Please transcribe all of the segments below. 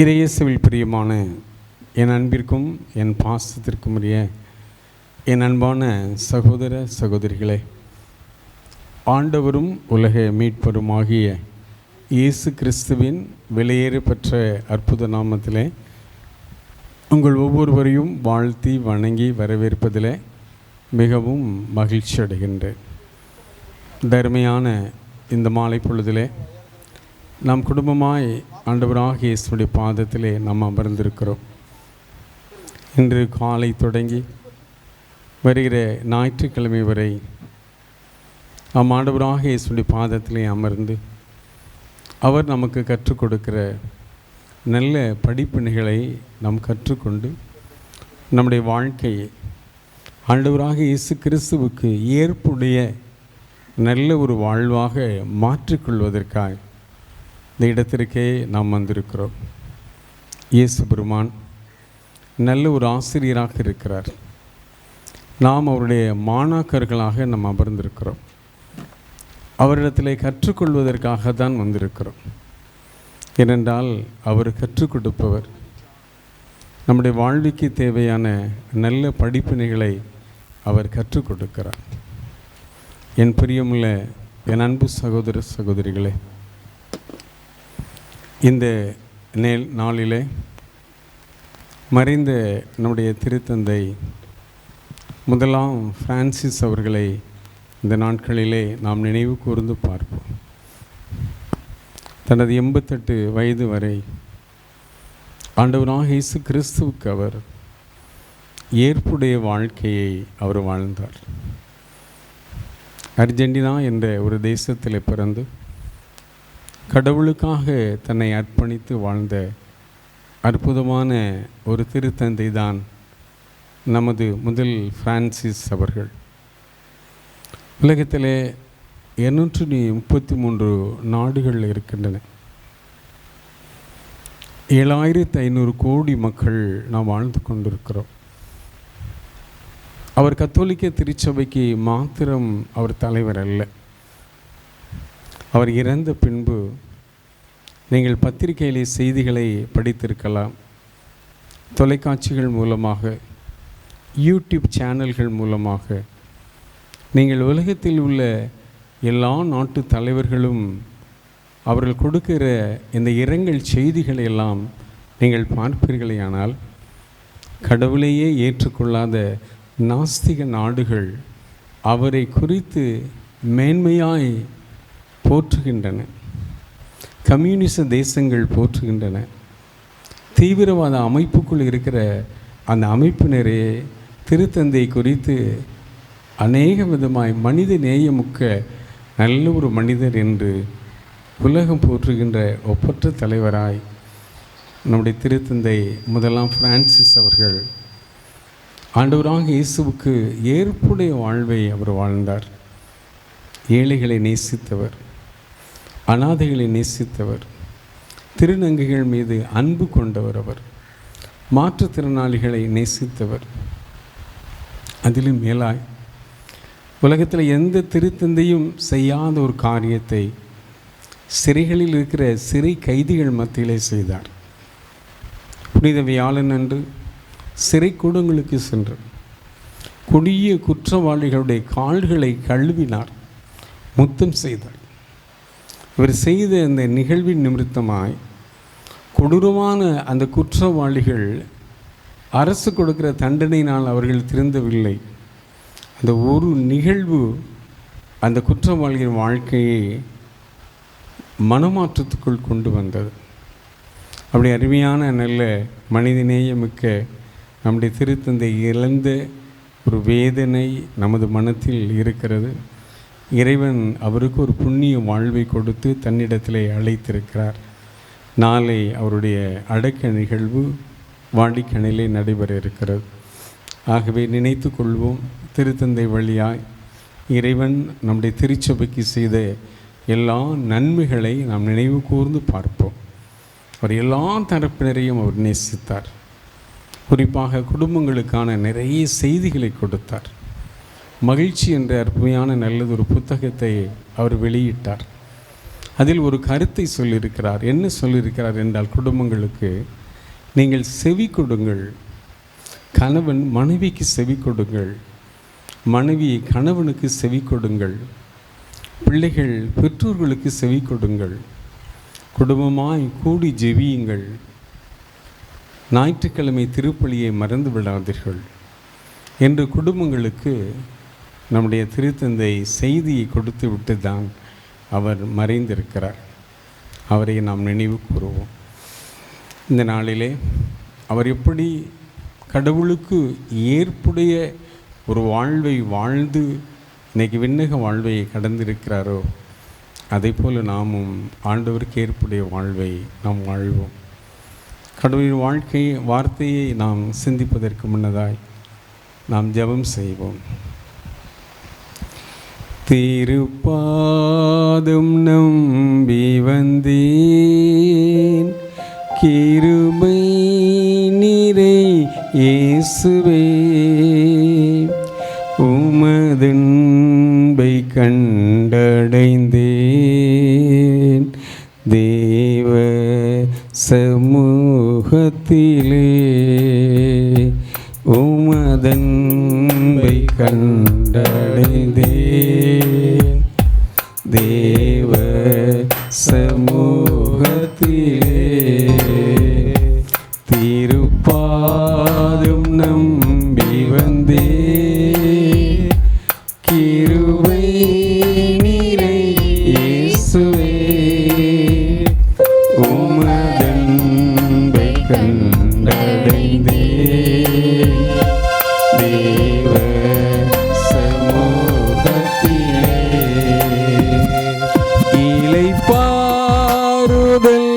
இறையேசுவில் பிரியமான என் அன்பிற்கும் என் பாசத்திற்கும் உரிய என் அன்பான சகோதர சகோதரிகளே, ஆண்டவரும் உலக மீட்பருமாகிய இயேசு கிறிஸ்துவின் விலையேறப்பெற்ற அற்புத நாமத்திலே உங்கள் ஒவ்வொருவரையும் வாழ்த்தி வணங்கி வரவேற்பதில் மிகவும் மகிழ்ச்சி அடைகின்றேன். தர்மையான இந்த மாலை பொழுதிலே நாம் குடும்பமாய் ஆண்டவராகிய இயேசுவுடைய பாதத்திலே நாம் அமர்ந்திருக்கிறோம். இன்று காலை தொடங்கி வருகிற ஞாயிற்றுக்கிழமை வரை நாம் ஆண்டவராகிய இயேசுவுடைய பாதத்திலே அமர்ந்து அவர் நமக்கு கற்றுக் கொடுக்கிற நல்ல படிப்பினைகளை நாம் கற்றுக்கொண்டு நம்முடைய வாழ்க்கையை ஆண்டவராகிய இயேசு கிறிஸ்துவுக்கு ஏற்புடைய நல்ல ஒரு வாழ்வாக மாற்றிக்கொள்வதற்காக இந்த இடத்திற்கே நாம் வந்திருக்கிறோம். இயேசு பெருமான் நல்ல ஒரு ஆசிரியராக இருக்கிறார். நாம் அவருடைய மாணாக்கர்களாக நாம் அமர்ந்திருக்கிறோம். அவரிடத்தில் கற்றுக்கொள்வதற்காக தான் வந்திருக்கிறோம். ஏனென்றால் அவர் கற்றுக் கொடுப்பவர். நம்முடைய வாழ்வுக்கு தேவையான நல்ல படிப்பினைகளை அவர் கற்றுக் கொடுக்கிறார். என் பிரியமுள்ள என் அன்பு சகோதர சகோதரிகளே, இந்த நாளிலே மறைந்த நம்முடைய திருத்தந்தை முதலாம் பிரான்சிஸ் அவர்களை இந்த நாட்களிலே நாம் நினைவு கூர்ந்து பார்ப்போம். தனது 88 வயது வரை ஆண்டவராகிய இயேசு கிறிஸ்துவுக்கு அவர் ஏற்புடைய வாழ்க்கையை அவர் வாழ்ந்தார். அர்ஜென்டினா என்ற ஒரு தேசத்தில் பிறந்து கடவுளுக்காக தன்னை அர்ப்பணித்து வாழ்ந்த அற்புதமான ஒரு திருத்தந்தை தான் நமது முதல் பிரான்சிஸ் அவர்கள். உலகத்திலே 233 நாடுகள் இருக்கின்றன. 7500 கோடி மக்கள் நாம் வாழ்ந்து கொண்டிருக்கிறோம். அவர் கத்தோலிக்க திருச்சபைக்கு மாத்திரம் அவர் தலைவர் அல்ல. அவர் இறந்த பின்பு நீங்கள் பத்திரிகையிலே செய்திகளை படித்திருக்கலாம். தொலைக்காட்சிகள் மூலமாக, யூடியூப் சேனல்கள் மூலமாக நீங்கள் உலகத்தில் உள்ள எல்லா நாட்டு தலைவர்களும் அவர்கள் கொடுக்கிற இந்த இரங்கல் செய்திகளை எல்லாம் நீங்கள் பார்ப்பீர்களேயானால், கடவுளையே ஏற்றுக்கொள்ளாத நாஸ்திக நாடுகள் அவரை குறித்து மேன்மையாய் போற்றுகின்றன. கம்யூனிச தேசங்கள் போற்றுகின்றன. தீவிரவாத அமைப்புக்குள் இருக்கிற அந்த அமைப்பினரே திருத்தந்தை குறித்து அநேக விதமாய் மனித நேயமுக்க நல்ல ஒரு மனிதர் என்று உலகம் போற்றுகின்ற ஒப்பற்ற தலைவராய் நம்முடைய திருத்தந்தை முதலாம் பிரான்சிஸ் அவர்கள் ஆண்டவராகிய இயேசுவுக்கு ஏற்புடைய வாழ்வை அவர் வாழ்ந்தார். ஏழைகளை நேசித்தவர், அனாதைகளை நேசித்தவர், திருநங்கைகள் மீது அன்பு கொண்டவர், அவர் மாற்றுத்திறனாளிகளை நேசித்தவர். அதிலும் மேலாய் உலகத்தில் எந்த திருத்தந்தையும் செய்யாத ஒரு காரியத்தை சிறைகளில் இருக்கிற சிறை கைதிகள் மத்தியிலே செய்தார். புனித வியாழன் அன்று சிறை கூடங்களுக்கு சென்று கொடிய குற்றவாளிகளுடைய கால்களை கழுவினார், முத்தம் செய்தார். இவர் செய்த அந்த நிகழ்வின் நிமித்தமாய் கொடூரமான அந்த குற்றவாளிகள் அரசு கொடுக்கிற தண்டனையினால் அவர்கள் திருந்தவில்லை. அந்த ஒரு நிகழ்வு அந்த குற்றவாளியின் வாழ்க்கையை மனமாற்றத்துக்குள் கொண்டு வந்தது. அப்படி அருமையான நல்ல மனிதநேயமிக்க நம்முடைய திருத்தந்தை இழந்த ஒரு வேதனை நமது மனத்தில் இருக்கிறது. இறைவன் அவருக்கு ஒரு புண்ணிய வாழ்வை கொடுத்து தன்னிடத்திலே அழைத்திருக்கிறார். நாளை அவருடைய அடக்க நிகழ்வு வாடிக்கணிலே நடைபெற இருக்கிறது. ஆகவே நினைத்து கொள்வோம், திருத்தந்தை வழியாய் இறைவன் நம்முடைய திருச்சபைக்கு செய்த எல்லா நன்மைகளை நாம் நினைவு கூர்ந்து பார்ப்போம். அவர் எல்லா தரப்பினரையும் அவர் நேசித்தார். குறிப்பாக குடும்பங்களுக்கான நிறைய செய்திகளை கொடுத்தார். மகிழ்ச்சி என்ற அருமையான நல்லது ஒரு புத்தகத்தை அவர் வெளியிட்டார். அதில் ஒரு கருத்தை சொல்லியிருக்கிறார். என்ன சொல்லியிருக்கிறார் என்றால், குடும்பங்களுக்கு நீங்கள் செவி கொடுங்கள், கணவன் மனைவிக்கு செவி கொடுங்கள், மனைவி கணவனுக்கு செவி கொடுங்கள், பிள்ளைகள் பெற்றோர்களுக்கு செவி கொடுங்கள், குடும்பமாய் கூடி ஜெபியுங்கள், ஞாயிற்றுக்கிழமை திருப்பலியை மறந்து விடாதீர்கள் என்று குடும்பங்களுக்கு நம்முடைய திருத்தந்தை செய்தியை கொடுத்து விட்டு தான் அவர் மறைந்திருக்கிறார். அவரை நாம் நினைவு கூறுவோம். இந்த நாளிலே அவர் எப்படி கடவுளுக்கு ஏற்புடைய ஒரு வாழ்வை வாழ்ந்து இன்றைக்கி விண்ணக வாழ்வை கடந்திருக்கிறாரோ, அதே போல் நாமும் ஆண்டவருக்கு ஏற்புடைய வாழ்வை நாம் வாழ்வோம். கடவுளின் வார்த்தையை நாம் சிந்திப்பதற்கு முன்னதாய் நாம் ஜெபம் செய்வோம். திருப்பாதம் நம்பி வந்தேன், கிருபை நிறை இயேசுவே, உமதன்பை கண்டடைந்தேன், தேவ சமூகத்திலே உமதன்பை கண்டடைந்தேன், தேவ சமூகத்திலே. திருப்பாதம் நம்பி வந்தேன், கிருபை நிறை இயேசுவே, உமதன்பை கண்டடைந்தேன், தேவ சமூகத்திலே. இளைப்பாறுதல்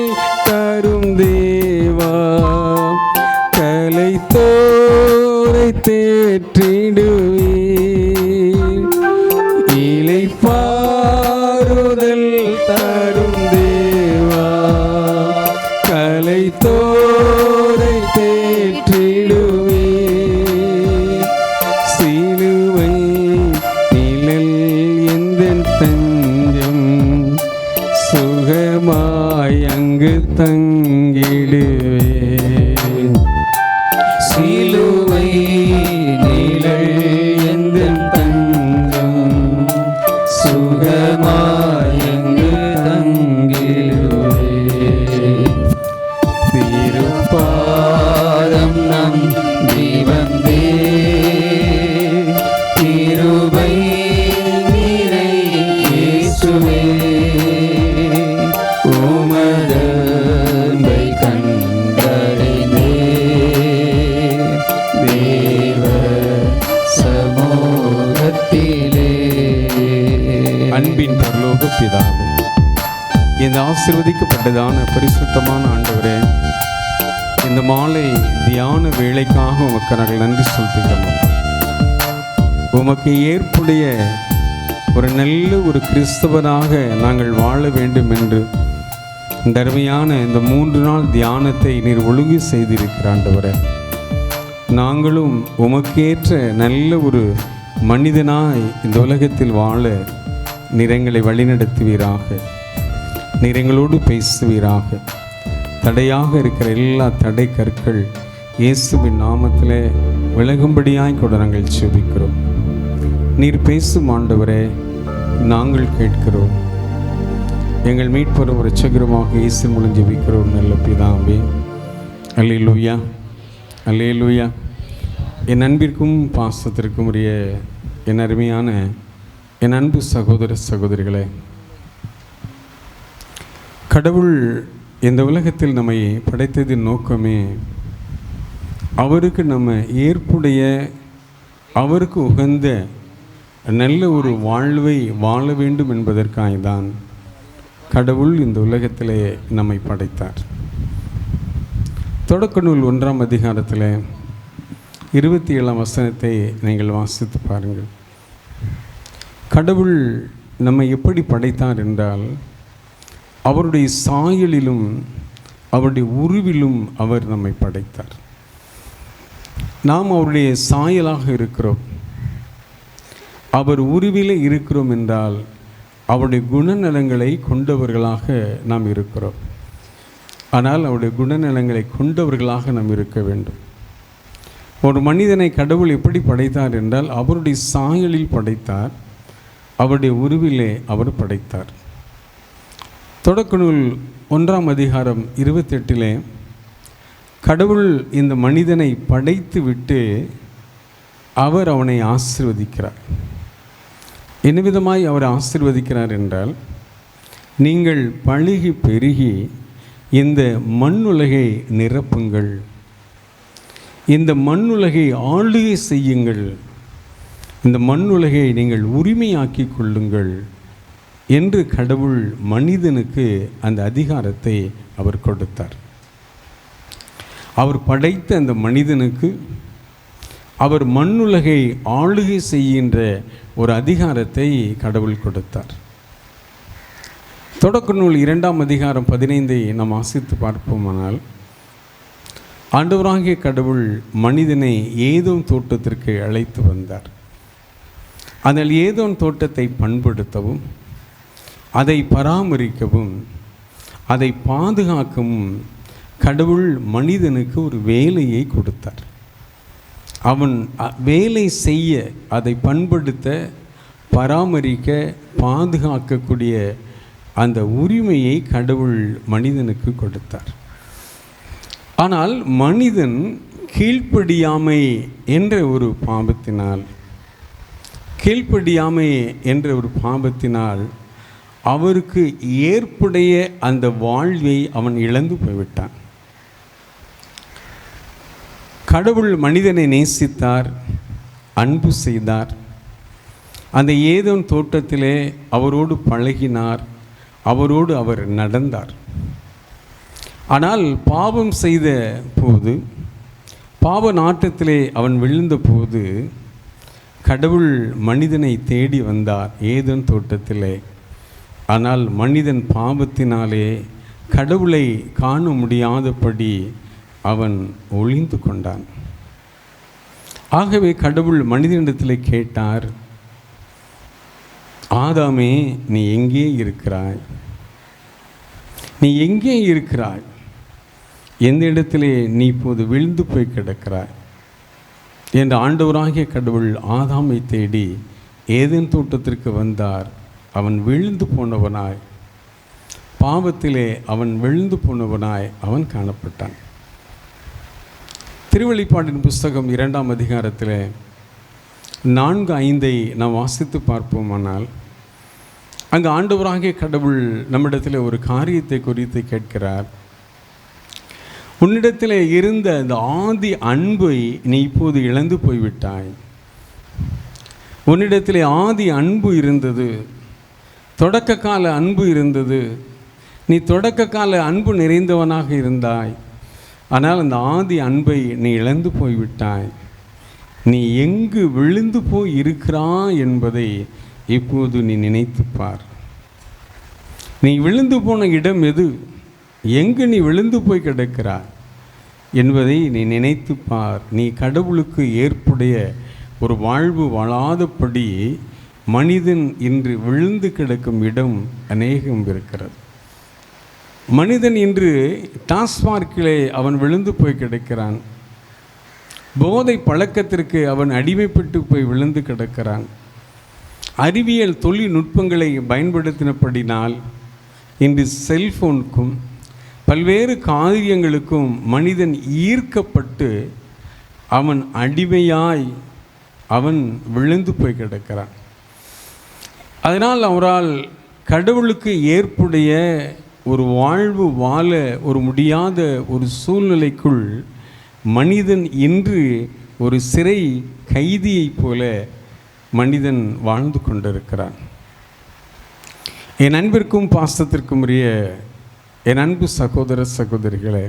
தரும் தேவா, கலைத்தோரை தேற்றிடுவீர். இளைப்பாறுதல் தரும் தேவா, கலைத்தோரை தேற்றிடுவீர். சிலுவை நிழல் எந்தன் தஞ்சம், சுகமாய் அங்கு தங்கிடுவேன். சிலுவை நிழல் எந்தன் தஞ்சம், சுகமாய் அங்கு தங்கிடுவேன். திருப்பாதம் நம்பி வந்தேன், கிருபை நிறை இயேசுவே, உமதன்பை கண்டடைந்தேன், தேவ சமூகத்திலே. அன்பின் பரலோக பிதாவே, இந்த ஆசீர்வதிக்கப்பட்டதான பரிசுத்தமான ஆண்டவரே, இந்த மாலை தியான வேளைக்காக உமக்கு நாங்கள் நன்றி செலுத்துகிறோம். உமக்கு ஏற்புடைய ஒரு நல்ல ஒரு கிறிஸ்தவனாக நாங்கள் வாழ வேண்டும் என்று இந்த அருமையான இந்த 3 நாள் தியானத்தை நீர் ஒழுங்கு செய்திருக்கிற ஆண்டவரே, நாங்களும் உமக்கேற்ற நல்ல ஒரு மனிதனாய் இந்த உலகத்தில் வாழ நீர் எங்களை வழிநடத்துவீராக, நீர் எங்களோடு பேசுவீராக. தடையாக இருக்கிற எல்லா தடை கற்கள் இயேசுவின் நாமத்திலே விலகும்படியாய் கூட நாங்கள் ஜெபிக்கிறோம். நீர் பேசும் ஆண்டவரே, நாங்கள் கேட்கிறோம். எங்கள் மீட்பரும் இரட்சகருமாக இயேசு மூலம் ஜெபிக்கிறோம் நல்ல பிதாவே. அல்லேலூயா, அல்லேலூயா. என் அன்பிற்கும் பாசத்திற்கும் உரிய என் அருமையான என் அன்பு சகோதர சகோதரிகளே, கடவுள் இந்த உலகத்தில் நம்மை படைத்ததின் நோக்கமே அவருக்கு நம்ம ஏற்புடைய, அவருக்கு உகந்த நல்ல ஒரு வாழ்வை வாழ வேண்டும் என்பதற்காகத்தான் கடவுள் இந்த உலகத்திலே நம்மை படைத்தார். தொடக்க நூல் 1ஆம் அதிகாரத்தில் 27ஆம் வசனத்தை நீங்கள் வாசித்து பாருங்கள். கடவுள் நம்மை எப்படி படைத்தார் என்றால், அவருடைய சாயலிலும் அவருடைய உருவிலும் அவர் நம்மை படைத்தார். நாம் அவருடைய சாயலாக இருக்கிறோம், அவர் உருவிலே இருக்கிறோம் என்றால் அவருடைய குணநலங்களை கொண்டவர்களாக நாம் இருக்கிறோம். ஆனால் அவருடைய குணநலங்களை கொண்டவர்களாக நாம் இருக்க வேண்டும். ஒரு மனிதனை கடவுள் எப்படி படைத்தார் என்றால், அவருடைய சாயலில் படைத்தார், அவருடைய உருவிலே அவர் படைத்தார். தொடக்க நூல் 1ஆம் அதிகாரம் 28 கடவுள் இந்த மனிதனை படைத்து விட்டு அவர் அவனை ஆசீர்வதிக்கிறார். என்ன விதமாய் அவர் ஆசீர்வதிக்கிறார் என்றால், நீங்கள் பலுகி பெருகி இந்த மண்ணுலகை நிரப்புங்கள், இந்த மண்ணுலகை ஆளுகை செய்யுங்கள், இந்த மண்ணுலகை நீங்கள் உரிமையாக்கி கொள்ளுங்கள் என்று கடவுள் மனிதனுக்கு அந்த அதிகாரத்தை அவர் கொடுத்தார். அவர் படைத்த அந்த மனிதனுக்கு அவர் மண்ணுலகை ஆளுகை செய்கின்ற ஒரு அதிகாரத்தை கடவுள் கொடுத்தார். தொடக்க நூல் 2ஆம் அதிகாரம் 15 நாம் வாசித்து பார்ப்போமானால், ஆண்டவராகிய கடவுள் மனிதனை ஏதோம் தோட்டத்திற்கு அழைத்து வந்தார். அதில் ஏதோம் தோட்டத்தை பண்படுத்தவும், அதை பராமரிக்கவும், அதை பாதுகாக்கவும் கடவுள் மனிதனுக்கு ஒரு வேலையை கொடுத்தார். அவன் வேலை செய்ய, அதை பண்படுத்த, பராமரிக்க, பாதுகாக்கக்கூடிய அந்த உரிமையை கடவுள் மனிதனுக்கு கொடுத்தார். ஆனால் மனிதன் கீழ்ப்படியாமை என்ற ஒரு பாவத்தினால் அவருக்கு ஏற்புடைய அந்த வாழ்வை அவன் இழந்து போய்விட்டான். கடவுள் மனிதனை நேசித்தார், அன்பு செய்தார். அந்த ஏதோம் தோட்டத்திலே அவரோடு பழகினார், அவரோடு அவர் நடந்தார். ஆனால் பாவம் செய்த போது, பாவ நாட்டத்திலே அவன் விழுந்த போது கடவுள் மனிதனை தேடி வந்தார் ஏதோம் தோட்டத்திலே. ஆனால் மனிதன் பாவத்தினாலே கடவுளை காண முடியாதபடி அவன் ஒளிந்து கொண்டான். ஆகவே கடவுள் மனிதனிடத்தில் கேட்டார், ஆதாமே, நீ எங்கே இருக்கிறாய்? நீ எங்கே இருக்கிறாய்? எந்த இடத்திலே நீ இப்போது விழுந்து போய் கிடக்கிறாய் என்று ஆண்டவராகிய கடவுள் ஆதாமை தேடி ஏதேன் தோட்டத்திற்கு வந்தார். அவன் விழுந்து போனவனாய், பாவத்திலே அவன் விழுந்து போனவனாய் அவன் காணப்பட்டான். திருவெளிப்பாட்டின் புஸ்தகம் 2ஆம் அதிகாரத்தில் 4:5 நாம் வாசித்து பார்ப்போமானால், அங்கு ஆண்டவராகிய கடவுள் நம்மிடத்தில் ஒரு காரியத்தை குறித்து கேட்கிறார். உன்னிடத்தில் இருந்த அந்த ஆதி அன்பை நீ இப்போது இழந்து போய்விட்டாய். உன்னிடத்தில் ஆதி அன்பு இருந்தது, தொடக்க கால அன்பு இருந்தது. நீ தொடக்க கால அன்பு நிறைந்தவனாக இருந்தாய். ஆனால் அந்த ஆதி அன்பை நீ இழந்து போய்விட்டாய். நீ எங்கு விழுந்து போய் இருக்கிறாய் என்பதை இப்போது நீ நினைத்துப்பார். நீ விழுந்து போன இடம் எது, எங்கு நீ விழுந்து போய் கிடக்கிறாய் என்பதை நீ நினைத்துப்பார். நீ கடவுளுக்கு ஏற்புடைய ஒரு வாழ்வு வாழாதபடி மனிதன் இன்று விழுந்து கிடக்கும் இடம் அநேகம் இருக்கிறது. மனிதன் இன்று டாஸ்மார்க்கிலே அவன் விழுந்து போய் கிடக்கிறான். போதை பழக்கத்திற்கு அவன் அடிமைப்பட்டு போய் விழுந்து கிடக்கிறான். அறிவியல் தொழில்நுட்பங்களை பயன்படுத்தினபடினால் இன்று செல்ஃபோனுக்கும் பல்வேறு காரியங்களுக்கும் மனிதன் ஈர்க்கப்பட்டு அவன் அடிமையாய் அவன் விழுந்து போய் கிடக்கிறான். அதனால் அவரால் கடவுளுக்கு ஏற்புடைய ஒரு வாழ்வு வாழ ஒரு முடியாத ஒரு சூழ்நிலைக்குள் மனிதன் இன்று ஒரு சிறை கைதியைப் போல மனிதன் வாழ்ந்து கொண்டிருக்கிறான். என் அன்பிற்கும் பாசத்திற்கும் உரிய என் அன்பு சகோதர சகோதரிகளே,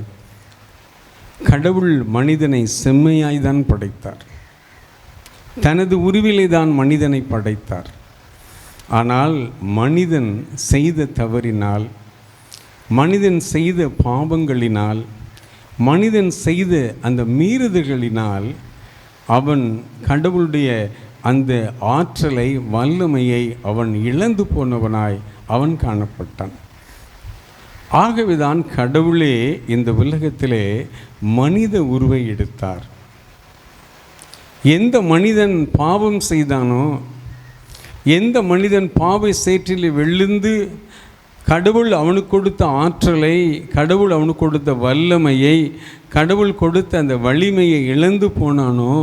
கடவுள் மனிதனை செம்மையாய்தான் படைத்தார். தனது உருவிலே தான் மனிதனை படைத்தார். ஆனால் மனிதன் செய்த தவறினால், மனிதன் செய்த பாவங்களினால், மனிதன் செய்த அந்த மீறுதல்களினால் அவன் கடவுளுடைய அந்த ஆற்றலை, வல்லமையை அவன் இழந்து போனவனாய் அவன் காணப்பட்டான். ஆகவேதான் கடவுளே இந்த உலகத்திலே மனித உருவை எடுத்தார். எந்த மனிதன் பாவம் செய்தானோ, எந்த மனிதன் பாவ சேற்றில் விழுந்து கடவுள் அவனுக்கு கொடுத்த ஆற்றலை, கடவுள் அவனுக்கு கொடுத்த வல்லமையை, கடவுள் கொடுத்த அந்த வலிமையை இழந்து போனானோ,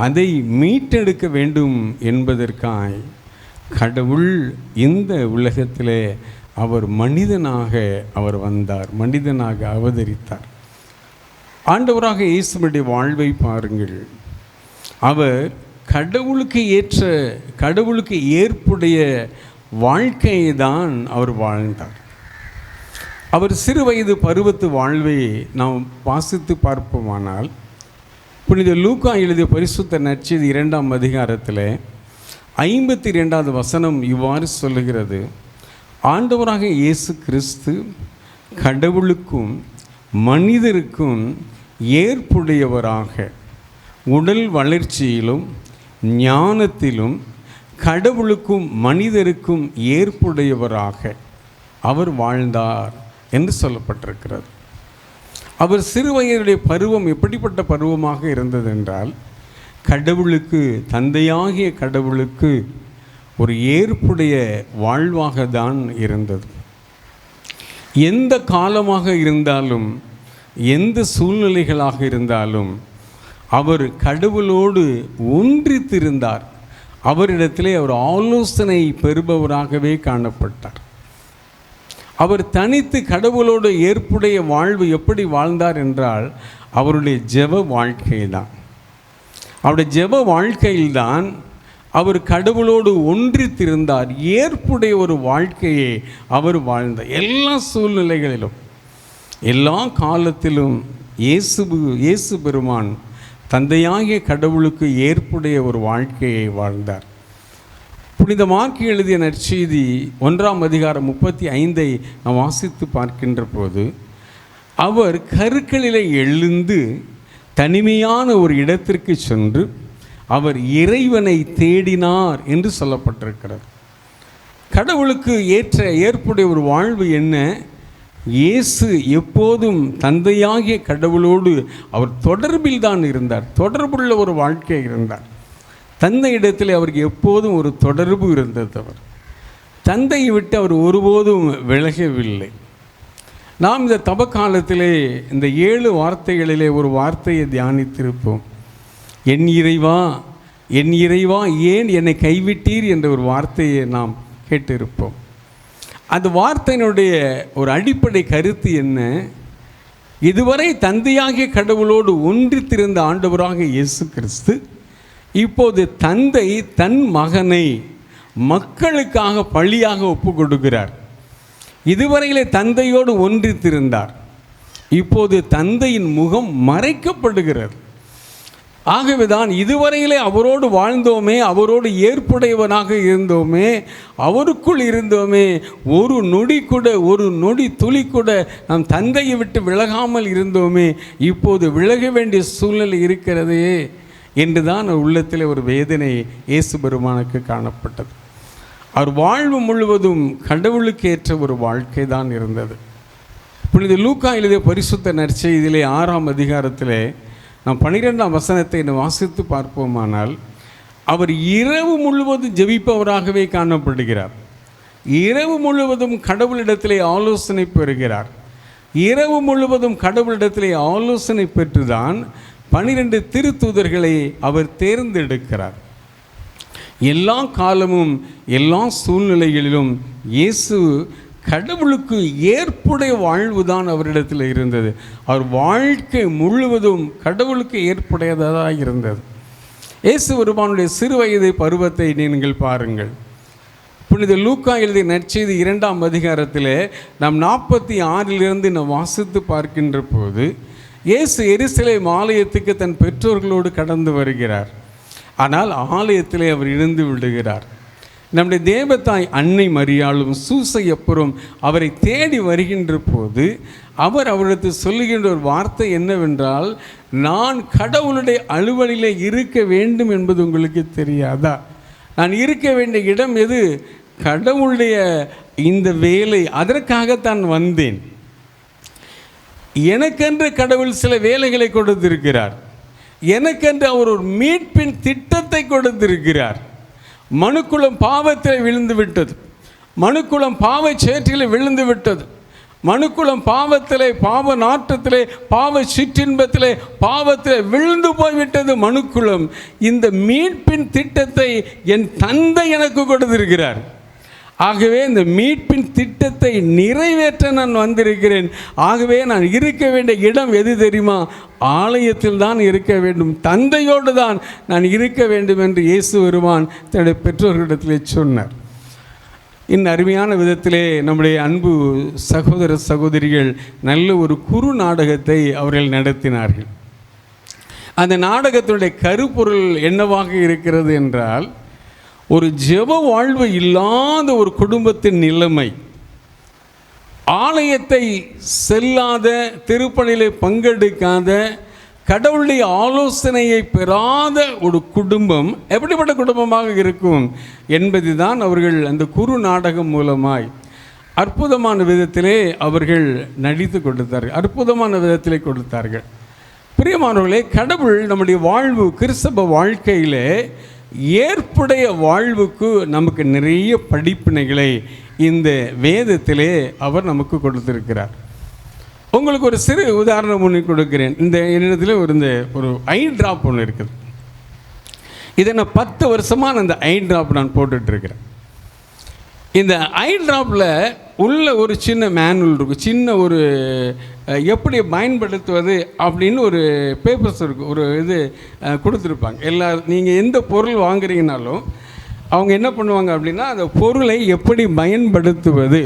அதை மீட்டெடுக்க வேண்டும் என்பதற்காய் கடவுள் இந்த உலகத்திலே அவர் மனிதனாக அவர் வந்தார், மனிதனாக அவதரித்தார். ஆண்டவராக இயேசுவுடைய வாழ்வை பாருங்கள். அவர் கடவுளுக்கு ஏற்ற, கடவுளுக்கு ஏற்புடைய வாழ்க்கையை தான் அவர் வாழ்ந்தார். அவர் சிறு வயது பருவத்து வாழ்வை நாம் வாசித்து பார்ப்போமானால், புனித லூக்கா எழுதிய பரிசுத்த நற்செய்தி 2ஆம் அதிகாரத்தில் 52வது வசனம் இவ்வாறு சொல்லுகிறது: ஆண்டவராக இயேசு கிறிஸ்து கடவுளுக்கும் மனிதருக்கும் ஏற்புடையவராக உடல் வளர்ச்சியிலும் ஞானத்திலும் கடவுளுக்கும் மனிதருக்கும் ஏற்புடையவராக அவர் வாழ்ந்தார் என்று சொல்லப்பட்டிருக்கிறது. அவர் சிறுவயதுடைய பருவம் எப்படிப்பட்ட பருவமாக இருந்தது என்றால், கடவுளுக்கு, தந்தையாகிய கடவுளுக்கு ஒரு ஏற்புடைய வாழ்வாக தான் இருந்தது. எந்த காலமாக இருந்தாலும், எந்த சூழ்நிலைகளாக இருந்தாலும் அவர் கடவுளோடு ஒன்றித்திருந்தார். அவரிடத்திலே அவர் ஆலோசனை பெறுபவராகவே காணப்பட்டார். அவர் தனித்து கடவுளோடு ஏற்புடைய வாழ்வு எப்படி வாழ்ந்தார் என்றால், அவருடைய ஜெப வாழ்க்கை தான். அவருடைய ஜெப வாழ்க்கையில்தான் அவர் கடவுளோடு ஒன்றித்திருந்தார். ஏற்புடைய ஒரு வாழ்க்கையை அவர் வாழ்ந்தார். எல்லா சூழ்நிலைகளிலும், எல்லா காலத்திலும் இயேசு பெருமான் தந்தையாகிய கடவுளுக்கு ஏற்புடைய ஒரு வாழ்க்கையை வாழ்ந்தார். புனித மார்க்கு எழுதிய நற்செய்தி 1ஆம் அதிகாரம் 35 நாம் வாசித்து பார்க்கின்ற போது, அவர் கருக்களிலே எழுந்து தனிமையான ஒரு இடத்திற்கு சென்று அவர் இறைவனை தேடினார் என்று சொல்லப்பட்டிருக்கிறது. கடவுளுக்கு ஏற்புடைய ஒரு வாழ்வு என்ன? இயேசு எப்போதும் தந்தையாகிய கடவுளோடு அவர் தொடர்பில் தான் இருந்தார். தொடர்புள்ள ஒரு வாழ்க்கை இருந்தார். தந்தை இடத்தில் அவருக்கு எப்போதும் ஒரு தொடர்பு இருந்தது. அவர் தந்தையை விட்டு அவர் ஒருபோதும் விலகவில்லை. நாம் இந்த தபக்காலத்திலே இந்த 7 வார்த்தைகளிலே ஒரு வார்த்தையை தியானித்திருப்போம். என் இறைவா, என் இறைவா, ஏன் என்னை கைவிட்டீர் என்ற ஒரு வார்த்தையை நாம் கேட்டிருப்போம். அந்த வார்த்தையினுடைய ஒரு அடிப்படை கருத்து என்ன? இதுவரை தந்தையாகிய கடவுளோடு ஒன்றித்திருந்த ஆண்டவராக இயேசு கிறிஸ்து இப்போது தந்தை தன் மகனை மக்களுக்காக பலியாக ஒப்பு கொடுக்கிறார். இதுவரையிலே தந்தையோடு ஒன்றித்திருந்தார். இப்போது தந்தையின் முகம் மறைக்கப்படுகிறது. ஆகவேதான் இதுவரையிலே அவரோடு வாழ்ந்தோமே, அவரோடு ஏற்புடையவனாக இருந்தோமே, அவருக்குள் இருந்தோமே, ஒரு நொடி கூட, ஒரு நொடி துளி கூட நாம் தந்தையை விட்டு விலகாமல் இருந்தோமே, இப்போது விலக வேண்டிய சூழ்நிலை இருக்கிறதே என்று தான் உள்ளத்தில் ஒரு வேதனை இயேசு பெருமானுக்கு காணப்பட்டது. அவர் வாழ்வு முழுவதும் கடவுளுக்கு ஏற்ற ஒரு வாழ்க்கை தான் இருந்தது. புனித லூக்கா எழுதிய பரிசுத்த நற்செய்தியிலே 6ஆம் அதிகாரத்திலே நாம் 12ஆம் வசனத்தை வாசித்து பார்ப்போமானால், அவர் இரவு முழுவதும் ஜெபிப்பவராகவே காணப்படுகிறார். இரவு முழுவதும் கடவுளிடத்திலே ஆலோசனை பெறுகிறார். இரவு முழுவதும் கடவுளிடத்திலே ஆலோசனை பெற்றுதான் 12 திருத்தூதர்களை அவர் தேர்ந்தெடுக்கிறார். எல்லா காலமும் எல்லா சூழ்நிலைகளிலும் இயேசு கடவுளுக்கு ஏற்புடைய வாழ்வு தான் அவரிடத்தில் இருந்தது. அவர் வாழ்க்கை முழுவதும் கடவுளுக்கு ஏற்புடையதாக இருந்தது. இயேசு பெருமானுடைய சிறு வயது பருவத்தை நீங்கள் பாருங்கள். புனித லூக்கா எழுதிய நற்செய்தி 2ஆம் அதிகாரத்தில் நாம் 46 நாம் வாசித்து பார்க்கின்ற போது, இயேசு எருசலேம் ஆலயத்துக்கு தன் பெற்றோர்களோடு கடந்து வருகிறார். ஆனால் ஆலயத்திலே அவர் இழந்து விடுகிறார். நம்முடைய தேவதாய் அன்னை மரியாளும் சூசையப்பரும் அவரை தேடி வருகின்ற போது அவரிடத்து சொல்லுகின்ற ஒரு வார்த்தை என்னவென்றால், நான் கடவுளுடைய அலுவலிலே இருக்க வேண்டும் என்பது உங்களுக்கு தெரியாதா? நான் இருக்க வேண்டிய இடம் எது? கடவுளுடைய இந்த வேலை, அதற்காகத்தான் வந்தேன். எனக்கென்று கடவுள் சில வேலைகளை கொடுத்திருக்கிறார். எனக்கென்று அவர் ஒரு மீட்பின் திட்டத்தை கொடுத்திருக்கிறார். மனுக்குலம் பாவத்தில் விழுந்து விட்டது. மனுக்குலம் பாவ சேற்றில் விழுந்து விட்டது. மனுக்குலம் பாவத்திலே, பாவ நாட்டத்திலே, பாவ சிற்றின்பத்திலே, பாவத்திலே விழுந்து போய்விட்டது மனுக்குலம். இந்த மீட்பின் திட்டத்தை என் தந்தை எனக்கு கொடுத்திருக்கிறார். ஆகவே இந்த மீட்பின் திட்டத்தை நிறைவேற்ற நான் வந்திருக்கிறேன். ஆகவே நான் இருக்க வேண்டிய இடம் எது தெரியுமா? ஆலயத்தில் தான் இருக்க வேண்டும், தந்தையோடு தான் நான் இருக்க வேண்டும் என்று இயேசு பெருமான் தன்னுடைய பெற்றோர்களிடத்திலே சொன்னார். இன்னும் அருமையான விதத்திலே நம்முடைய அன்பு சகோதர சகோதரிகள் நல்ல ஒரு குறு நாடகத்தை அவர்கள் நடத்தினார்கள். அந்த நாடகத்தினுடைய கருப்பொருள் என்னவாக இருக்கிறது என்றால், ஒரு ஜெப வாழ்வு இல்லாத ஒரு குடும்பத்தின் நிலைமை, ஆலயத்தை செல்லாத, திருப்பலியிலே பங்கெடுக்காத, கடவுளுடைய ஆலோசனையை பெறாத ஒரு குடும்பம் எப்படிப்பட்ட குடும்பமாக இருக்கும் என்பது தான் அவர்கள் அந்த குறு நாடகம் மூலமாய் அற்புதமான விதத்திலே அவர்கள் நடித்து கொடுத்தார்கள், அற்புதமான விதத்திலே கொடுத்தார்கள். பிரியமானவர்களே, கடவுள் நம்முடைய வாழ்வு, கிறிஸ்தவ வாழ்க்கையிலே ஏற்புடைய வாழ்வுக்கு நமக்கு நிறைய படிப்பினைகளை இந்த வேதத்திலே அவர் நமக்கு கொடுத்திருக்கிறார். உங்களுக்கு ஒரு சிறு உதாரணம் ஒன்று கொடுக்கிறேன். இந்த என்னிடத்தில் ஒரு ஐ ட்ராப் ஒன்று இருக்குது. இதை நான் 10 வருஷமாக அந்த ஐ ட்ராப் நான் போட்டுட்ருக்கிறேன். இந்த ஐ ட்ராப்பில் உள்ள ஒரு சின்ன மேனுவல் இருக்கும், சின்ன ஒரு எப்படி பயன்படுத்துவது அப்படின்னு ஒரு பேப்பர்ஸ் இருக்கும், ஒரு இது கொடுத்துருப்பாங்க. நீங்கள் எந்த பொருள் வாங்குறீங்கனாலும் அவங்க என்ன பண்ணுவாங்க அப்படின்னா, அந்த பொருளை எப்படி பயன்படுத்துவது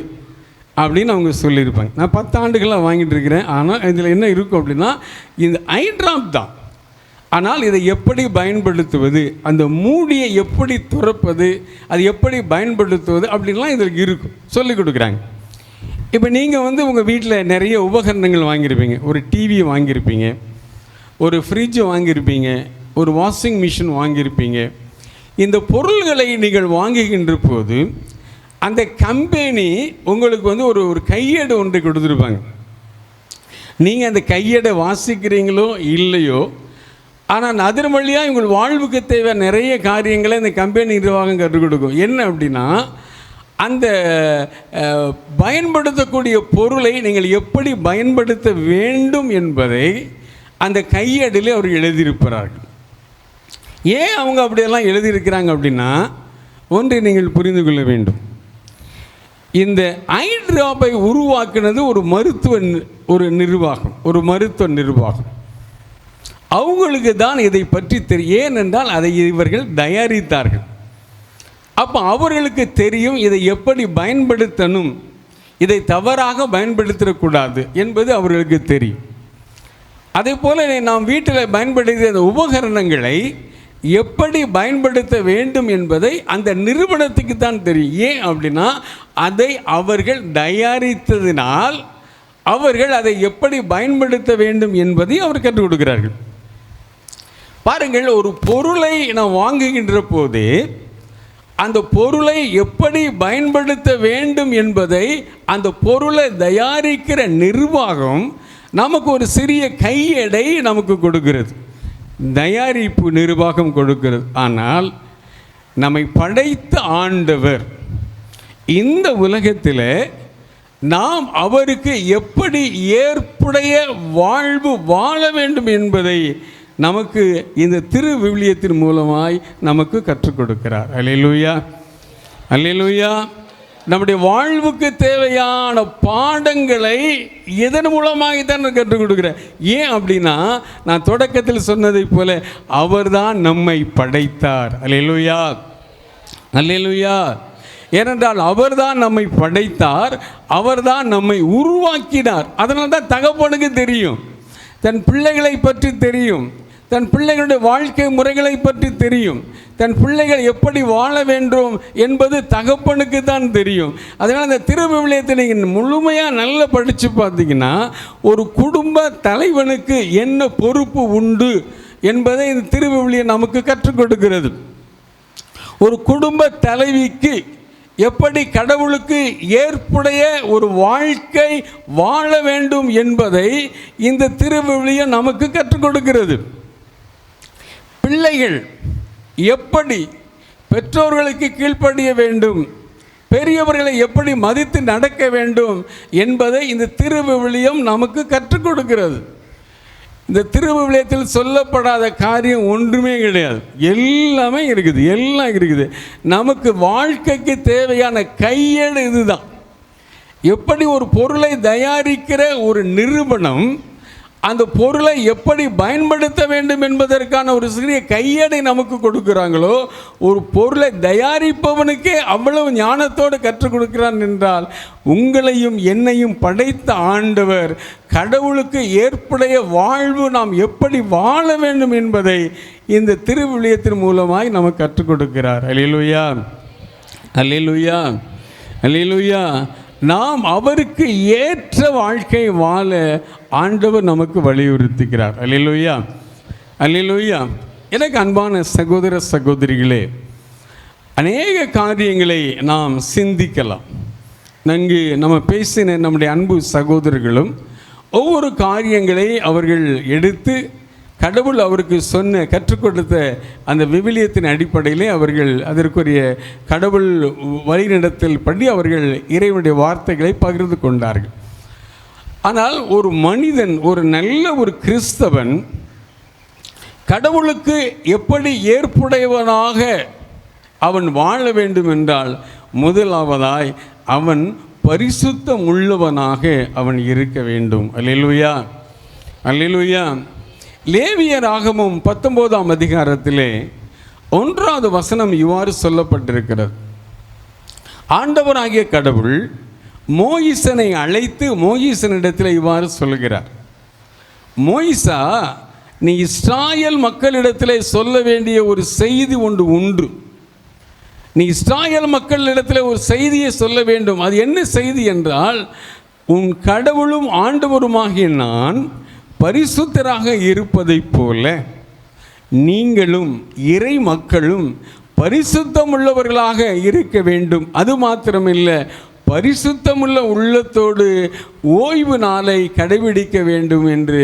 அப்படின்னு அவங்க சொல்லியிருப்பாங்க. நான் 10 ஆண்டுகளாக வாங்கிட்டு இருக்கிறேன். ஆனால் இதில் என்ன இருக்கும் அப்படின்னா, இந்த ஐ ட்ராப் தான். ஆனால் இதை எப்படி பயன்படுத்துவது, அந்த மூடியை எப்படி துறப்பது, அது எப்படி பயன்படுத்துவது அப்படின்லாம் இதில் இருக்கும், சொல்லிக் கொடுக்குறாங்க. இப்போ நீங்கள் உங்கள் வீட்டில் நிறைய உபகரணங்கள் வாங்கியிருப்பீங்க. ஒரு டிவி வாங்கியிருப்பீங்க, ஒரு ஃப்ரிட்ஜ் வாங்கியிருப்பீங்க, ஒரு வாஷிங் மிஷின் வாங்கியிருப்பீங்க. இந்த பொருள்களை நீங்கள் வாங்குகின்ற போது அந்த கம்பெனி உங்களுக்கு ஒரு கையேடு ஒன்றை கொடுத்துருப்பாங்க. நீங்கள் அந்த கையேடை வாசிக்கிறீங்களோ இல்லையோ, ஆனால் அதன் வழியாக உங்கள் வாழ்வுக்கு தேவை நிறைய காரியங்களை இந்த கம்பெனி நிர்வாகம் கற்றுக் கொடுக்கும். என்ன அப்படின்னா, அந்த பயன்படுத்தக்கூடிய பொருளை நீங்கள் எப்படி பயன்படுத்த வேண்டும் என்பதை அந்த கையேடிலே அவர் எழுதியிருக்கிறார்கள். ஏன் அவங்க அப்படியெல்லாம் எழுதியிருக்கிறாங்க அப்படின்னா, ஒன்றை நீங்கள் புரிந்து கொள்ள வேண்டும். இந்த ஐ ட்ராப்பை உருவாக்குனது ஒரு மருத்துவ நிர்வாகம். அவங்களுக்கு தான் இதை பற்றி தெரியும். ஏனென்றால் அதை இவர்கள் தயாரித்தார்கள். அப்போ அவர்களுக்கு தெரியும் இதை எப்படி பயன்படுத்தணும், இதை தவறாக பயன்படுத்தக்கூடாது என்பது அவர்களுக்கு தெரியும். அதே போல் நாம் வீட்டில் பயன்படுத்திய அந்த உபகரணங்களை எப்படி பயன்படுத்த வேண்டும் என்பதை அந்த நிறுவனத்துக்கு தான் தெரியும். ஏன் அப்படின்னா, அதை அவர்கள் தயாரித்ததினால் அவர்கள் அதை எப்படி பயன்படுத்த வேண்டும் என்பதை அவர் கற்றுக் கொடுக்கிறார்கள். பாருங்கள், ஒரு பொருளை நாம் வாங்குகின்ற போதே அந்த பொருளை எப்படி பயன்படுத்த வேண்டும் என்பதை அந்த பொருளை தயாரிக்கிற நிர்வாகம் நமக்கு ஒரு சிறிய கையேடை நமக்கு கொடுக்கிறது, தயாரிப்பு நிர்வாகம் கொடுக்கிறது. ஆனால் நம்மை படைத்த ஆண்டவர் இந்த உலகத்தில் நாம் அவருக்கு எப்படி ஏற்புடைய வாழ்வு வாழ வேண்டும் என்பதை நமக்கு இந்த திருவிவிலியத்தின் மூலமாய் நமக்கு கற்றுக் கொடுக்கிறார். அல்லேலூயா, அல்லேலூயா. நம்முடைய வாழ்வுக்கு தேவையான பாடங்களை இதன் மூலமாக தான் கற்றுக் கொடுக்குறேன். ஏன் அப்படின்னா, நான் தொடக்கத்தில் சொன்னதை போல அவர்தான் நம்மை படைத்தார். அல்லேலூயா, அல்லேலூயா. ஏனென்றால் அவர்தான் நம்மை படைத்தார், அவர்தான் நம்மை உருவாக்கினார். அதனால தான் தகப்பனுக்கு தெரியும், தன் பிள்ளைகளை பற்றி தெரியும், தன் பிள்ளைகளுடைய வாழ்க்கை முறைகளை பற்றி தெரியும். தன் பிள்ளைகள் எப்படி வாழ வேண்டும் என்பது தகப்பனுக்கு தான் தெரியும். அதனால் அந்த திருவிவிலியத்தை நீங்கள் முழுமையாக நல்லா படித்து பார்த்தீங்கன்னா ஒரு குடும்ப தலைவனுக்கு என்ன பொறுப்பு உண்டு என்பதை இந்த திருவிவிலியம் நமக்கு கற்றுக் கொடுக்கிறது. ஒரு குடும்ப தலைவிக்கு எப்படி கடவுளுக்கு ஏற்புடைய ஒரு வாழ்க்கை வாழ வேண்டும் என்பதை இந்த திருவிவிலியம் நமக்கு கற்றுக் கொடுக்கிறது. பிள்ளைகள் எப்படி பெற்றோர்களுக்கு கீழ்ப்படிய வேண்டும், பெரியவர்களை எப்படி மதித்து நடக்க வேண்டும் என்பதை இந்த திருவிவிலியம் நமக்கு கற்றுக் கொடுக்கிறது. இந்த திருவிவிலியத்தில் சொல்லப்படாத காரியம் ஒன்றுமே கிடையாது. எல்லாமே இருக்குது, எல்லாம் இருக்குது. நமக்கு வாழ்க்கைக்கு தேவையான கையேடு இதுதான். எப்படி ஒரு பொருளை தயாரிக்கிற ஒரு நிறுவனம் அந்த பொருளை எப்படி பயன்படுத்த வேண்டும் என்பதற்கான ஒரு சிறிய கையேடை நமக்கு கொடுக்கிறாங்களோ, ஒரு பொருளை தயாரிப்பவனுக்கே அவ்வளவு ஞானத்தோடு கற்றுக் கொடுக்கிறான் என்றால், உங்களையும் என்னையும் படைத்த ஆண்டவர் கடவுளுக்கு ஏற்புடைய வாழ்வு நாம் எப்படி வாழ வேண்டும் என்பதை இந்த திருவிவிலியத்தின் மூலமாய் நமக்கு கற்றுக் கொடுக்கிறார். அல்லேலூயா, அல்லேலூயா, அல்லேலூயா. நாம் அவருக்கு ஏற்ற வாழ்க்கை வாழ ஆண்டவர் நமக்கு வலியுறுத்துகிறார். அல்லேலூயா, அல்லேலூயா. எனக்கு அன்பான சகோதர சகோதரிகளே, அநேக காரியங்களை நாம் சிந்திக்கலாம். நன்கு நம்ம பேசின நம்முடைய அன்பு சகோதரர்களும் ஒவ்வொரு காரியங்களை அவர்கள் எடுத்து கடவுள் அவருக்கு கற்றுக் கொடுத்த அந்த விவிலியத்தின் அடிப்படையிலே அவர்கள் அதற்குரிய கடவுள் வழிநடத்தல் படி அவர்கள் இறைவனுடைய வார்த்தைகளை பகிர்ந்து கொண்டார்கள். ஆனால் ஒரு மனிதன், ஒரு நல்ல ஒரு கிறிஸ்தவன் கடவுளுக்கு எப்படி ஏற்புடையவனாக அவன் வாழ வேண்டும் என்றால், முதலாவதாய் அவன் பரிசுத்தம் உள்ளவனாக அவன் இருக்க வேண்டும். அல்லேலூயா, அல்லேலூயா. லேவியராகமம் 19ஆம் அதிகாரத்திலே 1வது வசனம் இவ்வாறு சொல்லப்பட்டிருக்கிறது. ஆண்டவராகிய கடவுள் மோயிசனை அழைத்து மோயிசனிடத்தில் இவ்வாறு சொல்கிறார், மோயிசா, நீ இஸ்ராயேல் மக்களிடத்தில் சொல்ல வேண்டிய ஒரு செய்தி ஒன்று உண்டு. நீ இஸ்ராயேல் மக்களிடத்தில் ஒரு செய்தியை சொல்ல வேண்டும். அது என்ன செய்தி என்றால், உன் கடவுளும் ஆண்டவருமாகிய நான் பரிசுத்தராக இருப்பதைப் போல நீங்களும் இறை மக்களும் பரிசுத்தமுள்ளவர்களாக இருக்க வேண்டும். அது மாத்திரமில்லை, பரிசுத்தமுள்ள உள்ளத்தோடு ஓய்வு நாளை கடைபிடிக்க வேண்டும் என்று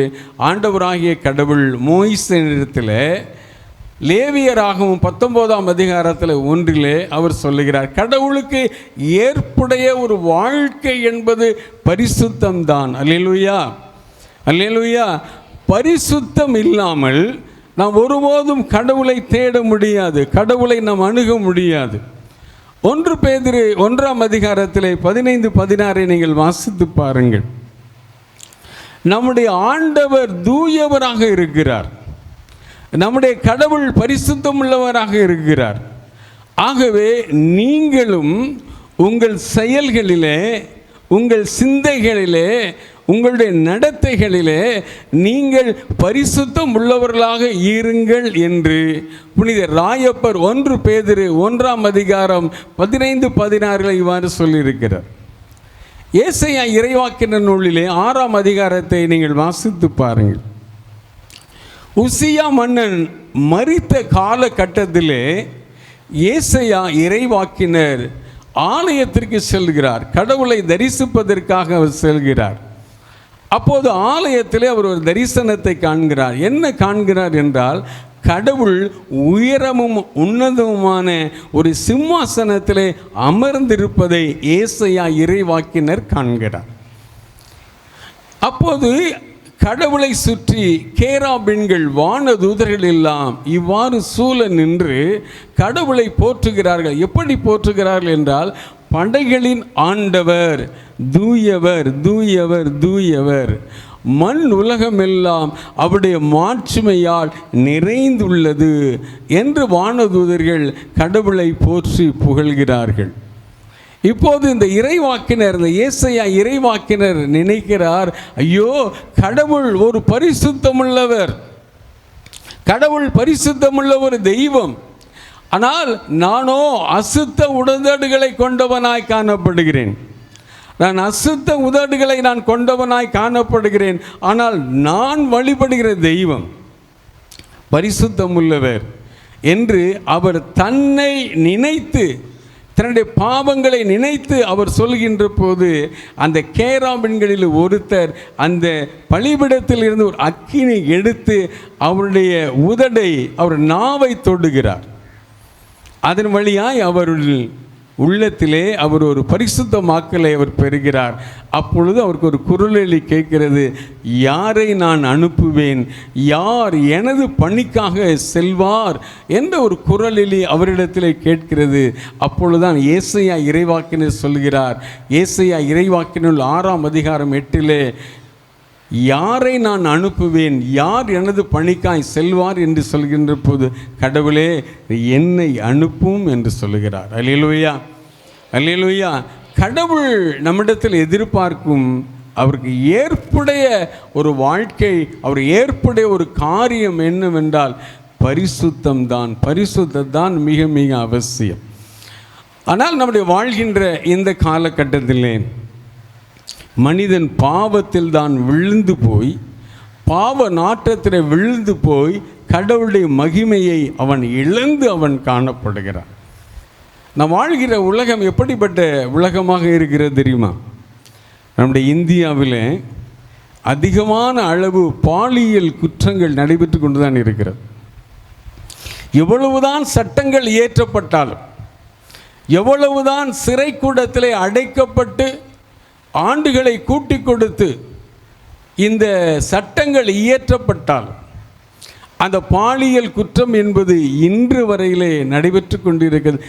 ஆண்டவராகிய கடவுள் மோயிசனிடத்தில் லேவியராகவும் 19ஆம் அதிகாரத்தில் 1 அவர் சொல்லுகிறார். கடவுளுக்கு ஏற்புடைய ஒரு வாழ்க்கை என்பது பரிசுத்தம்தான். அல்லேலூயா, அல்லேலூயா. பரிசுத்தம் இல்லாமல் நாம் ஒருபோதும் கடவுளை தேட முடியாது, கடவுளை நாம் அணுக முடியாது. 1 பேதுரு 1ஆம் அதிகாரத்தில் 15-16 நீங்கள் வாசித்து பாருங்கள். நம்முடைய ஆண்டவர் தூயவராக இருக்கிறார், நம்முடைய கடவுள் பரிசுத்தம் உள்ளவராக இருக்கிறார். ஆகவே நீங்களும் உங்கள் செயல்களிலே, உங்கள் சிந்தைகளிலே, உங்களுடைய நடத்தைகளிலே நீங்கள் பரிசுத்தம் உள்ளவர்களாக இருங்கள் என்று புனித ராயப்பர் 1 பேதுரு 1ஆம் அதிகாரம் 15-16 இவ்வாறு சொல்லியிருக்கிறார். ஏசாயா இறைவாக்கினர் நூலிலே 6ஆம் அதிகாரத்தை நீங்கள் வாசித்து பாருங்கள். உசியா மன்னன் மரித்த காலகட்டத்திலே ஏசாயா இறைவாக்கினர் ஆலயத்திற்கு செல்கிறார். கடவுளை தரிசிப்பதற்காக அவர் செல்கிறார். அப்போது ஆலயத்திலே அவர் ஒரு தரிசனத்தை காண்கிறார். என்ன காண்கிறார் என்றால், கடவுள் உயரமும் உன்னதமுமான ஒரு சிம்மாசனத்திலே அமர்ந்திருப்பதை ஏசாயா இறைவாக்கினர் காண்கிறார். அப்போது கடவுளை சுற்றி கேராபின்கள், வானதூதர்கள் எல்லாம் இவ்வாறு சூழ நின்று கடவுளை போற்றுகிறார்கள். எப்படி போற்றுகிறார்கள் என்றால், படைகளின் ஆண்டவர் தூயவர், தூயவர், தூயவர், மண் உலகமெல்லாம் அவருடைய மாட்சிமையால் நிறைந்துள்ளது என்று வானதூதர்கள் கடவுளை போற்றி புகழ்கிறார்கள். இப்போது இந்த இறைவாக்கினர், இந்த ஏசாயா இறைவாக்கினர் நினைக்கிறார், ஐயோ, கடவுள் ஒரு பரிசுத்தமுள்ளவர், கடவுள் பரிசுத்தமுள்ள ஒரு தெய்வம். ஆனால் நானோ அசுத்த உதடுகளை கொண்டவனாய் காணப்படுகிறேன். நான் அசுத்த உதடுகளை நான் கொண்டவனாய் காணப்படுகிறேன். ஆனால் நான் வழிபடுகிற தெய்வம் பரிசுத்தமுள்ளவர் என்று அவர் தன்னை நினைத்து, தன்னுடைய பாவங்களை நினைத்து அவர் சொல்கின்ற போது, அந்த கேராபின்களில் ஒருத்தர் அந்த பலிபீடத்தில் இருந்து ஒரு அக்கினி எடுத்து அவருடைய உதடை, அவர் நாவை தொடுகிறார். அதன் வழியாய் அவருடைய உள்ளத்திலே அவர் ஒரு பரிசுத்தமாக்கலை அவர் பெறுகிறார். அப்பொழுது அவருக்கு ஒரு குரலெழி கேட்கிறது, யாரை நான் அனுப்புவேன், யார் எனது பணிக்காக செல்வார் என்ற ஒரு குரலெழி அவரிடத்திலே கேட்கிறது. அப்பொழுதுதான் ஏசாயா இறைவாக்கினர் சொல்கிறார். ஏசாயா இறைவாக்கினர் 6ஆம் அதிகாரம் 8 யாரை நான் அனுப்புவேன், யார் எனது பணிக்காய் செல்வார் என்று சொல்கின்ற போது, கடவுளே என்னை அனுப்பும் என்று சொல்லுகிறார். அல்லேலூயா, அல்லேலூயா. கடவுள் நம்மிடத்தில் எதிர்பார்க்கும் அவருக்கு ஏற்புடைய ஒரு வாழ்க்கை, அவர் ஏற்புடைய ஒரு காரியம் என்னவென்றால் பரிசுத்தம்தான். பரிசுத்தம் மிக மிக அவசியம். ஆனால் நம்முடைய வாழ்கின்ற இந்த காலகட்டத்திலே மனிதன் பாவத்தில் தான் விழுந்து போய், பாவ நாட்டத்தில் விழுந்து போய் கடவுளுடைய மகிமையை அவன் இழந்து அவன் காணப்படுகிறான். நாம் வாழ்கிற உலகம் எப்படிப்பட்ட உலகமாக இருக்கிறது தெரியுமா? நம்முடைய இந்தியாவில் அதிகமான அளவு பாலியல் குற்றங்கள் நடைபெற்று கொண்டு தான் இருக்கிறது. எவ்வளவுதான் சட்டங்கள் இயற்றப்பட்டாலும், எவ்வளவுதான் சிறைக்கூடத்திலே அடைக்கப்பட்டு ஆண்டுகளை கூட்டி கொடுத்து இந்த சட்டங்கள் இயற்றப்பட்டால், அந்த பாலியல் குற்றம் என்பது இன்று வரையிலே நடைபெற்று கொண்டிருக்கிறது.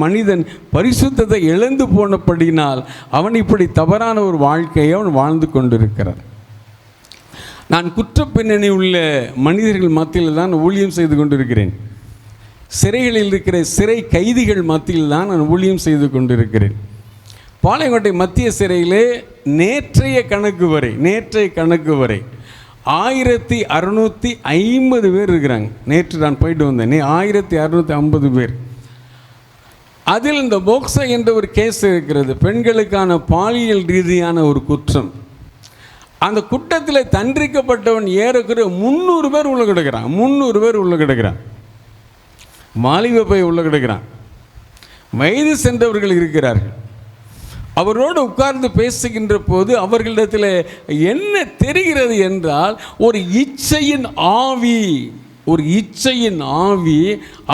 மனிதன் பரிசுத்தத்தை இழந்து போனபடினால் அவன் இப்படி தவறான ஒரு வாழ்க்கையை அவன் வாழ்ந்து கொண்டிருக்கிறான். நான் குற்ற பின்னணி உள்ள மனிதர்கள் மத்தியில் தான் ஊழியம் செய்து கொண்டிருக்கிறேன். சிறைகளில் இருக்கிற சிறை கைதிகள் மத்தியில் தான் நான் ஊழியம் செய்து கொண்டிருக்கிறேன். பாளையங்கோட்டை மத்திய சிறையிலே நேற்றைய கணக்கு வரை 1650 பேர் இருக்கிறாங்க. நேற்று நான் போயிட்டு வந்தேன். 1650 பேர். அதில் இந்த போக்சோ என்ற ஒரு கேஸ் இருக்கிறது, பெண்களுக்கான பாலியல் ரீதியான ஒரு குற்றம். அந்த குற்றத்தில் தண்டிக்கப்பட்டவன் ஏறக்குறைய 300 பேர் உள்ள கிடக்கிறான். 300 பேர் உள்ள கிடக்கிறான். வாலிப பையன் உள்ள கிடக்கிறான். வயது சென்றவர்கள் இருக்கிறார்கள். அவரோடு உட்கார்ந்து பேசுகின்ற போது அவர்களிடத்தில் என்ன தெரிகிறது என்றால், ஒரு இச்சையின் ஆவி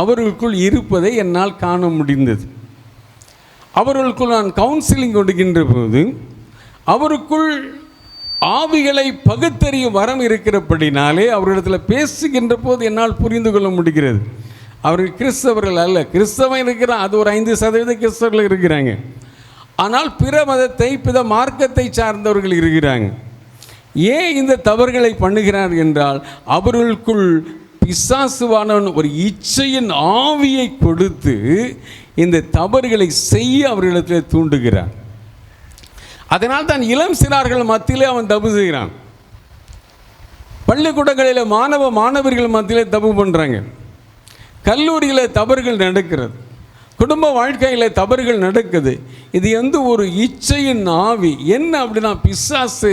அவர்களுக்குள் இருப்பதை என்னால் காண முடிந்தது. அவர்களுக்குள் நான் கவுன்சிலிங் கொடுக்கின்ற போது அவருக்குள் ஆவிகளை பகுத்தறியும் வரம் இருக்கிறபடினாலே அவர்களிடத்தில் பேசுகின்ற போது என்னால் புரிந்து கொள்ள முடிகிறது. அவர்கள் கிறிஸ்தவர்கள் அல்ல. கிறிஸ்தவன் இருக்கிறான், அது ஒரு 5% கிறிஸ்தவர்கள் இருக்கிறாங்க. ஆனால் பிற மதத்தை, பிற மார்க்கத்தை சார்ந்தவர்கள் இருக்கிறாங்க. ஏன் இந்த தவறுகளை பண்ணுகிறார் என்றால், அவர்களுக்குள் பிசாசுவானவன் ஒரு இச்சையின் ஆவியை கொடுத்து இந்த தவறுகளை செய்ய அவர்களிடத்தில் தூண்டுகிறான். அதனால் தான் இளம் சிறார்கள் மத்தியிலே அவன் தப்பு செய்கிறான். பள்ளிக்கூடங்களில் மாணவர்கள் மத்தியிலே தப்பு பண்ணுறாங்க. கல்லூரியில் தவறுகள் நடக்கிறது. குடும்ப வாழ்க்கையில் தவறுகள் நடக்குது. இது ஒரு இச்சையின் ஆவி. என்ன அப்படின்னா, பிசாசு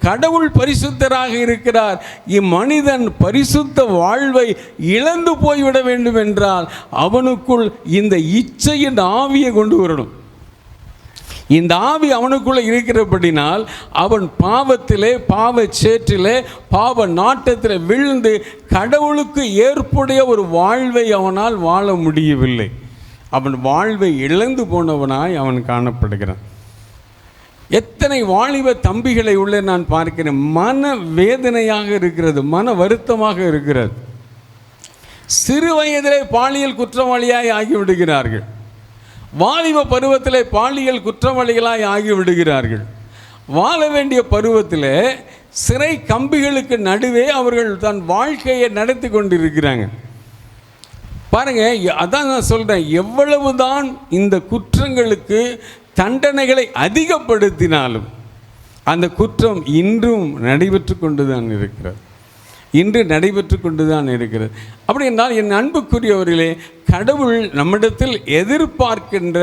கடவுள் பரிசுத்தராக இருக்கிறார், இம்மனிதன் பரிசுத்த வாழ்வை இழந்து போய்விட வேண்டும் என்றால் அவனுக்குள் இந்த இச்சையின் ஆவியை கொண்டு வரணும். இந்த ஆவி அவனுக்குள்ளே இருக்கிறபடினால் அவன் பாவத்திலே, பாவச்சேற்றிலே, பாவ நாட்டத்தில் விழுந்து கடவுளுக்கு ஏற்புடைய ஒரு வாழ்வை அவனால் வாழ முடியவில்லை. அவன் வாழ்வை இழந்து போனவனாய் அவன் காணப்படுகிறான். எத்தனை வாலிப தம்பிகளை உள்ள நான் பார்க்கிறேன். மன வேதனையாக இருக்கிறது, மன வருத்தமாக இருக்கிறது. சிறு வயதிலே பாலியல் குற்றவாளியாய் ஆகிவிடுகிறார்கள். வாலிப பருவத்திலே பாலியல் குற்றவாளிகளாய் ஆகிவிடுகிறார்கள். வாழ வேண்டிய பருவத்தில் சிறை கம்பிகளுக்கு நடுவே அவர்கள் தன் வாழ்க்கையை நடத்தி கொண்டிருக்கிறாங்க. பாருங்க, அதான் நான் சொல்கிறேன், எவ்வளவுதான் இந்த குற்றங்களுக்கு தண்டனைகளை அதிகப்படுத்தினாலும் அந்த குற்றம் இன்றும் நடைபெற்று கொண்டு தான் இருக்கிறது. இன்று நடைபெற்று கொண்டு தான் இருக்கிறது. அப்படி என்றால் என் அன்புக்குரியவர்களே, கடவுள் நம்மிடத்தில் எதிர்பார்க்கின்ற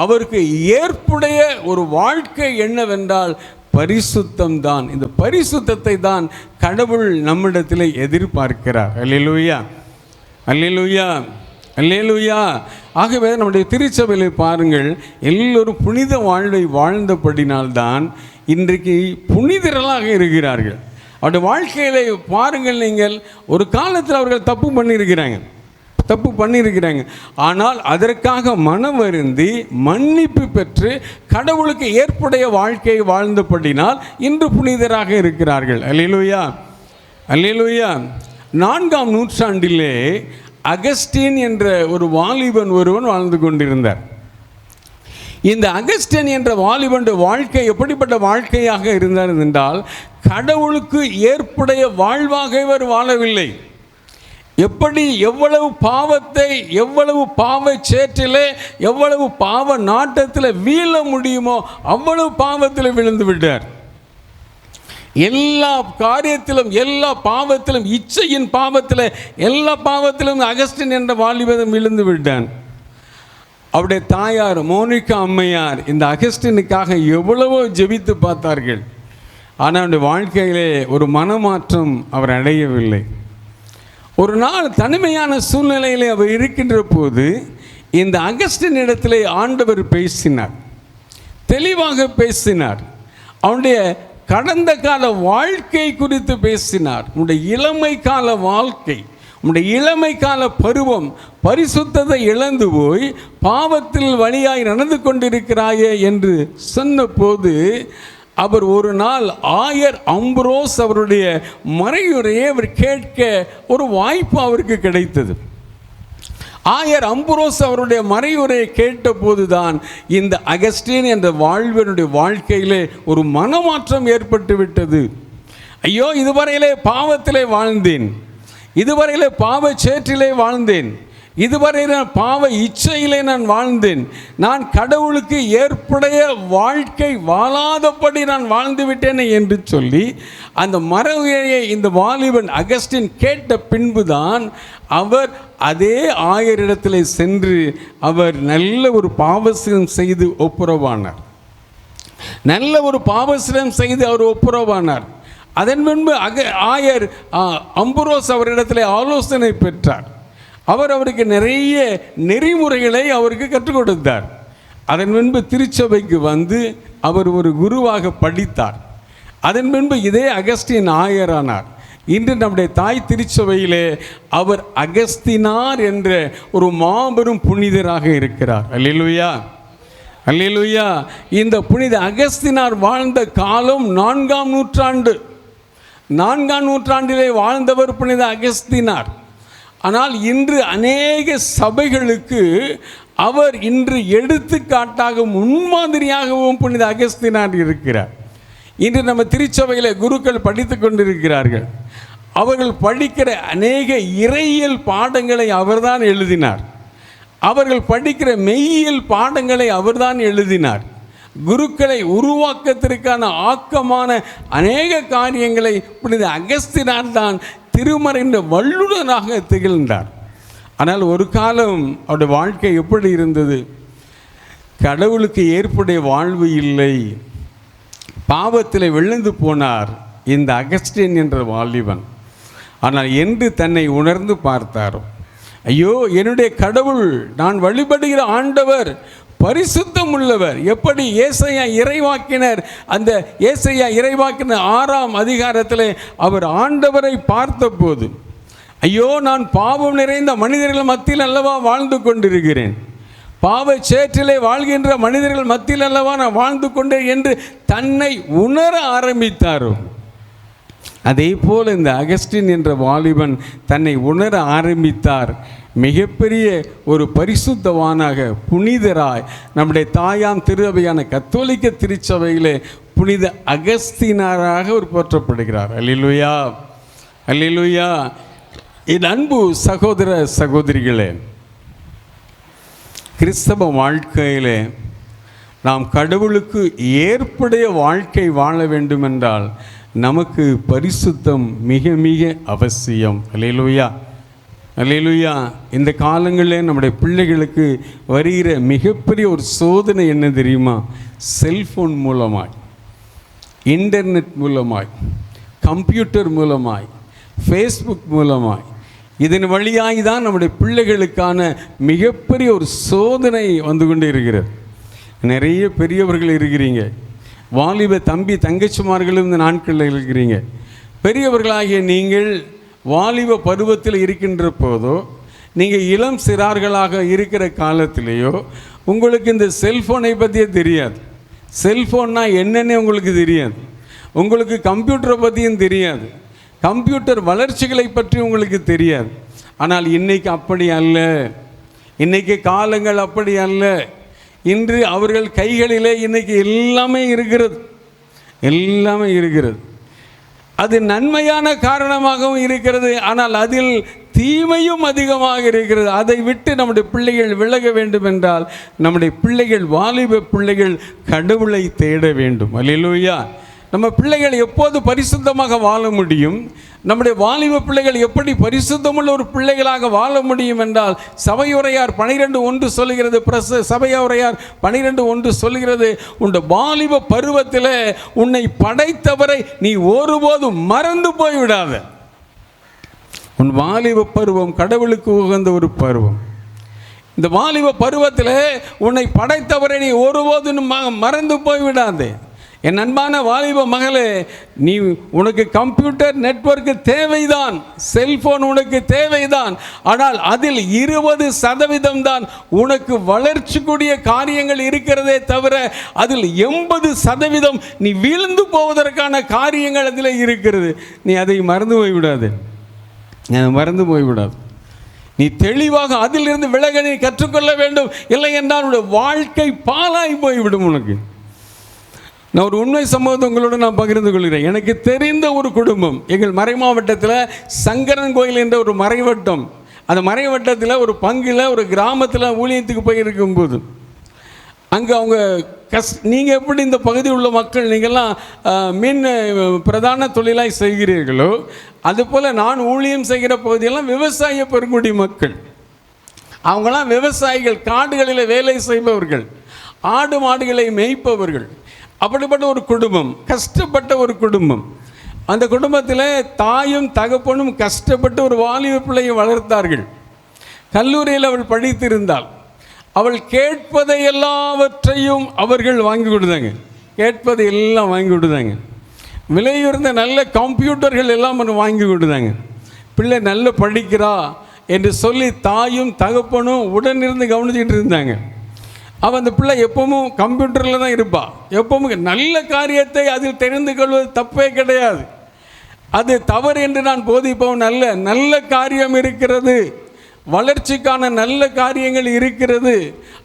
அவருக்கு ஏற்புடைய ஒரு வாழ்க்கை என்னவென்றால் பரிசுத்தம் தான். இந்த பரிசுத்தத்தை தான் கடவுள் நம்மிடத்தில் எதிர்பார்க்கிறார். அல்லேலூயா, அல்லேலூயா, அல்லேலூயா. ஆகவே நம்முடைய திருச்சபையிலே பாருங்கள், எல்லோரும் புனித வாழ்வை வாழ்ந்தபடினால்தான் இன்றைக்கு புனிதர்களாக இருக்கிறார்கள். அவருடைய வாழ்க்கையிலே பாருங்கள், நீங்கள் ஒரு காலத்தில் அவர்கள் தப்பு பண்ணியிருக்கிறாங்க. ஆனால் அதற்காக மனம் வருந்தி மன்னிப்பு பெற்று கடவுளுக்கு ஏற்புடைய வாழ்க்கையை வாழ்ந்தபடினால் இன்று புனிதராக இருக்கிறார்கள். அல்லேலூயா, அல்லேலூயா. 4ஆம் நூற்றாண்டிலே அகஸ்டின் என்ற ஒரு வாலிபன் ஒருவன் வாழ்ந்து கொண்டிருந்தார். இந்த அகஸ்டின் என்ற வாலிபனுடைய வாழ்க்கை எப்படிப்பட்ட வாழ்க்கையாக இருந்தார் என்றால், கடவுளுக்கு ஏற்புடைய வாழ்வாக இவர் வாழவில்லை. எவ்வளவு பாவத்தை, எவ்வளவு பாவ சேற்றிலே, எவ்வளவு பாவ நாட்டத்தில் வீழ முடியுமோ அவ்வளவு பாவத்தில் விழுந்து விட்டார். எல்லா காரியத்திலும், எல்லா பாவத்திலும், இச்சையின் பாவத்தில், எல்லா பாவத்திலும் அகஸ்டின் என்ற வாலிபன் விழுந்து விட்டான். அவருடைய தாயார் மோனிகா அம்மையார் இந்த அகஸ்டினுக்காக எவ்வளவோ ஜெபித்து பார்த்தார்கள். ஆனால் அவருடைய வாழ்க்கையிலே ஒரு மனமாற்றம் அவர் அடையவில்லை. ஒரு நாள் தனிமையான சூழ்நிலையிலே அவர் இருக்கின்ற போது இந்த அகஸ்டின் இடத்திலே ஆண்டவர் பேசினார், தெளிவாக பேசினார். அவனுடைய கடந்த கால வாழ்க்கை குறித்து பேசினார். உன்னுடைய இளமை கால வாழ்க்கை, உன்னுடைய இளமை கால பருவம், பரிசுத்தத்தை இழந்து போய் பாவத்தில் வழியாய் நடந்து கொண்டிருக்கிறாயே என்று சொன்னபோது அவர் ஒரு நாள் ஆயர் அம்புரோஸ் அவருடைய மறையுரையை அவர் கேட்க ஒரு வாய்ப்பு அவருக்கு கிடைத்தது. ஆயர் அம்புரோஸ் அவருடைய மறையுரையை கேட்டபோது தான் இந்த அகஸ்டின் என்ற வாழ்வனுடைய வாழ்க்கையிலே ஒரு மனமாற்றம் ஏற்பட்டு விட்டது. ஐயோ, இதுவரையிலே பாவத்திலே வாழ்ந்தேன், இதுவரையிலே பாவ சேற்றிலே வாழ்ந்தேன், இதுவரை நான் பாவ இச்சையிலே நான் வாழ்ந்தேன், நான் கடவுளுக்கு ஏற்புடைய வாழ்க்கை வாழாதபடி நான் வாழ்ந்து விட்டேனே என்று சொல்லி அந்த மறைவுரையை இந்த வாலிபன் அகஸ்டின் கேட்ட பின்புதான் அவர் அதே ஆயரிடத்தில் சென்று அவர் நல்ல ஒரு பாவசிரம் செய்து ஒப்புரவானார். நல்ல ஒரு பாவசிரம் செய்து அவர் ஒப்புரவானார். அதன் பின்பு ஆயர் அம்புரோஸ் அவரிடத்தில் ஆலோசனை பெற்றார். அவருக்கு நிறைய நெறிமுறைகளை அவருக்கு கற்றுக் கொடுத்தார். அதன் பின்பு திருச்சபைக்கு வந்து அவர் ஒரு குருவாக படித்தார். அதன் பின்பு இதே அகஸ்டின் ஆயரானார். இன்று நம்முடைய தாய் திருச்சபையிலே அவர் அகஸ்தினார் என்ற ஒரு மாபெரும் புனிதராக இருக்கிறார். அல்லேலூயா, அல்லேலூயா. இந்த புனித அகஸ்தினார் வாழ்ந்த காலம் 4ஆம் நூற்றாண்டு. 4ஆம் நூற்றாண்டிலே வாழ்ந்தவர் புனித அகஸ்தினார். ஆனால் இன்று அநேக சபைகளுக்கு அவர் இன்று எடுத்துக்காட்டாக முன்மாதிரியாகவும் புனித அகஸ்தினார் இருக்கிறார். இன்று நம்ம திருச்சபையில் குருக்கள் படித்து கொண்டிருக்கிறார்கள். அவர்கள் படிக்கிற அநேக இறையியல் பாடங்களை அவர்தான் எழுதினார். அவர்கள் படிக்கிற மெய்யியல் பாடங்களை அவர்தான் எழுதினார். குருக்களை உருவாக்கத்திற்கான ஆக்கமான அநேக காரியங்களை புனித அகஸ்தினார் தான் திருமறைந்த வல்லுநராக திகழ்ந்தார். ஆனால் ஒரு காலம் அவருடைய வாழ்க்கை எப்படி இருந்தது? கடவுளுக்கு ஏற்புடைய வாழ்வு இல்லை, பாவத்தில் விழுந்து போனார் இந்த அகஸ்டின் என்ற வாலிபன். ஆனால் என்று தன்னை உணர்ந்து பார்த்தாரோ, ஐயோ, என்னுடைய கடவுள், நான் வழிபடுகிற ஆண்டவர் பரிசுத்தம் உள்ளவர். எப்படி ஏசாயா இறைவாக்கினர், அந்த ஏசாயா இறைவாக்கினர் 6ஆம் அதிகாரத்தில் அவர் ஆண்டவரை பார்த்தபோது, ஐயோ, நான் பாவம் நிறைந்த மனிதர்கள் மத்தியில் அல்லவா வாழ்ந்து கொண்டிருக்கிறேன், பாவ சேற்றிலே வாழ்கின்ற மனிதர்கள் மத்தியில் அல்லவா நான் வாழ்ந்து கொண்டேன் என்று தன்னை உணர ஆரம்பித்தாரோ, அதே போல் இந்த அகஸ்டின் என்ற வாலிபன் தன்னை உணர ஆரம்பித்தார். மிகப்பெரிய ஒரு பரிசுத்தவானாக, புனிதராய் நம்முடைய தாயாம் திருச்சபையான கத்தோலிக்க திருச்சபையிலே புனித அகஸ்தினாராக ஒரு போற்றப்படுகிறார். அல்லேலூயா, அல்லேலூயா. என் அன்பு சகோதர சகோதரிகளே, கிறிஸ்தவ வாழ்க்கையிலே நாம் கடவுளுக்கு ஏற்புடைய வாழ்க்கை வாழ வேண்டுமென்றால் நமக்கு பரிசுத்தம் மிக மிக அவசியம். அல்லேலூயா, அல்லேலூயா. இந்த காலங்களில் நம்முடைய பிள்ளைகளுக்கு வருகிற மிகப்பெரிய ஒரு சோதனை என்ன தெரியுமா? செல்ஃபோன் மூலமாய், இன்டர்நெட் மூலமாய், கம்ப்யூட்டர் மூலமாய், ஃபேஸ்புக் மூலமாய், இதன் வழியாய் தான் நம்முடைய பிள்ளைகளுக்கான மிகப்பெரிய ஒரு சோதனை வந்து கொண்டு இருக்கிறது. நிறைய பெரியவர்கள் இருக்கிறீங்க, வாலிப தம்பி தங்கச்சிமார்களும் இந்த நாட்களில் இருக்கிறீங்க. பெரியவர்களாகிய நீங்கள் வாலிப பருவத்தில் இருக்கின்ற போதோ, நீங்கள் இளம் சிறார்களாக இருக்கிற காலத்திலேயோ உங்களுக்கு இந்த செல்ஃபோனை பற்றியே தெரியாது. செல்ஃபோன்னா என்னென்னு உங்களுக்கு தெரியாது. உங்களுக்கு கம்ப்யூட்டரை பற்றியும் தெரியாது. கம்ப்யூட்டர் வளர்ச்சிகளை பற்றி உங்களுக்கு தெரியாது. ஆனால் இன்றைக்கி அப்படி அல்ல. இன்றைக்கி காலங்கள் அப்படி அல்ல. இன்று அவர்கள் கைகளிலே இன்றைக்கி எல்லாமே இருக்கிறது, எல்லாமே இருக்கிறது. அது நன்மையான காரணமாகவும் இருக்கிறது, ஆனால் அதில் தீமையும் அதிகமாக இருக்கிறது. அதை விட்டு நம்முடைய பிள்ளைகள் விலக வேண்டும் என்றால் நம்முடைய பிள்ளைகள், வாலிப பிள்ளைகள் கடவுளை தேட வேண்டும். அல்லேலூயா. நம்ம பிள்ளைகள் எப்போது பரிசுத்தமாக வாழ முடியும்? நம்முடைய வாலிப பிள்ளைகள் எப்படி பரிசுத்தமுள்ள ஒரு பிள்ளைகளாக வாழ முடியும் என்றால் சபையுரையார் 12:1 சொல்லுகிறது. சபையுரையார் 12:1 சொல்லுகிறது, உன் வாலிப பருவத்தில் உன்னை படைத்தவரை நீ ஒருபோதும் மறந்து போய்விடாத. உன் வாலிப பருவம் கடவுளுக்கு உகந்த ஒரு பருவம். இந்த வாலிப பருவத்தில் உன்னை படைத்தவரை நீ ஒருபோதும் மறந்து போய்விடாதே. என் அன்பான வாலிப மகளே, நீ உனக்கு கம்ப்யூட்டர் நெட்வொர்க்கு தேவைதான், செல்போன் உனக்கு தேவைதான். ஆனால் அதில் 20% தான் உனக்கு வளர்ச்சிக்கூடிய காரியங்கள் இருக்கிறதே தவிர அதில் 80% நீ வீழ்ந்து போவதற்கான காரியங்கள் அதில் இருக்கிறது. நீ அதை மறந்து போய்விடாது, மறந்து போய்விடாது. நீ தெளிவாக அதிலிருந்து விலக நீ கற்றுக்கொள்ள வேண்டும். இல்லை என்றால் உன்னுடைய வாழ்க்கை பாழாய் போய்விடும். உனக்கு நான் ஒரு உண்மை சம்பவத்தை உங்களோட நான் பகிர்ந்து கொள்கிறேன். எனக்கு தெரிந்த ஒரு குடும்பம், எங்கள் மறை மாவட்டத்தில் சங்கரன் கோயில் என்ற ஒரு மறைவட்டம், அந்த மறைவட்டத்தில் ஒரு பங்கில் ஒரு கிராமத்தில் ஊழியத்துக்கு போயிருக்கும்போது அங்கே அவங்க நீங்கள் எப்படி இந்த பகுதி உள்ள மக்கள் நீங்கள்லாம் மீன் பிரதான தொழிலாய் செய்கிறீர்களோ அதுபோல் நான் ஊழியம் செய்கிற பகுதியெல்லாம் விவசாய பெருங்குடி மக்கள். அவங்களாம் விவசாயிகள், காடுகளில் வேலை செய்பவர்கள், ஆடு மாடுகளை மேய்ப்பவர்கள். அப்படிப்பட்ட ஒரு குடும்பம், கஷ்டப்பட்ட ஒரு குடும்பம். அந்த குடும்பத்தில் தாயும் தகப்பனும் கஷ்டப்பட்டு ஒரு வாலிப பிள்ளையை வளர்த்தார்கள். கல்லூரியில் அவள் படித்திருந்தாள். அவள் கேட்பதை எல்லாவற்றையும் அவர்கள் வாங்கி கொடுத்தாங்க. கேட்பதை எல்லாம் வாங்கி கொடுத்தாங்க. விலையுறந்த நல்ல கம்ப்யூட்டர்கள் எல்லாம் வாங்கி கொடுத்தாங்க. பிள்ளை நல்ல படிக்கிறா என்று சொல்லி தாயும் தகப்பனும் உடனிருந்து கவனிச்சுக்கிட்டு இருந்தாங்க. அவன் அந்த பிள்ளை எப்பவும் கம்ப்யூட்டரில் தான் இருப்பாள். எப்பவும் நல்ல காரியத்தை அதில் தெரிந்து கொள்வது தப்பே கிடையாது. அது தவறு என்று நான் போதிப்பவன் அல்ல. நல்ல காரியம் இருக்கிறது, வளர்ச்சிக்கான நல்ல காரியங்கள் இருக்கிறது.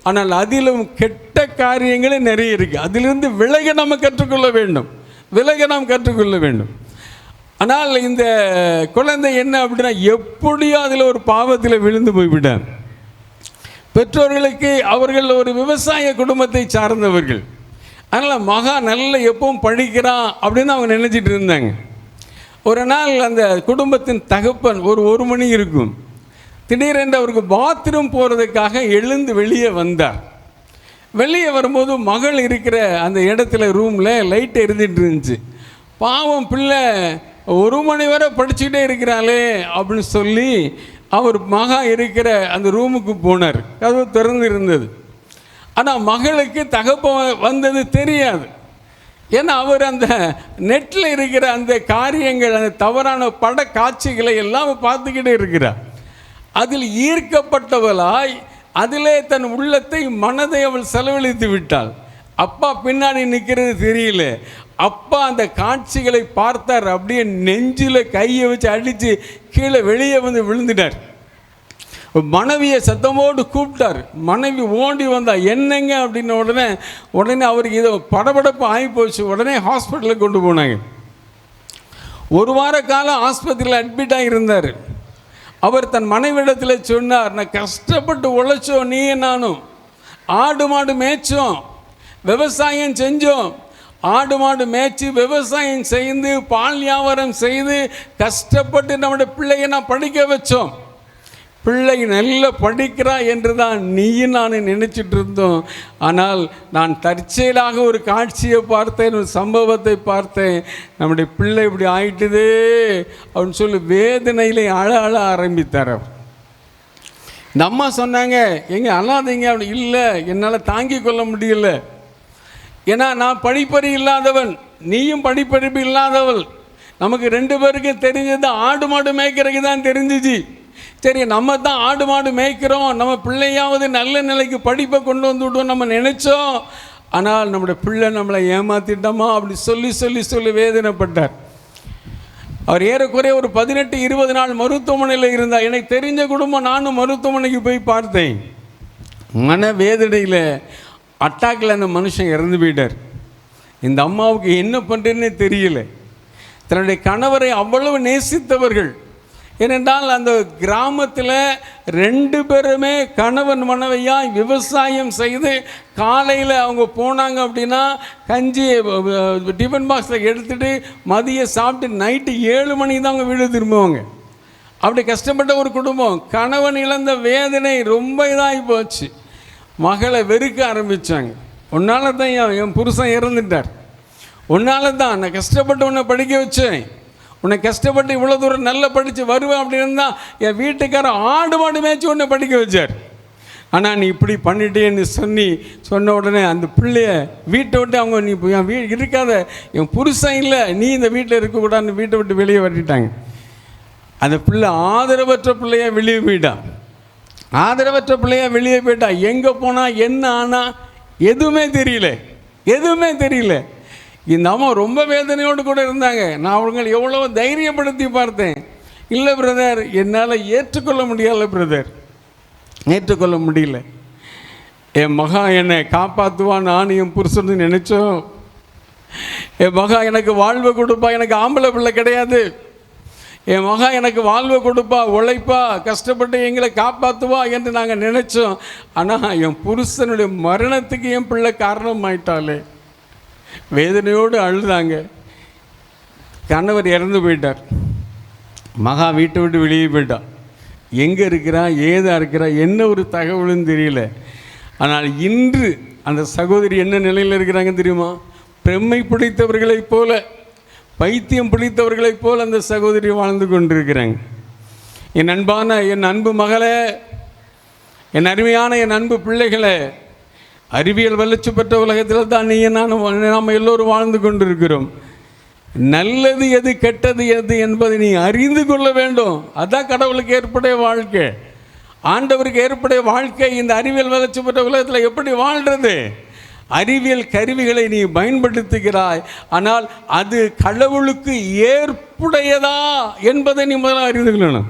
ஆனால் அதிலும் கெட்ட காரியங்களே நிறைய இருக்குது. அதிலிருந்து விலக நம்ம கற்றுக்கொள்ள வேண்டும், விலக நாம் கற்றுக்கொள்ள வேண்டும். ஆனால் இந்த குழந்தை என்ன அப்படின்னா, எப்படியோ அதில் ஒரு பாவத்தில் விழுந்து போய்விட்டார். பெற்றோர்களுக்கு அவர்கள் ஒரு விவசாய குடும்பத்தை சார்ந்தவர்கள். அதனால் மகா நல்ல எப்பவும் படிக்கிறான் அப்படின்னு அவங்க நினச்சிட்டு இருந்தாங்க. ஒரு நாள் அந்த குடும்பத்தின் தகப்பன் ஒரு மணி இருக்கும், திடீரென்று அவருக்கு பாத்ரூம் போகிறதுக்காக எழுந்து வெளியே வந்தார். வெளியே வரும்போது மகள் இருக்கிற அந்த இடத்துல ரூமில் லைட் எரிஞ்சிட்டு இருந்துச்சு. பாவம் பிள்ளை 1 மணி வரை படிச்சுக்கிட்டே இருக்கிறாளே அப்படின்னு சொல்லி அவர் மகா இருக்கிற அந்த ரூமுக்கு போனார். கதவு திறந்து இருந்தது. ஆனால் மகளுக்கு தகப்பன் வந்தது தெரியாது. ஏன்னா அவர் அந்த நெட்டில் இருக்கிற அந்த காரியங்கள், அந்த தவறான பட காட்சிகளை எல்லாம் பார்த்துக்கிட்டே இருக்கிறார். அதில் ஈர்க்கப்பட்டவளாய் அதிலே தன் உள்ளத்தை, மனதை அவள் செலவழித்து விட்டாள். அப்பா பின்னாடி நிற்கிறது தெரியல. அப்பா அந்த காட்சிகளை பார்த்தார். அப்படியே நெஞ்சில் கையை வச்சு அடித்து கீழே வெளியே வந்து விழுந்துட்டார். மனைவியை சத்தமோடு கூப்பிட்டார். மனைவி ஓடி வந்தா. என்னங்க அப்படின்ன உடனே அவருக்கு இதை படபடப்பு ஆகிப்போச்சு. உடனே ஹாஸ்பிட்டலுக்கு கொண்டு போனாங்க. 1 வார காலம் ஆஸ்பத்திரியில் அட்மிட்டாக இருந்தார். அவர் தன் மனைவிடத்தில் சொன்னார், நான் கஷ்டப்பட்டு உழைச்சோம், நீ நானும் ஆடு மாடு மேய்ச்சோம், விவசாயம் செஞ்சோம். ஆடு மாடு மேய்ச்சி விவசாயம் செய்து பால் வியாபாரம் செய்து கஷ்டப்பட்டு நம்முடைய பிள்ளையை நான் படிக்க வச்சோம். பிள்ளை நல்லா படிக்கிறா என்று தான் நீயும் நான் நினச்சிட்டு இருந்தோம். ஆனால் நான் தற்செயலாக ஒரு காட்சியை பார்த்தேன், ஒரு சம்பவத்தை பார்த்தேன். நம்முடைய பிள்ளை இப்படி ஆயிட்டுதே அப்படின்னு சொல்லி வேதனையிலே அழ ஆரம்பித்தார். இந்த அம்மா சொன்னாங்க, எங்கே அழாதீங்க. அப்படி இல்லை, என்னால் தாங்கி கொள்ள முடியல. ஏன்னா நான் படிப்பறிவு இல்லாதவன், நீயும் படிப்பறிவு இல்லாதவள். நமக்கு 2 பேருக்கும் தெரிஞ்சது ஆடு மாடு மேய்க்கிறதுக்கு தான் தெரிஞ்சிச்சு. சரி, நம்ம தான் ஆடு மாடு மேய்க்கிறோம், நம்ம பிள்ளையாவது நல்ல நிலைக்கு படிப்பை கொண்டு வந்து விடுவோம் நம்ம நினச்சோம். ஆனால் நம்முடைய பிள்ளை நம்மளை ஏமாத்திட்டோமா அப்படி சொல்லி சொல்லி சொல்லி வேதனைப்பட்டார். அவர் ஏறக்குறைய ஒரு 18-20 நாள் மருத்துவமனையில் இருந்தார். எனக்கு தெரிஞ்ச குடும்பம், நானும் மருத்துவமனைக்கு போய் பார்த்தேன். மன வேதனையில் அட்டாக்கில் அந்த மனுஷன் இறந்து போயிட்டார். இந்த அம்மாவுக்கு என்ன பண்ணுறதுன்னே தெரியல. தன்னுடைய கணவரை அவ்வளவு நேசித்தவர்கள். ஏனென்றால் அந்த கிராமத்தில் 2 பேருமே கணவன் மனைவியாய் விவசாயம் செய்து காலையில் அவங்க போனாங்க அப்படின்னா கஞ்சி டிஃபன் பாக்ஸில் எடுத்துகிட்டு மதியம் சாப்பிட்டு நைட்டு 7 மணிக்கு தான் அவங்க வீடு திரும்புவாங்க. அப்படி கஷ்டப்பட்ட ஒரு குடும்பம். கணவன் இழந்த வேதனை ரொம்ப இதாகி போச்சு. மகளை வெறுக்க ஆரம்பித்தாங்க. உன்னால தான் என் புருஷன் இறந்துட்டார், உன்னால தான் நான் கஷ்டப்பட்டு உன்னை படிக்க வச்சேன், உன்னை கஷ்டப்பட்டு இவ்வளோ தூரம் நல்லா படித்து வருவேன் அப்படின்னு தான் என் வீட்டுக்காரர் ஆடு மாடு மேய்ச்சி உன்னை படிக்க வச்சார். ஆனால் நீ இப்படி பண்ணிட்டேன்னு சொன்ன உடனே அந்த பிள்ளைய வீட்டை விட்டு அவங்க, நீ என் இருக்காத, என் புருஷன் இல்லை, நீ இந்த வீட்டில் இருக்கக்கூடாதுன்னு வீட்டை விட்டு வெளியே வரட்டிட்டாங்க. அந்த பிள்ளை ஆதரவற்ற பிள்ளையாக வெளியே போயிட்டான். ஆதரவற்ற பிள்ளையாக வெளியே போயிட்டா. எங்கே போனால் என்ன ஆனால் எதுவுமே தெரியல. இந்த அம்மா ரொம்ப வேதனையோடு கூட இருந்தாங்க. நான் அவங்களை எவ்வளோ தைரியப்படுத்தி பார்த்தேன். இல்லை பிரதர், என்னால் ஏற்றுக்கொள்ள முடியல. என் மகா என்னை காப்பாற்றுவான், நான் என் புருஷன்னு நினச்சோம். என் மகா எனக்கு வாழ்வை கொடுப்பா, எனக்கு ஆம்பளை பிள்ளை கிடையாது, என் மகா எனக்கு வாழ்வை கொடுப்பா, உழைப்பா, கஷ்டப்பட்டு எங்களை காப்பாற்றுவா என்று நாங்கள் நினச்சோம். ஆனால் என் புருஷனுடைய மரணத்துக்கு என் பிள்ளை காரணமாயிட்டாலே. வேதனையோடு அழுதாங்க. கணவர் இறந்து போயிட்டார். மகா வீட்டை விட்டு வெளியே போயிட்டான். எங்கே இருக்கிறா, ஏதா இருக்கிறா, என்ன ஒரு தகவலும் தெரியல. ஆனால் இன்று அந்த சகோதரி என்ன நிலையில் இருக்கிறாங்க தெரியுமா? பிரம்மை பிடித்தவர்களைப் போல, பைத்தியம் பிடித்தவர்களைப் போல் அந்த சகோதரி வாழ்ந்து கொண்டிருக்கிறாங்க. என் அன்பு மகளே, என் அருமையான என் அன்பு பிள்ளைகளே, அறிவியல் வளர்ச்சி பெற்ற உலகத்தில் தான் நாம் எல்லோரும் வாழ்ந்து கொண்டிருக்கிறோம். நல்லது எது கெட்டது எது என்பதை நீ அறிந்து கொள்ள வேண்டும். அதான் கடவுளுக்கு ஏற்புடைய வாழ்க்கை, ஆண்டவருக்கு ஏற்புடைய வாழ்க்கை. இந்த அறிவியல் வளர்ச்சி பெற்ற உலகத்தில் எப்படி வாழ்கிறது? அறிவியல் கருவிகளை நீ பயன்படுத்துகிறாய், ஆனால் அது கடவுளுக்கு ஏற்புடையதா என்பதை நீ முதல்ல அறிந்து கொள்ளணும்.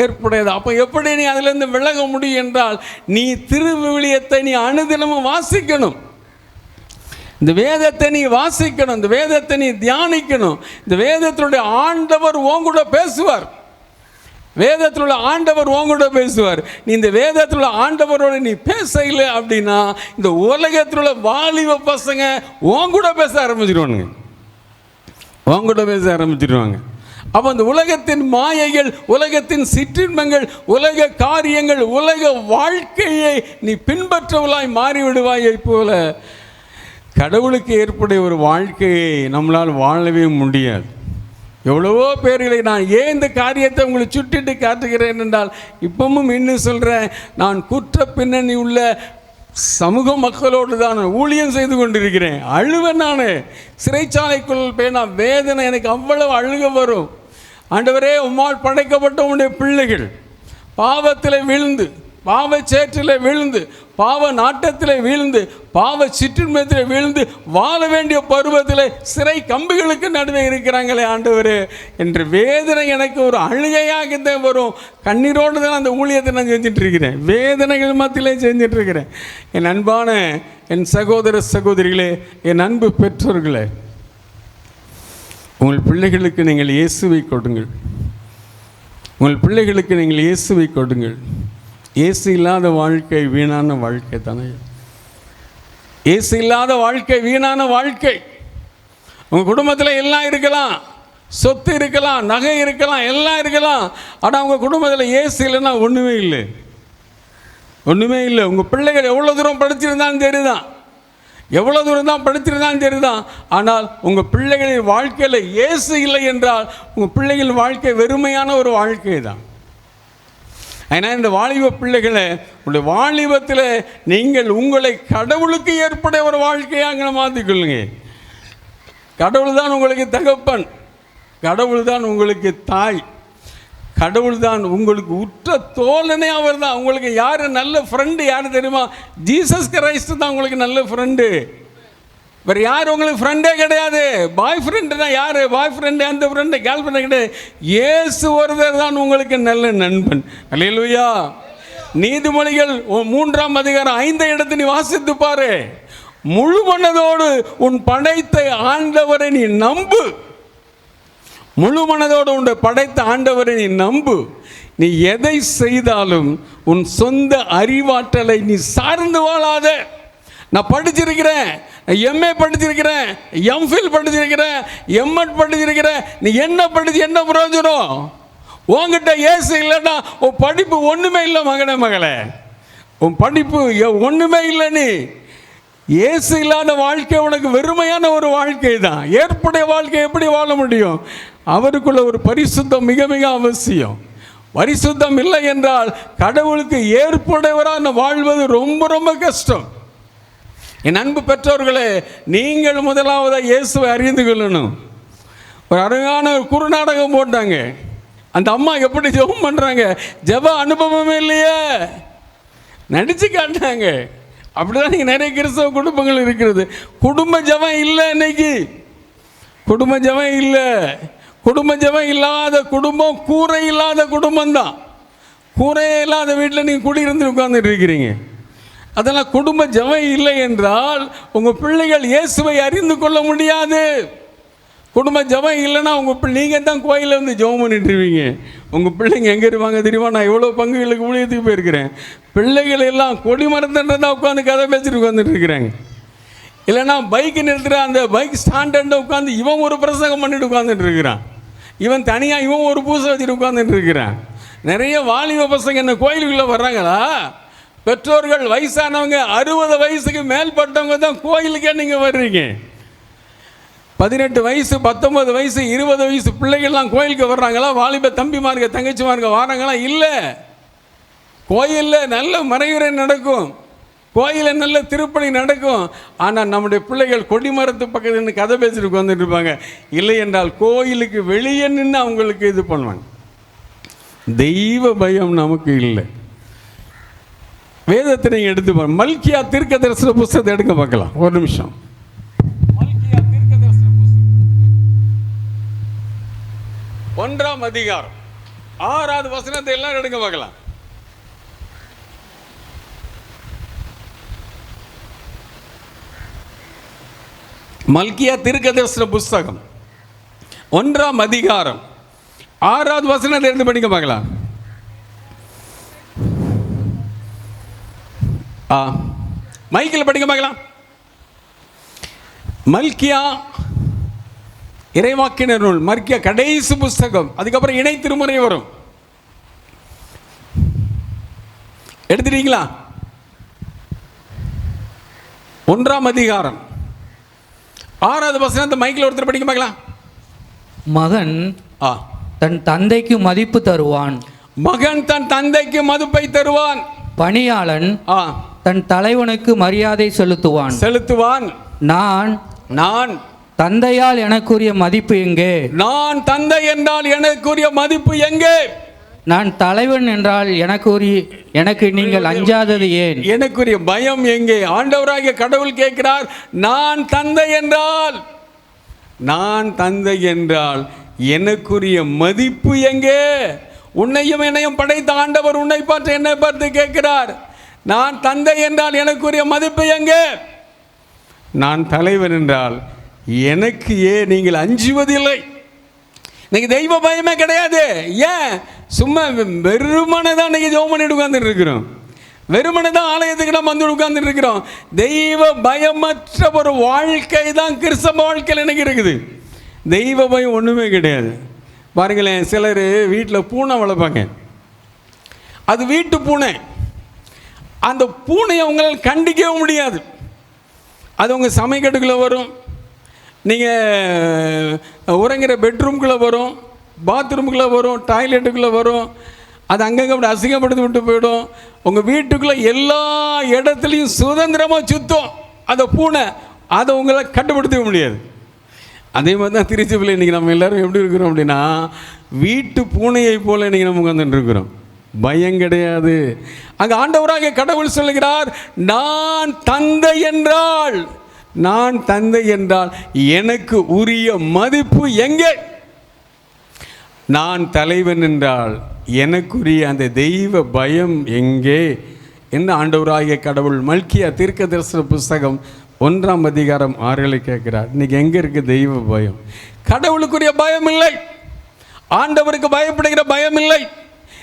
ஏற்புடையது. அப்போ எப்படி நீ அதிலிருந்து விலக முடியும் என்றால், நீ திருவிவிலியத்தை நீ அனுதினமும் வாசிக்கணும். இந்த வேதத்தை நீ வாசிக்கணும், இந்த வேதத்தை நீ தியானிக்கணும். இந்த வேதத்தினுடைய ஆண்டவர் உன்கூட பேசுவார். வேதத்தில் ஆண்டவர் உன்கூட பேசுவார். நீ இந்த வேதத்தில் ஆண்டவரோட நீ பேச இல்லை அப்படின்னா, இந்த உலகத்தில் வாலிப பசங்க உன்கூட பேச ஆரம்பிச்சிருவாங்க. அப்போ அந்த உலகத்தின் மாயைகள், உலகத்தின் சிற்றின்பங்கள், உலக காரியங்கள், உலக வாழ்க்கையை நீ பின்பற்றவளாய் மாறிவிடுவாயை போல கடவுளுக்கு ஏற்புடைய ஒரு வாழ்க்கையை நம்மளால் வாழவே முடியாது. எவ்வளவோ பேர்களை நான் ஏன் இந்த காரியத்தை உங்களை சுட்டிட்டு காட்டுகிறேன் என்றால், இப்பவும் இன்னும் சொல்கிறேன், நான் குற்ற பின்னணி உள்ள சமூக மக்களோடு தான் ஊழியம் செய்து கொண்டிருக்கிறேன். அழுவேன். நான் சிறைச்சாலைக்குள் போய் நான் வேதனை, எனக்கு அவ்வளவு அழுக வரும். ஆண்டவரே, உம்மால் படைக்கப்பட்ட உன்னுடைய பிள்ளைகள் பாவத்தில் விழுந்து, பாவ சேற்றில் விழுந்து, பாவ நாட்டத்தில் வீழ்ந்து, பாவ சிற்றின்பத்தில் வீழ்ந்து, வாழ வேண்டிய பருவத்தில் சிறை கம்பிகளுக்கு நடுவே இருக்கிறாங்களே ஆண்டவரே என்ற வேதனை எனக்கு ஒரு அழுகையாக தான் வரும். கண்ணீரோடு தான் அந்த ஊழியத்தை நான் செஞ்சிட்ருக்கிறேன். வேதனைகள் மத்தியிலே செஞ்சிட்ருக்கிறேன். என் அன்பான என் சகோதர சகோதரிகளே, என் அன்பு பெற்றோர்களே, உங்கள் பிள்ளைகளுக்கு நீங்கள் இயேசுவை கொடுங்கள். உங்கள் பிள்ளைகளுக்கு நீங்கள் இயேசுவை கொடுங்கள். இயேசு இல்லாத வாழ்க்கை வீணான வாழ்க்கை தானே. இயேசு இல்லாத வாழ்க்கை வீணான வாழ்க்கை. உங்கள் குடும்பத்தில் எல்லாம் இருக்கலாம், சொத்து இருக்கலாம், நகை இருக்கலாம், எல்லாம் இருக்கலாம். ஆனால் உங்கள் குடும்பத்தில் இயேசு இல்லைன்னா ஒன்றுமே இல்லை, ஒன்றுமே இல்லை. உங்கள் பிள்ளைகள் எவ்வளோ தூரம் படிச்சிருந்தாலும் சரிதான், எவ்வளோ தூரம் தான் படிச்சிருந்தாலும் சரிதான். ஆனால் உங்கள் பிள்ளைகளின் வாழ்க்கையில் இயேசு இல்லை என்றால் உங்கள் பிள்ளைகள் வாழ்க்கை வெறுமையான ஒரு வாழ்க்கை தான். அதனால் இந்த வாலிப பிள்ளைகளை உங்களுடைய வாலிபத்தில் நீங்கள் உங்களை கடவுளுக்கு ஏற்பட ஒரு வாழ்க்கையாக மாற்றிக்கொள்ளுங்க. கடவுள் தான் உங்களுக்கு தகப்பன், கடவுள் தான் உங்களுக்கு தாய், கடவுள் தான் உங்களுக்கு உற்ற தோழனே அவர் தான். உங்களுக்கு யார் நல்ல ஃப்ரெண்டு யார் தெரியுமா? ஜீசஸ் கிரைஸ்ட் தான் உங்களுக்கு நல்ல ஃப்ரெண்டு. வேறு யார் உங்களுக்கு ஃப்ரெண்டே கிடையாது. பாய் ஃப்ரெண்டுனா யார்? பாய் ஃப்ரெண்டு அந்த ஃப்ரெண்டு கேர்ள் ஃப்ரெண்டு கிடையாது. இயேசு ஒருவர் தான் உங்களுக்கு நல்ல நண்பன். அல்லேலூயா. நீதிமொழிகள் 3ஆம் அதிகாரம் 5 இடத்தை நீ வாசித்து பாரு. முழு மனதோடு உன் படைத்த ஆண்டவரை நீ நம்பு, முழு மனதோடு உன்னை படைத்த ஆண்டவரை நீ நம்பு. நீ எதை செய்தாலும் உன் சொந்த அறிவாற்றலை நீ சார்ந்து வாழாத. நான் படிச்சிருக்கிறேன், எம்ஏ படிச்சிருக்கிறேன், எம்ஃபில் படிச்சிருக்கிறேன், எம்எட் படிச்சிருக்கிறேன், நீ என்ன படிச்சு என்ன பிரயோஜனம்? உன்கிட்ட இயேசு இல்லைன்னா உன் படிப்பு ஒன்றுமே இல்லை மகனே மகளே, உன் படிப்பு ஒன்றுமே இல்லை. நீ இயேசு இல்லாத வாழ்க்கை உனக்கு வெறுமையான ஒரு வாழ்க்கை தான். ஏற்புடைய வாழ்க்கை எப்படி வாழ முடியும்? அவருக்குள்ள ஒரு பரிசுத்தம் மிக மிக அவசியம். பரிசுத்தம் இல்லை என்றால் கடவுளுக்கு ஏற்புடையவராக வாழ்வது ரொம்ப ரொம்ப கஷ்டம். என் அன்பு பெற்றோர்களே, நீங்கள் முதலாவதாக இயேசுவை அறிந்து கொள்ளணும். ஒரு அருமையான குறுநாடகம் போட்டாங்க. அந்த அம்மா எப்படி ஜெபம் பண்ணுறாங்க, ஜெப அனுபவமே இல்லையே, நடித்து காட்டினாங்க. அப்படிதான் நீங்கள் நிறைய கிறிஸ்தவ குடும்பங்கள் இருக்கிறது. குடும்ப ஜெபம் இல்லை, இன்னைக்கு குடும்ப ஜெபம் இல்லை. குடும்ப ஜெபம் இல்லாத குடும்பம் கூரை இல்லாத குடும்பம்தான். கூரையே இல்லாத வீட்டில் நீங்கள் குடியிருந்து உட்கார்ந்துட்டு இருக்கிறீங்க. அதெல்லாம் குடும்ப ஜெபம் இல்லை என்றால் உங்கள் பிள்ளைகள் இயேசுவை அறிந்து கொள்ள முடியாது. குடும்ப ஜெபம் இல்லைன்னா உங்கள் நீங்கள் தான் கோயிலில் வந்து ஜெபம் பண்ணிட்டுருவீங்க. உங்கள் பிள்ளைங்க எங்கே இருப்பாங்க தெரியுமா? நான் எவ்வளோ பங்குகளுக்கு ஊழியத்துக்கு போயிருக்கிறேன். பிள்ளைகள் எல்லாம் கொடி மரத்தன்றதான் உட்காந்து கதை பேசிட்டு உட்காந்துட்டு இருக்கிறாங்க. இல்லைன்னா பைக்கு நிறுத்துகிற அந்த பைக் ஸ்டாண்டர்ட உட்காந்து இவன் ஒரு பிரசங்கம் பண்ணிட்டு உட்காந்துட்டு இருக்கிறான், இவன் தனியாக இவன் ஒரு பூசை வச்சுட்டு உட்காந்துட்டு இருக்கிறான். நிறைய வாலிப பசங்க என்ன கோயிலுக்குள்ளே வர்றாங்களா? பெற்றோர்கள் வயசானவங்க 60 வயசுக்கு மேற்பட்டவங்க தான் கோயிலுக்கே நீங்கள் வர்றீங்க. 18 வயசு 19 வயசு 20 வயசு பிள்ளைகள்லாம் கோயிலுக்கு வர்றாங்களா? வாலிப தம்பிமார்க தங்கச்சிமார்க வராங்களா? இல்லை. கோயிலில் நல்ல மறைவுரை நடக்கும், கோயிலில் நல்ல திருப்பணி நடக்கும். ஆனால் நம்முடைய பிள்ளைகள் கொடிமரத்து பக்கத்தில் நின்று கதை பேசிட்டு வந்துட்டு இருப்பாங்க. இல்லை என்றால் கோயிலுக்கு வெளியே நின்று அவங்களுக்கு இது பண்ணுவாங்க. தெய்வ பயம் நமக்கு இல்லை. வேதத்தை நீங்கள் எடுத்து பாருங்க. மல்கியா தீர்க்க தரிசன புஸ்தகத்தை எடுக்க பார்க்கலாம். ஒரு நிமிஷம். மல்கியா தீர்க்க தரிசன புஸ்தகம் 1ஆம் அதிகாரம் 6வது வசனத்தை எல்லாம் எடுக்க பார்க்கலாம். மல்கியா தீர்க்க தரிசன புஸ்தகம் 1ஆம் அதிகாரம் 6வது வசனத்தை எடுத்து படிக்க பார்க்கலாம். மைக்கில் படிக்க பார்க்கலாம். மல்கியா இறைவாக்கினர் நூல், மல்கியா கடைசி புஸ்தகம், அதுக்கப்புறம் இணை திருமுறை வரும். எடுத்துட்டீங்களா? 1ஆம் அதிகாரம் 6வது வசனத்தை மைக்கில் ஒருத்தர் படிக்க பார்க்கலாம். மகன் தன் தந்தைக்கு மதிப்பு தருவான். மகன் தன் தந்தைக்கு மதிப்பை தருவான். பணியாளன் தன் தலைவனுக்கு மரியாதை செலுத்துவான். நான் தந்தையால் எனக்குரிய மதிப்பு எங்கே? நான் தந்தை என்றால் எனக்குரிய மதிப்பு எங்கே? நான் தலைவன் என்றால் எனக்கு நீங்கள் அஞ்சாதது ஏன்? எனக்குரிய பயம் எங்கே? ஆண்டவராகிய கடவுள் கேட்கிறார், நான் தந்தை என்றால் எனக்குரிய மதிப்பு எங்கே? உன்னையும் என்னையும் படைத்த ஆண்டவர் உன்னை பார்த்து என்னை பார்த்து கேட்கிறார், நான் தந்தை என்றால் எனக்குரிய மதிப்பு எங்கே? நான் தலைவன் என்றால் எனக்கு ஏன் நீங்கள் அஞ்சுவதில்லை? இன்னைக்கு தெய்வ பயமே கிடையாது. ஏன்? சும்மா வெறுமனை தான் இன்னைக்கு ஜெபம் பண்ணிட்டு உட்காந்துட்டு இருக்கிறோம். வெறுமனே தான் ஆலயத்துக்கு நம்ம வந்து உட்கார்ந்துட்டு இருக்கிறோம். தெய்வ பயமற்ற ஒரு வாழ்க்கை தான் கிறிஸ்தவ வாழ்க்கையில் எனக்கு இருக்குது. தெய்வ பயம் ஒன்றுமே கிடையாது. பாருங்களேன், சிலர் வீட்டில் பூனை வளர்ப்பாங்க. அது வீட்டு பூனை. அந்த பூனையை உங்களால் கண்டிக்கவே முடியாது. அது உங்கள் சமைக்கட்டுக்குள்ளே வரும், நீங்கள் உறங்குற பெட்ரூம்குள்ளே வரும், பாத்ரூமுக்குள்ளே வரும், டாய்லெட்டுக்குள்ளே வரும். அது அங்கங்கே அப்படி அசிங்கப்படுத்தி விட்டு போயிடும். உங்கள் வீட்டுக்குள்ளே எல்லா இடத்துலையும் சுதந்திரமாக சுத்தம் அந்த பூனை. அதை உங்களை கட்டுப்படுத்த முடியாது. அதே மாதிரி தான் திருச்சியில் இன்றைக்கி நம்ம எல்லோரும் எப்படி இருக்கிறோம் அப்படின்னா, வீட்டு பூனையை போல் இன்றைக்கி நம்ம உட்காந்துட்டு இருக்கிறோம். பயம் கிடையாது. அங்கே ஆண்டவராக கடவுள் சொல்லுகிறார், நான் தந்தை என்றால், நான் தந்தை என்றால் எனக்கு உரிய மதிப்பு எங்கே? நான் தலைவன் என்றால் எனக்குரிய அந்த தெய்வ பயம் எங்கே என்று ஆண்டவராகிய கடவுள் மல்கியா தீர்க்க தரிசன புஸ்தகம் 1ஆம் அதிகாரம் 6 கேட்கிறார். இன்னைக்கு எங்கே இருக்குது தெய்வ பயம்? கடவுளுக்குரிய பயம் இல்லை, ஆண்டவருக்கு பயப்படுகிற பயம் இல்லை.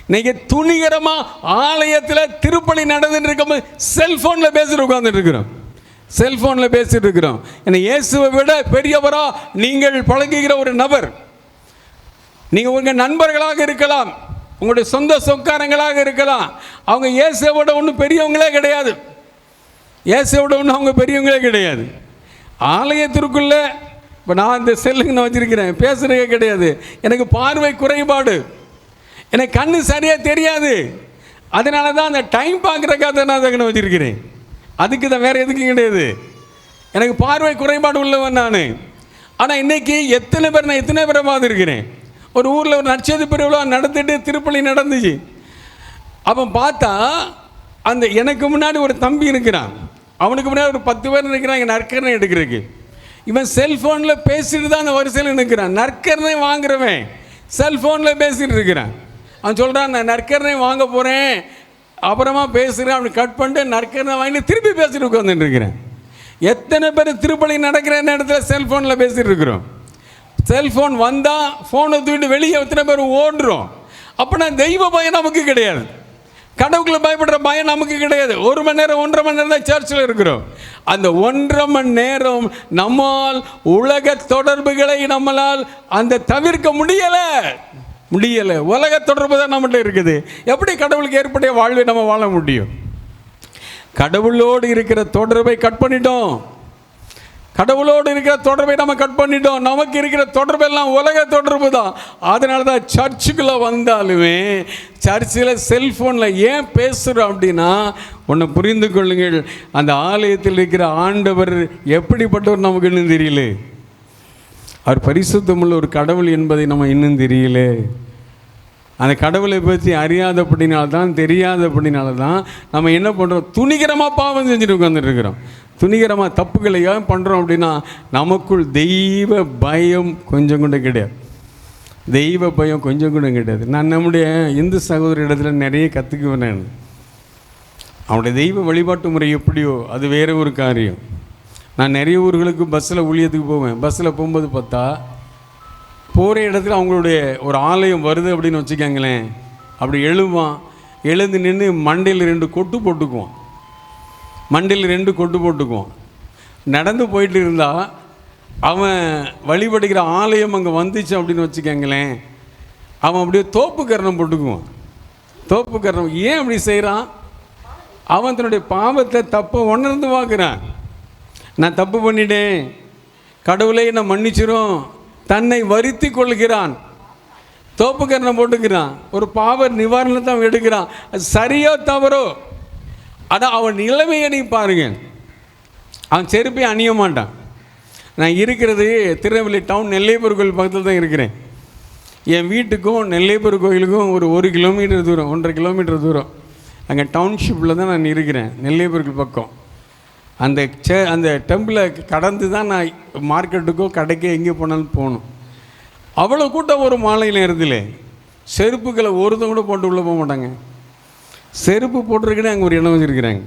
இன்னைக்கு துணிகரமாக ஆலயத்தில் திருப்பலி நடந்துட்டு இருக்கும், செல்ஃபோனில் பேசிட்டு உட்காந்துட்டு இருக்கிறோம். செல்ஃபோனில் பேசிட்டு இருக்கிறோம். ஏன்னா இயேசுவை விட பெரியவரா நீங்கள் பழகுகிற ஒரு நபர், நீங்கள் உங்கள் நண்பர்களாக இருக்கலாம், உங்களுடைய சொந்த சொக்காரங்களாக இருக்கலாம், அவங்க இயேசுவோட ஒன்றும் பெரியவங்களே கிடையாது. இயேசுவோட ஒன்றும் அவங்க பெரியவங்களே கிடையாது. ஆலயத்திற்குள்ளே இப்போ நான் இந்த செல்லுங்க நான் வச்சுருக்கிறேன், பேசுகிறதே கிடையாது. எனக்கு பார்வை குறைபாடு, எனக்கு கண்ணு சரியாக தெரியாது. அதனால தான் அந்த டைம் பார்க்குறக்காக நான் அதை வச்சுருக்கிறேன். அதுக்கு தான், வேறு எதுக்கும் கிடையாது. எனக்கு பார்வை குறைபாடு உள்ளவன் நான். ஆனால் இன்றைக்கி எத்தனை பேரை பார்த்துருக்கிறேன். ஒரு ஊரில் ஒரு நட்சத்திர பிரிவுல நடந்துட்டு திருப்பலி நடந்துச்சு. அப்போ பார்த்தா அந்த எனக்கு முன்னாடி ஒரு தம்பி இருக்கிறான், அவனுக்கு முன்னாடி ஒரு 10 பேர் இருக்கிறாங்க நற்கரணை எடுக்கிறதுக்கு. இவன் செல்ஃபோனில் பேசிட்டு தான் அந்த வரிசையில் நிற்கிறான். நற்கரணை வாங்குறவன் செல்ஃபோனில் பேசிகிட்டு இருக்கிறான். அவன் சொல்கிறான், நான் நற்கரணை வாங்க போகிறேன், அப்புறமா பேசுகிறேன். அப்படி கட் பண்ணிட்டு நற்கரணை வாங்கிட்டு திருப்பி பேசிட்டு உட்காந்துட்டு இருக்கிறேன். எத்தனை பேர் திருப்பலி நடக்கிற நேரத்தில் செல்ஃபோனில் பேசிகிட்டு இருக்கிறோம். செல்ஃபோன் வந்தால் ஃபோனை தூக்கிட்டு வெளியே எத்தனை பேர் ஓடுறோம். அப்படின்னா தெய்வ பயம் நமக்கு கிடையாது, கடவுளை பயப்படுற பயம் நமக்கு கிடையாது. 1 மணி நேரம் 1.5 மணி நேரம் தான் சர்ச்சில் இருக்கிறோம். அந்த 1.5 மணி நேரம் நம்மால் உலக தொடர்புகளை நம்மளால் அந்த தவிர்க்க முடியலை. உலக தொடர்பு தான் நம்மகிட்ட இருக்குது. எப்படி கடவுளுக்கு ஏற்படைய வாழ்வை நம்ம வாழ முடியும்? கடவுளோடு இருக்கிற தொடர்பை கட் பண்ணிட்டோம். கடவுளோடு இருக்கிற தொடர்பை நம்ம கட் பண்ணிட்டோம். நமக்கு இருக்கிற தொடர்பு எல்லாம் உலக தொடர்பு தான். அதனால தான் சர்ச்சுக்குள்ளே வந்தாலுமே சர்ச்சில் செல்ஃபோனில் ஏன் பேசுகிறோம் அப்படின்னா, ஒன்று புரிந்து கொள்ளுங்கள், அந்த ஆலயத்தில் இருக்கிற ஆண்டவர் எப்படிப்பட்டவர் நமக்கு இன்னும் தெரியல. அவர் பரிசுத்தமுள்ள ஒரு கடவுள் என்பதை நம்ம இன்னும் தெரியல. அந்த கடவுளை பற்றி அறியாதபடினால்தான், தெரியாதபடினால்தான் நம்ம என்ன பண்ணுறோம், துணிகரமாக பாவம் செஞ்சுட்டு உட்காந்துட்டு இருக்கிறோம். துணிகரமாக தப்புகளை ஏன் பண்ணுறோம் அப்படின்னா, நமக்குள் தெய்வ பயம் கொஞ்சம் கூட கிடையாது. தெய்வ பயம் கொஞ்சம் கூட கிடையாது. நான் நம்முடைய இந்து சகோதர இடத்துல நிறைய கற்றுக்குவேன். நான் அவனுடைய தெய்வ வழிபாட்டு முறை எப்படியோ அது வேறு ஒரு காரியம். நான் நிறைய ஊர்களுக்கு பஸ்ஸில் ஊழியத்துக்கு போவேன். பஸ்ஸில் போகும்போது பார்த்தா போகிற இடத்துல அவங்களுடைய ஒரு ஆலயம் வருது அப்படின்னு வச்சுக்கோங்களேன், அப்படி எழுந்து நின்று மண்டையில் 2 கொட்டு போட்டுக்குவான். நடந்து போயிட்டு இருந்தால் அவன் வழிபடுகிற ஆலயம் அங்கே வந்துச்சு அப்படின்னு வச்சுக்கோங்களேன், அவன் அப்படியே தோப்பு கரணம் போட்டுக்குவான். தோப்பு கரணம் ஏன் அப்படி செய்கிறான்? அவன் தன்னுடைய பாவத்தை தப்பை உணர்ந்து பார்க்குறான். நான் தப்பு பண்ணிட்டேன், கடவுளை நான் மன்னிச்சிரும், தன்னை வருத்தி கொள்கிறான். தோப்பு கரணம் போட்டுக்கிறான். ஒரு பாவ நிவாரணத்தை அவன் எடுக்கிறான். அது சரியோ தவறோ, ஆனால் அவன் நிலைமையை நீ பாருங்க. அவன் செருப்பை அணிய மாட்டான். நான் இருக்கிறது திருநெல்வேலி டவுன் நெல்லையப்பர் கோயில் பக்கத்தில் தான் இருக்கிறேன். என் வீட்டுக்கும் நெல்லையப்பர் கோயிலுக்கும் ஒரு 1 கிலோமீட்டர் தூரம், 1.5 கிலோமீட்டர் தூரம். அங்கே டவுன்ஷிப்பில் தான் நான் இருக்கிறேன், நெல்லையப்பர் பக்கம். அந்த டெம்பிளை கடந்து தான் நான் மார்க்கெட்டுக்கோ கடைக்கோ எங்கே போனாலும் போகணும். அவ்வளோ கூட்டம் ஒரு மாலை நேரத்தில் செருப்புக்களை ஒருத்தங்க கூட போட்டு உள்ளே போக மாட்டாங்க. செருப்பு போட்டிருக்கனே அங்கே ஒரு இடம் வச்சுருக்கிறாங்க.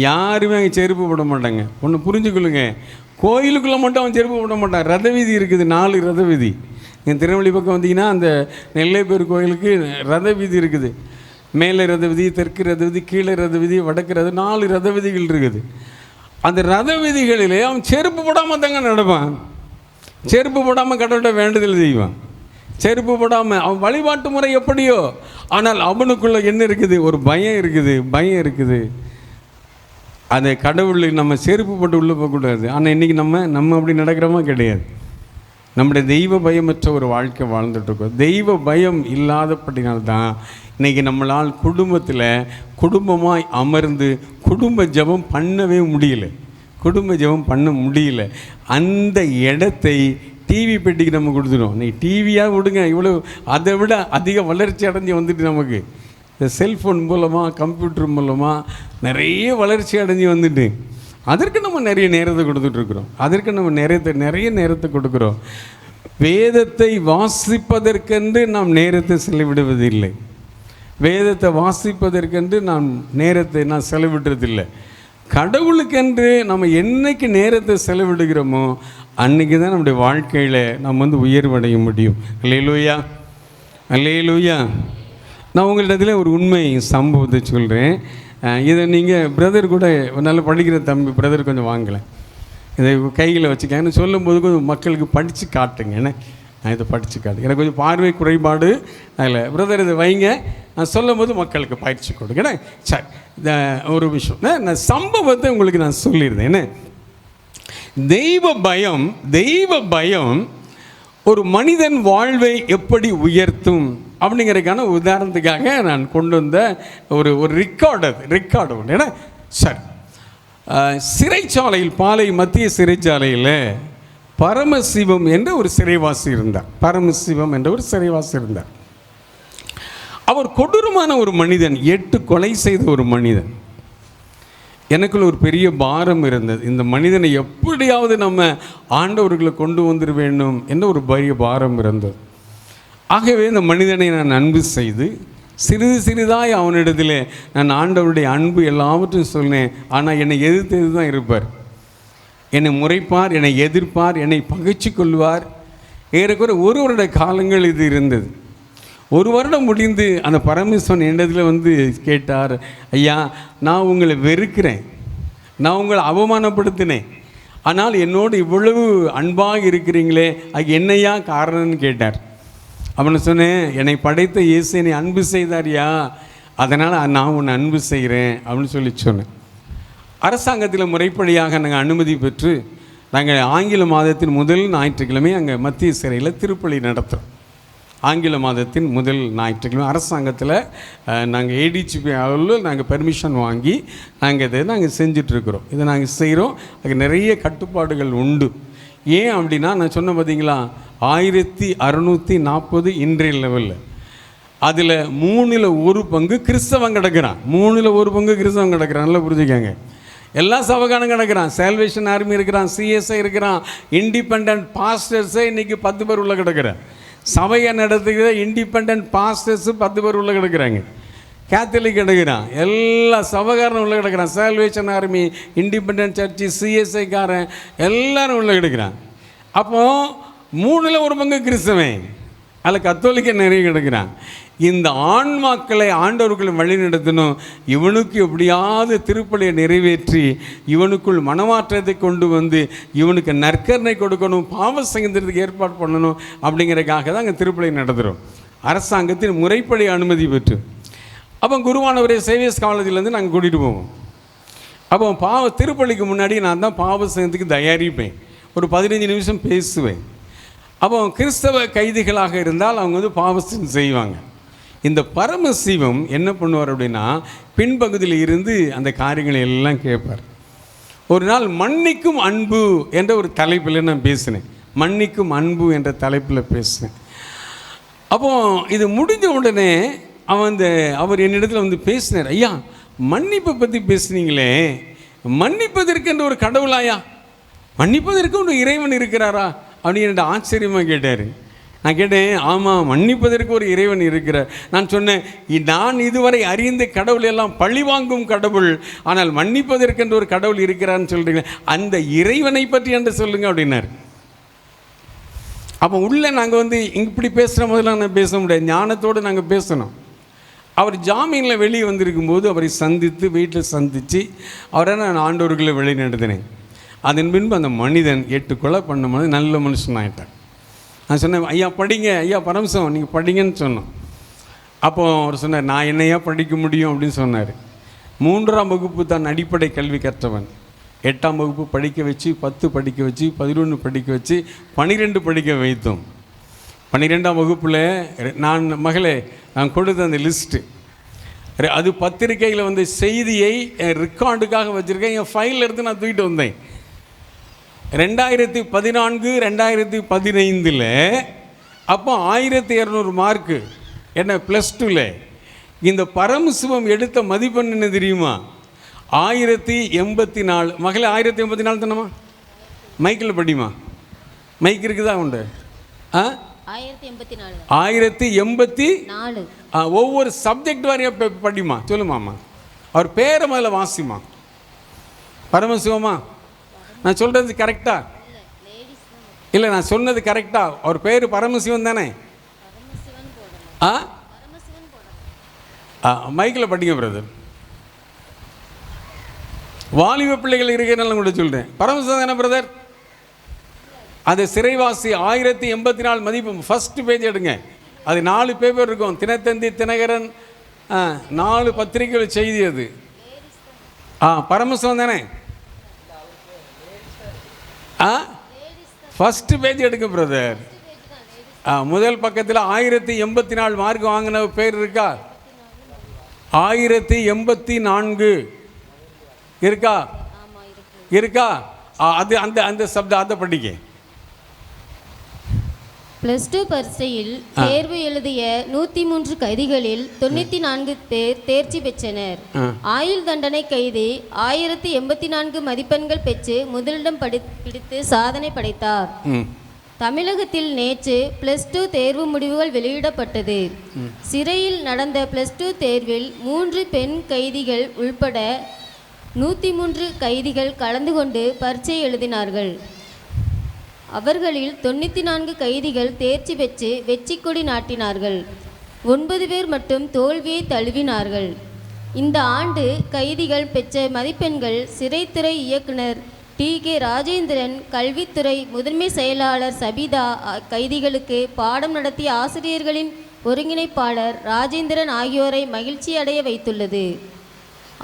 யாருமே அங்கே செருப்பு போட மாட்டாங்க. ஒன்று புரிஞ்சுக்கொள்ளுங்க, கோயிலுக்குள்ளே மட்டும் அவன் செருப்பு போட மாட்டான். ரத வீதி இருக்குது, 4 ரத வீதி. என் திருநெல்வேலி பக்கம் வந்தீங்கன்னா அந்த நெல்லைப்பேர் கோயிலுக்கு ரத வீதி இருக்குது. மேலே ரத விதி, தெற்கு ரத விதி, கீழே ரத விதி, வடக்கு ரத, 4 ரத விதிகள் இருக்குது. அந்த ரத விதிகளிலே அவன் செருப்பு போடாமல் தாங்க நடப்பான். செருப்பு போடாமல் கடவுள்கிட்ட வேண்டுதல் செய்வான். செருப்பு போடாமல் அவன் வழிபாட்டு முறை எப்படியோ, ஆனால் அவனுக்குள்ள என்ன இருக்குது? ஒரு பயம் இருக்குது. அந்த கடவுளில் நம்ம செருப்பு போட்டு உள்ளே போகக்கூடாது. ஆனால் இன்றைக்கி நம்ம அப்படி நடக்கிறோமா? கிடையாது. நம்முடைய தெய்வ பயமற்ற ஒரு வாழ்க்கை வாழ்ந்துட்டுருக்கோம். தெய்வ பயம் இல்லாதப்படினால்தான் இன்றைக்கி நம்மளால் குடும்பமாய் அமர்ந்து குடும்ப ஜெபம் பண்ணவே முடியல. அந்த இடத்தை டிவி பெட்டிக்கு நம்ம கொடுத்துடும். நீ டிவியாக விடுங்க, இவ்வளோ அதை விட அதிக வளர்ச்சி அடைஞ்சு வந்துட்டு நமக்கு இந்த செல்ஃபோன் மூலமாக, கம்ப்யூட்டர் மூலமாக நிறைய வளர்ச்சி அடைஞ்சு வந்துட்டு அதற்கு நம்ம நிறைய நேரத்தை கொடுத்துட்ருக்குறோம். அதற்கு நம்ம நிறைய நேரத்தை கொடுக்குறோம். வேதத்தை வாசிப்பதற்கென்று நாம் நேரத்தை செலவிடுவதில்லை. வேதத்தை வாசிப்பதற்கென்று நான் செலவிடுறதில்லை. கடவுளுக்கென்று நம்ம என்னைக்கு நேரத்தை செலவிடுகிறோமோ அன்றைக்கி தான் நம்முடைய வாழ்க்கையில் நம்ம உயர்வடைய முடியும். அல்லேலூயா. நான் உங்களிடத்தில் ஒரு உண்மை சம்பவத்தை சொல்கிறேன். இதை நீங்கள் பிரதர் கூட நல்லா படிக்கிற தம்பி பிரதர் கொஞ்சம் வாங்கலை, இதை கையில் வச்சுக்கேன்னு சொல்லும்போது கொஞ்சம் மக்களுக்கு படித்து காட்டுங்க. என்ன நான் இதை படித்து காட்டு, எனக்கு கொஞ்சம் பார்வை குறைபாடு, அதில் பிரதர் இதை வைங்க, நான் சொல்லும் போது மக்களுக்கு பயிற்சி கொடுங்க. சரி, இந்த ஒரு விஷயம் நான் சம்பவத்தை உங்களுக்கு நான் சொல்லியிருந்தேன். என்ன தெய்வ பயம் ஒரு மனிதன் வாழ்வை எப்படி உயர்த்தும் அப்படிங்கிறதுக்கான உதாரணத்துக்காக நான் கொண்டு வந்த ஒரு ரெக்கார்டு ஒன்று. ஏன்னா சரி, சிறைச்சாலையில், பாலை மத்திய சிறைச்சாலையில் பரமசிவம் என்ற ஒரு சிறைவாசி இருந்தார். அவர் கொடூரமான ஒரு மனிதன், 8 கொலை செய்த ஒரு மனிதன். எனக்குள்ள ஒரு பெரிய பாரம் இருந்தது. இந்த மனிதனை எப்படியாவது நம்ம ஆண்டவர்களை கொண்டு வந்துட வேண்டும் என்ற ஒரு பெரிய பாரம் இருந்தது. ஆகவே இந்த மனிதனை நான் அன்பு செய்து சிறிதாய் அவனிடத்தில் நான் ஆண்டவருடைய அன்பு எல்லாவற்றையும் சொன்னேன். ஆனால் என்னை எதிர்த்து தான் இருப்பார். என்னை முறைப்பார், என்னை எதிர்ப்பார், என்னை பகைச்சு கொள்வார். ஏறக்குறை 1 வருட காலங்கள் இது இருந்தது. 1 வருடம் முடிந்து அந்த பரமேஸ்வரன் என்னிடத்தில் கேட்டார், ஐயா, நான் உங்களை வெறுக்கிறேன், நான் உங்களை அவமானப்படுத்தினேன், ஆனால் என்னோடு இவ்வளவு அன்பாக இருக்கிறீங்களே, அது என்னையா காரணம்னு கேட்டார். அவனை சொன்னேன், என்னை படைத்த இயேசு என்னை அன்பு செய்தாரியா, அதனால் நான் உன்னை அன்பு செய்கிறேன் அப்படின்னு சொன்னேன். அரசாங்கத்தில் முறைப்படியாக நாங்கள் அனுமதி பெற்று நாங்கள் ஆங்கில மாதத்தின் முதல் ஞாயிற்றுக்கிழமை அங்கே மத்திய சிறையில் திருப்பலி நடத்துகிறோம். ஆங்கில மாதத்தின் முதல் ஞாயிற்றுக்கிழமை அரசாங்கத்தில் நாங்கள் ஏடிஜிபி அளவில் நாங்கள் பெர்மிஷன் வாங்கி நாங்கள் செஞ்சிட்ருக்குறோம். இதை நாங்கள் செய்கிறோம். அதுக்கு நிறைய கட்டுப்பாடுகள் உண்டு. ஏன் அப்படின்னா, நான் சொன்ன பார்த்தீங்களா, 1640 இன்றைய லெவலில் அதில் 3ல் 1 பங்கு கிறிஸ்தவன் கிடக்கிறான். 3ல் 1 பங்கு கிறிஸ்தவன் கிடக்கிறான். நல்லா புரிஞ்சுக்காங்க. எல்லா சபகாரம் கிடக்கிறான். சால்வேஷன் ஆர்மி இருக்கிறான், சிஎஸ்ஐ இருக்கிறான், இண்டிபெண்ட் பாஸ்டர்ஸே இன்றைக்கி 10 பேர் உள்ள கிடக்கிறான். சபையை நடத்துகிற இண்டிபெண்ட் பாஸ்டர்ஸு 10 பேர் உள்ள கிடக்கிறாங்க. கேத்தலிக் கிடக்கிறான், எல்லா சபகாரனும் உள்ள கிடக்கிறான். சால்வேஷன் ஆர்மி, இண்டிபெண்ட் சர்ச்சு, சிஎஸ்ஐக்காரன் எல்லாரும் உள்ள கிடக்கிறான். அப்போது 3ல் 1 பங்கு கிறிஸ்தவன், அதில் கத்தோலிக்க நிறைய கிடக்கிறான். இந்த ஆன்மாக்களை ஆண்டவர்களை வழி நடத்தணும். இவனுக்கு எப்படியாவது திருப்பலியை நிறைவேற்றி இவனுக்குள் மனமாற்றத்தை கொண்டு வந்து இவனுக்கு நற்கரணை கொடுக்கணும், பாவ சங்கத்திற்கு ஏற்பாடு பண்ணணும். அப்படிங்கிறதுக்காக தான் அங்கே திருப்பலியை நடத்துகிறோம். அரசாங்கத்தின் முறைப்படி அனுமதி பெற்று அப்போ குருவானவரே சேவியஸ் காலேஜிலேருந்து நாங்கள் கூட்டிகிட்டு போவோம். அப்போ திருப்பலிக்கு முன்னாடி நான் தான் பாவ சங்கத்துக்கு தயாரிப்பேன். ஒரு 15 நிமிஷம் பேசுவேன். அப்போ கிறிஸ்தவ கைதிகளாக இருந்தால் அவங்க பாவசம் செய்வாங்க. இந்த பரமசிவம் என்ன பண்ணுவார் அப்படின்னா, பின்பகுதியில் இருந்து அந்த காரியங்களை எல்லாம் கேட்பார். ஒரு நாள் மன்னிக்கும் அன்பு என்ற ஒரு தலைப்பில் நான் பேசினேன். மன்னிக்கும் அன்பு என்ற தலைப்பில் பேசினேன். அப்போது இது முடிஞ்ச உடனே அவர் என்னிடத்தில் பேசினார், ஐயா, மன்னிப்பை பற்றி பேசுனீங்களே, மன்னிப்பதற்கென்ற ஒரு கடவுளாயா, மன்னிப்பதற்கு ஒரு இறைவன் இருக்கிறாரா அப்படின்னு ஆச்சரியமாக கேட்டார். நான் கேட்டேன், ஆமாம், மன்னிப்பதற்கு ஒரு இறைவன் இருக்கிறார். நான் சொன்னேன், நான் இதுவரை அறிந்த கடவுள் எல்லாம் பழிவாங்கும் கடவுள், ஆனால் மன்னிப்பதற்கென்று ஒரு கடவுள் இருக்கிறான்னு சொல்கிறீங்க, அந்த இறைவனை பற்றி என்று சொல்லுங்க அப்படின்னார். அப்போ உள்ளே நாங்கள் இப்படி பேசுகிற முதல்ல நான் பேச முடியாது, ஞானத்தோடு நாங்கள் பேசணும். அவர் ஜாமீனில் வெளியே வந்திருக்கும்போது அவரை சந்தித்து வீட்டில் சந்தித்து அவரை நான் ஆண்டவர்களை வழி நடத்தினேன். அதன் பின்பு அந்த மனிதன் 8 கொலை பண்ணும்போது நல்ல மனுஷனாயிட்டான். நான் சொன்னேன், ஐயா படிங்க, ஐயா பரமசம் நீங்கள் படிங்கன்னு சொன்னோம். அப்போது அவர் சொன்னார், நான் என்னையா படிக்க முடியும் அப்படின்னு சொன்னார். 3ஆம் வகுப்பு தான் அடிப்படை கல்வி கற்றவன். 8ஆம் வகுப்பு படிக்க வச்சு, 10 படிக்க வச்சு, 11 படிக்க வச்சு, 12 படிக்க வைத்தோம். 12ஆம் வகுப்பில் மகளே நான் கொடுத்த அந்த லிஸ்ட்டு, அது பத்திரிக்கையில் வந்து செய்தியை ரெக்கார்டுக்காக வச்சுருக்கேன். என் ஃபைலில் எடுத்து நான் தூக்கிட்டு வந்தேன். 2014 2015 அப்போ 1200 மார்க்கு என்ன +2ல். இந்த பரமசிவம் எடுத்த மதிப்பெண் என்ன தெரியுமா? 1084. மகளே 1084 தானம்மா? மைக்கில் படிமா, மைக் இருக்குதா உண்டு? 1084. ஒவ்வொரு சப்ஜெக்ட் வாரியாக படிமா, சொல்லுமாம்மா. அவர் பேரை முதல்ல வாசிமா. பரமசிவமா, நான் சொல்கிறது கரெக்டா? இல்லை, நான் சொன்னது கரெக்டா? அவர் பேர் பரமசிவன் தானே? மைக்கில் படிங்க பிரதர். வாலிப பிள்ளைகள் இருக்கிறனால கூட சொல்கிறேன். பரமசிவன் தானே பிரதர்? அது சிறைவாசி 1084 மதிப்பு. ஃபஸ்ட்டு பேஜ் எடுங்க. அது 4 பேப்பர் இருக்கும். தினத்தந்தி, தினகரன், 4 பத்திரிகைகள் செய்தி. அது பரமசிவம் தானே? ஃபஸ்ட்டு பேஜ் எடுங்க பிரதர். முதல் பக்கத்தில் 1084 மார்க் வாங்கின பேர் இருக்கா? 1084 இருக்கா? இருக்கா? அது அந்த அந்த சப்தம் அதை படிக்க. +2 பரீட்சையில் தேர்வு எழுதிய 103 கைதிகளில் 94 பேர் தேர்ச்சி பெற்றனர். ஆயுள் தண்டனை கைதி 1084 மதிப்பெண்கள் பெற்று முதலிடம் பிடித்து சாதனை படைத்தார். தமிழகத்தில் நேற்று +2 தேர்வு முடிவுகள் வெளியிடப்பட்டது. சிறையில் நடந்த +2 தேர்வில் 3 பெண் கைதிகள் உள்பட 103 கைதிகள் கலந்து கொண்டு பரீட்சை எழுதினார்கள். அவர்களில் 94 கைதிகள் தேர்ச்சி பெற்று வெற்றி கொடி நாட்டினார்கள். 9 பேர் மட்டும் தோல்வியை தழுவினார்கள். இந்த ஆண்டு கைதிகள் பெற்ற மதிப்பெண்கள் சிறைத்துறை இயக்குனர் டி.கே. ராஜேந்திரன், கல்வித்துறை முதன்மை செயலாளர் சபிதா, கைதிகளுக்கு பாடம் நடத்திய ஆசிரியர்களின் ஒருங்கிணைப்பாளர் ராஜேந்திரன் ஆகியோரை மகிழ்ச்சி அடைய வைத்துள்ளது.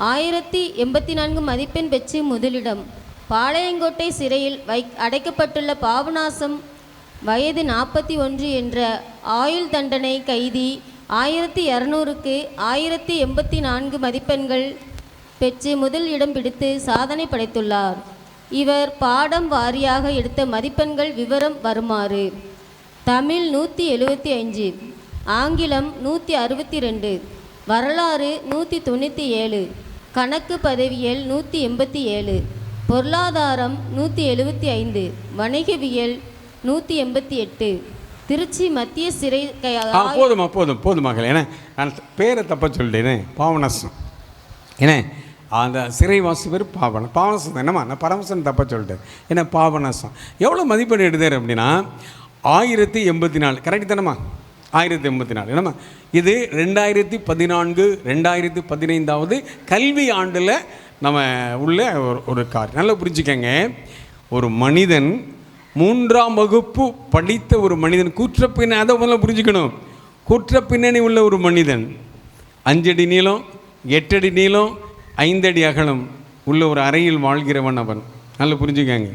1084 மதிப்பெண் பெற்று முதலிடம். பாளையங்கோட்டை சிறையில் அடைக்கப்பட்டுள்ள பாபநாசம் வயது 41 என்ற ஆயுள் தண்டனை கைதி 1200க்கு 1084 மதிப்பெண்கள் பெற்று முதல் இடம் பிடித்து சாதனை படைத்துள்ளார். இவர் பாடம் வாரியாக எடுத்த மதிப்பெண்கள் விவரம் வருமாறு: தமிழ் 175, ஆங்கிலம் 162, வரலாறு 197, கணக்கு பதவியல் 187, பொருளாதாரம் 175, வணிகவியல் 188. திருச்சி மத்திய சிறை. போதும் மகள். ஏன்னா நான் பேரை தப்ப சொல்லிட்டேனே, பாவனாசம். ஏன்னா அந்த சிறைவாசி பேர் பாவனாசம் என்னம்மா, நான் பரமசன் தப்ப சொல்லிட்டேன். ஏன்னா பாவனாசம் எவ்வளோ மதிப்பெண் எடுத்தார் அப்படின்னா 1084. கரெக்டு தானம்மா? 1084 என்னம்மா? இது 2014 2015 கல்வி ஆண்டில் நம்ம உள்ள ஒரு கார். நல்லா புரிஞ்சுக்கங்க. ஒரு மனிதன் 3ஆம் வகுப்பு படித்த ஒரு மனிதன் குற்றப்பின்னணி, அதை முதல்ல புரிஞ்சுக்கணும். குற்றப்பின்னணி உள்ள ஒரு மனிதன் 5 அடி நீளம், 8 அடி நீளம், 5 அடி அகலம் உள்ள ஒரு அறையில் வாழ்கிறவன் அவன். நல்லா புரிஞ்சுக்கங்க.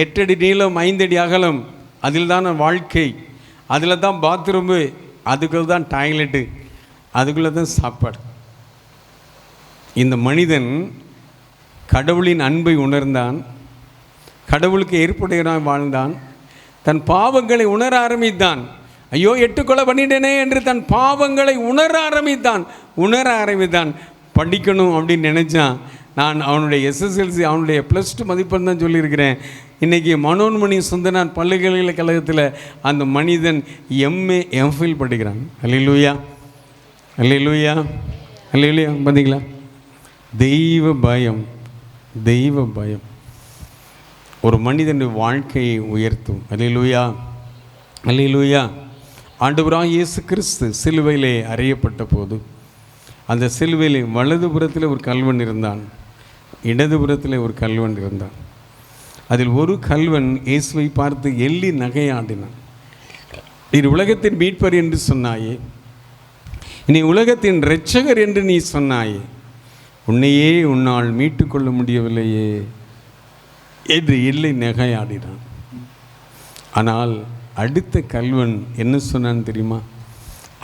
8 அடி நீளம், 5 அடி அகலம், அதில் தான் வாழ்க்கை, அதில் தான் பாத்ரூமு, அதுக்குள்ள தான் டாய்லெட்டு, அதுக்குள்ளே தான் சாப்பாடு. இந்த மனிதன் கடவுளின் அன்பை உணர்ந்தான், கடவுளுக்கு ஏற்புடையவனாக வாழ்ந்தான், தன் பாவங்களை உணர ஆரம்பித்தான். ஐயோ 8 கொலை பண்ணிட்டேனே என்று தன் பாவங்களை உணர ஆரம்பித்தான். படிக்கணும் அப்படின்னு நினச்சான். நான் அவனுடைய SSLC, அவனுடைய +2 மதிப்பெண் தான் சொல்லியிருக்கிறேன். இன்றைக்கி மனோன்மணி சுந்தரனார் பல்கலைக்கழகத்தில் அந்த மனிதன் MA MPhil படிக்கிறான். அல்லேலூயா, அல்லேலூயா, அல்லேலூயா. பார்த்தீங்களா? தெய்வ பயம் ஒரு மனிதனுடைய வாழ்க்கையை உயர்த்தும். அல்லேலூயா, அல்லேலூயா. ஆண்டவராகிய இயேசு கிறிஸ்து சிலுவையிலே அறையப்பட்ட போது அந்த சிலுவையில் வலதுபுறத்தில் ஒரு கல்வன் இருந்தான், இடதுபுறத்தில் ஒரு கல்வன் இருந்தான். அதில் ஒரு கல்வன் இயேசுவை பார்த்து எள்ளி நகையாடினான். நீ உலகத்தின் மீட்பர் என்று சொன்னாயே, நீ உலகத்தின் இரட்சகர் என்று நீ சொன்னாயே, உன்னையே உன்னால் மீட்டுக்கொள்ள முடியவில்லையே என்று எள்ளி நகையாடினான். ஆனால் அடுத்த கல்வன் என்ன சொன்னான் தெரியுமா?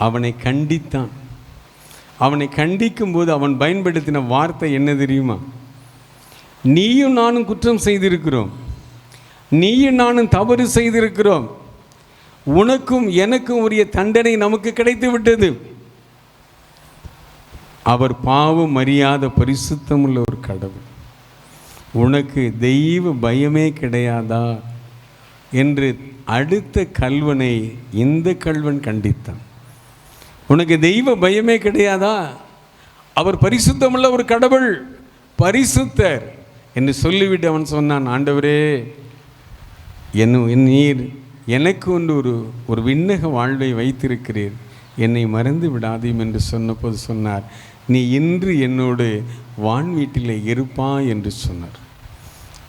அவனை கண்டித்தான். அவனை கண்டிக்கும் போது அவன் பயன்படுத்தின வார்த்தை என்ன தெரியுமா? நீயும் நானும் குற்றம் செய்திருக்கிறோம், நீயும் நானும் தவறு செய்திருக்கிறோம், உனக்கும் எனக்கும் உரிய தண்டனை நமக்கு கிடைத்து விட்டது. அவர் பாவம் அறியாத பரிசுத்தமுள்ள ஒரு கடவுள், உனக்கு தெய்வ பயமே கிடையாதா என்று அடுத்த கல்வனை இந்த கல்வன் கண்டித்தான். உனக்கு தெய்வ பயமே கிடையாதா? அவர் பரிசுத்தமுள்ள ஒரு கடவுள், பரிசுத்தர் என்று சொல்லிவிட்டு அவன் சொன்னான், ஆண்டவரே, நீர் எனக்கு ஒரு விண்ணக வாழ்வை வைத்திருக்கிறீர், என்னை மறந்து விடாதீம் என்று சொன்னபோது சொன்னார், நீ இன்று என்னோடு வான் வீட்டிலே இருப்பாய் என்று சொன்னார்.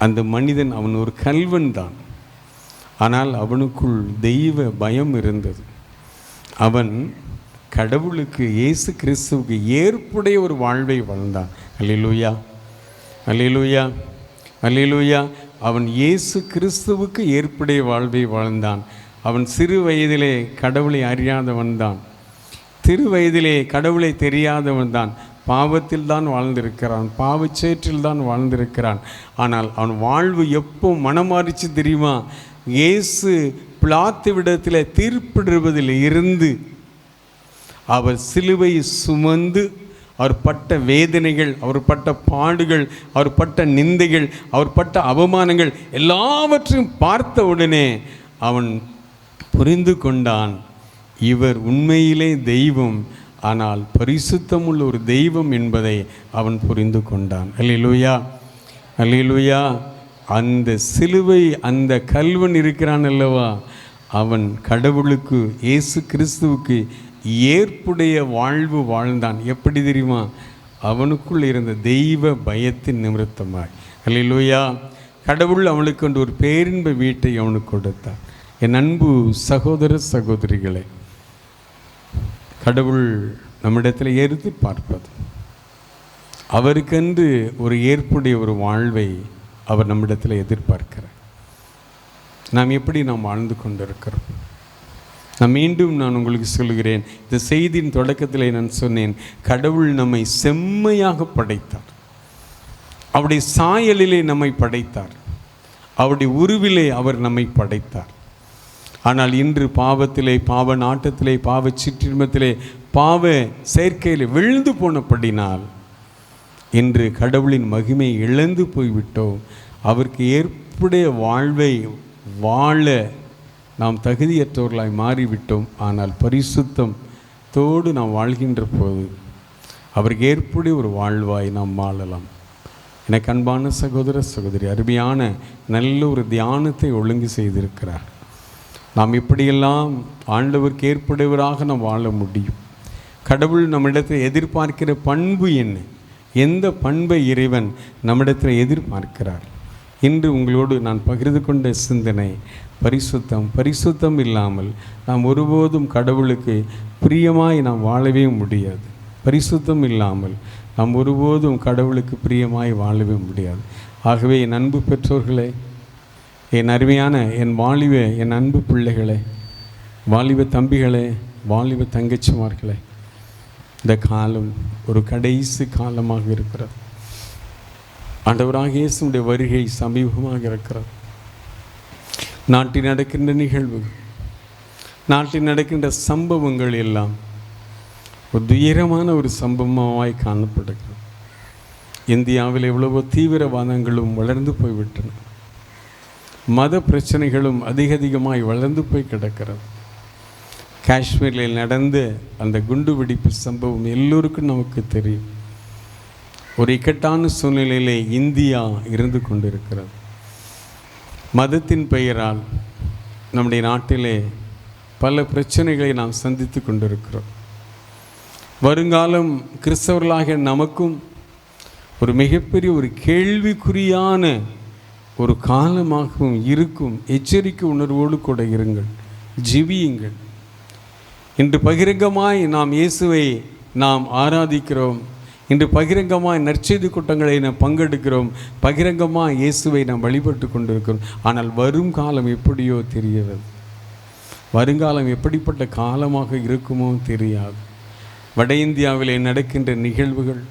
அந்த மனிதன் அவன் ஒரு கல்வன் தான், ஆனால் அவனுக்குள் தெய்வ பயம் இருந்தது. அவன் கடவுளுக்கு, இயேசு கிறிஸ்துவுக்கு ஏற்புடைய ஒரு வாழ்வை வாழ்ந்தான். அல்லேலூயா, அல்லேலூயா, அல்லேலூயா. அவன் இயேசு கிறிஸ்துவுக்கு ஏற்புடைய வாழ்வை வாழ்ந்தான். அவன் சிறு வயதிலே கடவுளை அறியாதவன் தான், சிறு வயதிலே கடவுளை தெரியாதவன் தான், பாவத்தில் தான் வாழ்ந்திருக்கிறான், பாவச்சேற்றில் தான் வாழ்ந்திருக்கிறான். ஆனால் அவன் வாழ்வு எப்போ மனமாறிச்சு தெரியுமா? இயேசு பிலாத்து விடத்தில் தீர்ப்பிடுவதில் இருந்து அவர் சிலுவை சுமந்து அவர் பட்ட வேதனைகள், அவர் பட்ட பாடுகள், அவர் பட்ட நிந்தைகள், அவர் பட்ட அவமானங்கள் எல்லாவற்றையும் பார்த்த உடனே அவன் புரிந்து கொண்டான், இவர் உண்மையிலே தெய்வம், ஆனால் பரிசுத்தமுள்ள ஒரு தெய்வம் என்பதை அவன் புரிந்து கொண்டான். அல்லேலூயா, அல்லேலூயா. அந்த சிலுவை, அந்த கல்வன் இருக்கிறான் அல்லவா, அவன் கடவுளுக்கு, இயேசு கிறிஸ்துவுக்கு ஏற்புடைய வாழ்வு வாழ்ந்தான். எப்படி தெரியுமா? அவனுக்குள் இருந்த தெய்வ பயத்தின் நிமித்தமாய். அல்லேலூயா. கடவுள் அவனுக்கு கொண்டு ஒரு பேரின்ப வீட்டை அவனுக்கு கொடுத்தார். என் அன்பு சகோதர சகோதரிகளே, கடவுள் நம்மிடத்தில் எதிர்பார்ப்பது, அவருக்கென்று ஒரு ஏற்புடைய ஒரு வாழ்வை அவர் நம்மிடத்தில் எதிர்பார்க்கிறார். நாம் வாழ்ந்து கொண்டிருக்கிறோம்? மீண்டும் நான் உங்களுக்கு சொல்கிறேன், இந்த செய்தியின் தொடக்கத்தில் நான் சொன்னேன், கடவுள் நம்மை செம்மையாக படைத்தார், அவருடைய சாயலிலே நம்மை படைத்தார், அவருடைய உருவிலே அவர் நம்மை படைத்தார். ஆனால் இன்று பாவத்திலே, பாவ நாட்டத்திலே, பாவ சிற்றின்பத்திலே, பாவ செயற்கையில் விழுந்து போனபடினால் இன்று கடவுளின் மகிமை இழந்து போய்விட்டோம். அவருக்கு ஏற்புடைய வாழ்வை வாழ நாம் தகுதியற்றவர்களாய் மாறிவிட்டோம். ஆனால் பரிசுத்தத்தோடு நாம் வாழ்கின்ற போது அவருக்கு ஏற்புடைய ஒரு வாழ்வாய் நாம் வாழலாம். எனக்கு அன்பான சகோதர சகோதரி, அருமையான நல்ல ஒரு தியானத்தை ஒழுங்கு செய்திருக்கிறார். நாம் இப்படியெல்லாம் ஆண்டவருக்கு ஏற்புடையவராக நாம் வாழ முடியும். கடவுள் நம்மிடத்தில் எதிர்பார்க்கிற பண்பு என்ன? எந்த பண்பை இறைவன் நம்மிடத்தில் எதிர்பார்க்கிறார்? இன்று உங்களோடு நான் பகிர்ந்து கொண்ட சிந்தனை பரிசுத்தம். பரிசுத்தம் இல்லாமல் நாம் ஒருபோதும் கடவுளுக்கு பிரியமாய் நாம் வாழவே முடியாது. பரிசுத்தம் இல்லாமல் நாம் ஒருபோதும் கடவுளுக்கு பிரியமாய் வாழவே முடியாது. ஆகவே என் அன்பு பெற்றோர்களே, என் அருமையான என் அன்பு பிள்ளைகளே, வாலிப தம்பிகளே, வாலிப தங்கச்சிமார்களே, இந்த காலம் ஒரு கடைசி காலமாக இருக்கிறது. ஆண்டவராகிய இயேசுவுடைய வருகை சமீபமாக இருக்கிறது. நாட்டில் நடக்கின்ற நிகழ்வுகள், நாட்டில் நடக்கின்ற சம்பவங்கள் எல்லாம் ஒரு துயரமான ஒரு சம்பவமாய் காணப்படுகிறது. இந்தியாவில் எவ்வளவோ தீவிரவாதங்களும் வளர்ந்து போய்விட்டன, மத பிரச்சனைகளும் அதிகமாய் வளர்ந்து போய் கிடக்கிறது. காஷ்மீரில் நடந்த அந்த குண்டுவெடிப்பு சம்பவம் எல்லோருக்கும் நமக்கு தெரியும். ஒரு இக்கட்டான சூழ்நிலையிலே இந்தியா இருந்து கொண்டிருக்கிறது. மதத்தின் பெயரால் நம்முடைய நாட்டிலே பல பிரச்சனைகளை நாம் சந்தித்து கொண்டிருக்கிறோம். வருங்காலம் கிறிஸ்தவர்களாகிய நமக்கும் ஒரு மிகப்பெரிய ஒரு கேள்விக்குறியான ஒரு காலமாகவும் இருக்கும். எச்சரிக்கை உணர்வோடு கூட இருங்கள், ஜீவியுங்கள். இன்று பகிரங்கமாய் நாம் இயேசுவை நாம் ஆராதிக்கிறோம். இன்று பகிரங்கமாய் நற்செய்தி கூட்டங்களை நாம் பங்கெடுக்கிறோம். பகிரங்கமாக இயேசுவை நாம் வழிபட்டு கொண்டிருக்கிறோம். ஆனால் வரும் காலம் எப்படியோ தெரியாது. வருங்காலம் எப்படிப்பட்ட காலமாக இருக்குமோ தெரியாது. வட இந்தியாவிலே நடக்கின்ற நிகழ்வுகள்,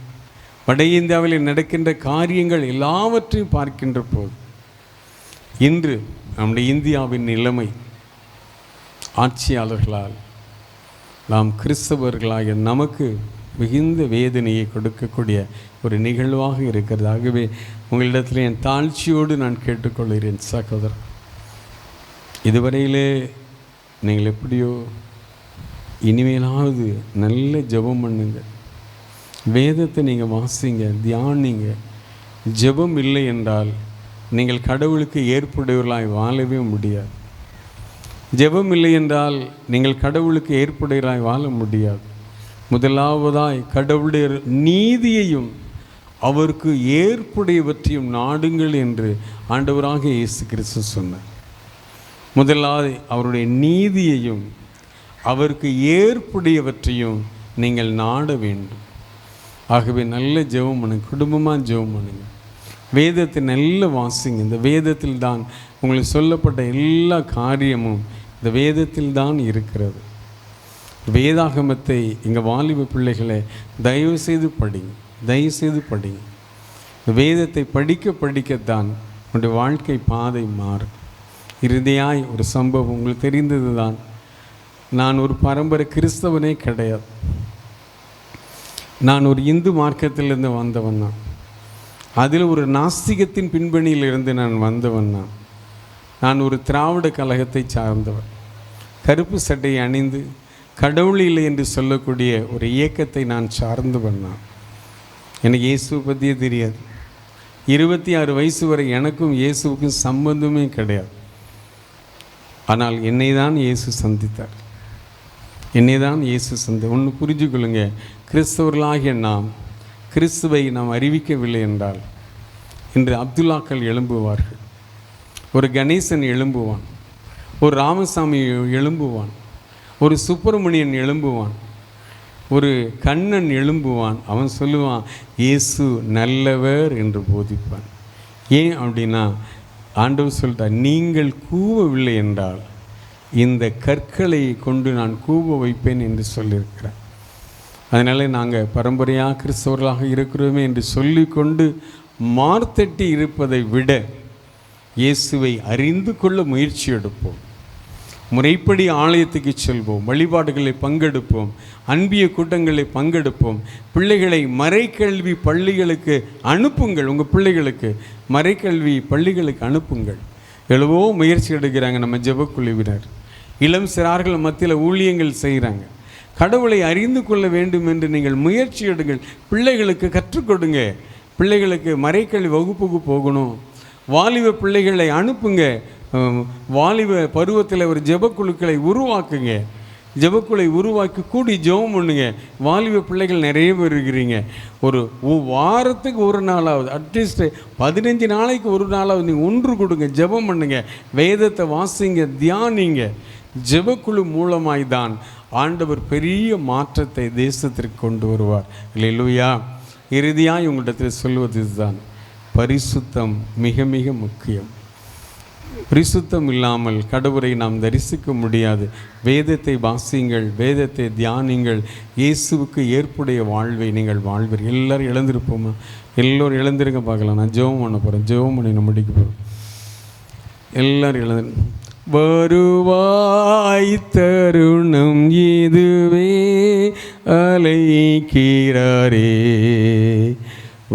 வட இந்தியாவிலே நடக்கின்ற காரியங்கள் எல்லாவற்றையும் பார்க்கின்ற போது இன்று நம்முடைய இந்தியாவின் நிலைமை ஆட்சியாளர்களால் நாம் கிறிஸ்தவர்களாக நமக்கு மிகுந்த வேதனையை கொடுக்கக்கூடிய ஒரு நிகழ்வாக இருக்கிறது. ஆகவே உங்களிடத்தில் என் தாழ்ச்சியோடு நான் கேட்டுக்கொள்கிறேன் சகோதரர், இதுவரையிலே நீங்கள் எப்படியோ இனிமேலாவது நல்ல ஜெபம் பண்ணுங்க, வேதத்தை நீங்கள் வாசிங்க, தியானிங்க. ஜெபம் இல்லை என்றால் நீங்கள் கடவுளுக்கு ஏற்புடையவர்களாய் வாழவே முடியாது. ஜெபம் இல்லை என்றால் நீங்கள் கடவுளுக்கு ஏற்புடையவராய் வாழ முடியாது. முதலாவதாய் கடவுளுடைய நீதியையும் அவருக்கு ஏற்புடையவற்றையும் நாடுங்கள் என்று ஆண்டவராக இயேசு கிறிஸ்து சொன்னார். முதலாவது அவருடைய நீதியையும் அவருக்கு ஏற்புடையவற்றையும் நீங்கள் நாட வேண்டும். ஆகவே நல்ல ஜெபம் பண்ணுங்க, குடும்பமாக ஜெபம் பண்ணுங்க, வேதத்தை நல்ல வாசிங்க. இந்த வேதத்தில் தான் உங்களுக்கு சொல்லப்பட்ட எல்லா காரியமும் இந்த வேதத்தில் தான் இருக்கிறது. வேதாகமத்தை எங்கள் வாலிப பிள்ளைகளை தயவுசெய்து படிங்க, தயவுசெய்து படிங்க. வேதத்தை படிக்கத்தான் உங்களுடைய வாழ்க்கை பாதை மாறும். இறுதியாய் ஒரு சம்பவம் உங்களுக்கு தெரிந்தது தான். நான் ஒரு பரம்பரை கிறிஸ்தவனே கிடையாது. நான் ஒரு இந்து மார்க்கத்திலிருந்து வந்தவன் தான். அதில் ஒரு நாஸ்திகத்தின் பின்பணியிலிருந்து நான் வந்தவன் தான். நான் ஒரு திராவிட கழகத்தை சார்ந்தவன். கருப்பு சட்டையை அணிந்து கடவுள் இல்லை என்று சொல்லக்கூடிய ஒரு இயக்கத்தை நான் சார்ந்தவன் தான். எனக்கு இயேசுவை பற்றியே தெரியாது. 26 வயசு வரை எனக்கும் இயேசுவுக்கும் சம்பந்தமே கிடையாது. ஆனால் என்னை தான் இயேசு சந்தித்தார். ஒன்று புரிஞ்சுக்கொள்ளுங்க, கிறிஸ்தவர்களாகிய நாம் கிறிஸ்துவை நாம் அறிவிக்கவில்லை என்றால் இன்று அப்துல்லாக்கள் எழும்புவார்கள், ஒரு கணேசன் எழும்புவான், ஒரு ராமசாமி எழும்புவான், ஒரு சுப்பிரமணியன் எழும்புவான், ஒரு கண்ணன் எழும்புவான். அவன் சொல்லுவான் இயேசு நல்லவர் என்று போதிப்பான். ஏன் அப்படின்னா ஆண்டவர் சொல்லிட்டார், நீங்கள் கூவவில்லை என்றால் இந்த கற்களை கொண்டு நான் கூவ வைப்பேன் என்று சொல்லியிருக்கிறார். அதனால் நாங்கள் பரம்பரையாக கிறிஸ்தவர்களாக இருக்கிறோமே என்று சொல்லிக்கொண்டு மார்த்தட்டி இருப்பதை விட இயேசுவை அறிந்து கொள்ள முயற்சி எடுப்போம். முறைப்படி ஆலயத்துக்கு செல்வோம், வழிபாடுகளை பங்கெடுப்போம், அன்பிய கூட்டங்களை பங்கெடுப்போம். பிள்ளைகளை மறைக்கல்வி பள்ளிகளுக்கு அனுப்புங்கள். உங்கள் பிள்ளைகளுக்கு மறைக்கல்வி பள்ளிகளுக்கு அனுப்புங்கள். எவ்வளவோ முயற்சி எடுக்கிறாங்க நம்ம ஜெபக்குழுவினர். இளம் சிறார்கள் மத்தியில் ஊழியங்கள் செய்கிறாங்க. கடவுளை அறிந்து கொள்ள வேண்டும் என்று நீங்கள் முயற்சி எடுங்கள். பிள்ளைகளுக்கு கற்றுக் கொடுங்க. பிள்ளைகளுக்கு மறைக்கல்வி வகுப்புக்கு போகணும். வாலிப பிள்ளைகளை அனுப்புங்க. வாலிப பருவத்தில் ஒரு ஜெபக்குழுக்களை உருவாக்குங்க. ஜெபக்குழுவை உருவாக்கி கூடி ஜெபம் பண்ணுங்க. வாலிப பிள்ளைகள் நிறைய பேர் இருக்கிறீங்க. ஒரு வாரத்துக்கு ஒரு நாளாவது, அட்லீஸ்ட் 15 நாளைக்கு ஒரு நாளாவது நீங்கள் ஒன்று கொடுங்க, ஜெபம் பண்ணுங்க, வேதத்தை வாசிங்க, தியானிங்க. ஜெபக்குழு மூலமாய் தான் ஆண்டவர் பெரிய மாற்றத்தை தேசத்திற்கு கொண்டு வருவார். அல்லேலூயா. இறுதியாக உங்களிடத்தில் சொல்வது இதுதான், பரிசுத்தம் மிக மிக முக்கியம். பரிசுத்தம் இல்லாமல் கடவுளை நாம் தரிசிக்க முடியாது. வேதத்தை வாசியுங்கள், வேதத்தை தியானிங்கள். இயேசுவுக்கு ஏற்புடைய வாழ்வை நீங்கள் வாழ்வீர். எல்லோரும் இழந்திருப்போமா? எல்லோரும் இழந்திருக்க பார்க்கலாம். நான் ஜெபம் பண்ண போகிறேன், ஜெபம் பண்ணி நான் முடிக்க போகிறேன். எல்லோரும் இழந்து வருவாய் தருணம் இதுவே அழைக்கிறாரே,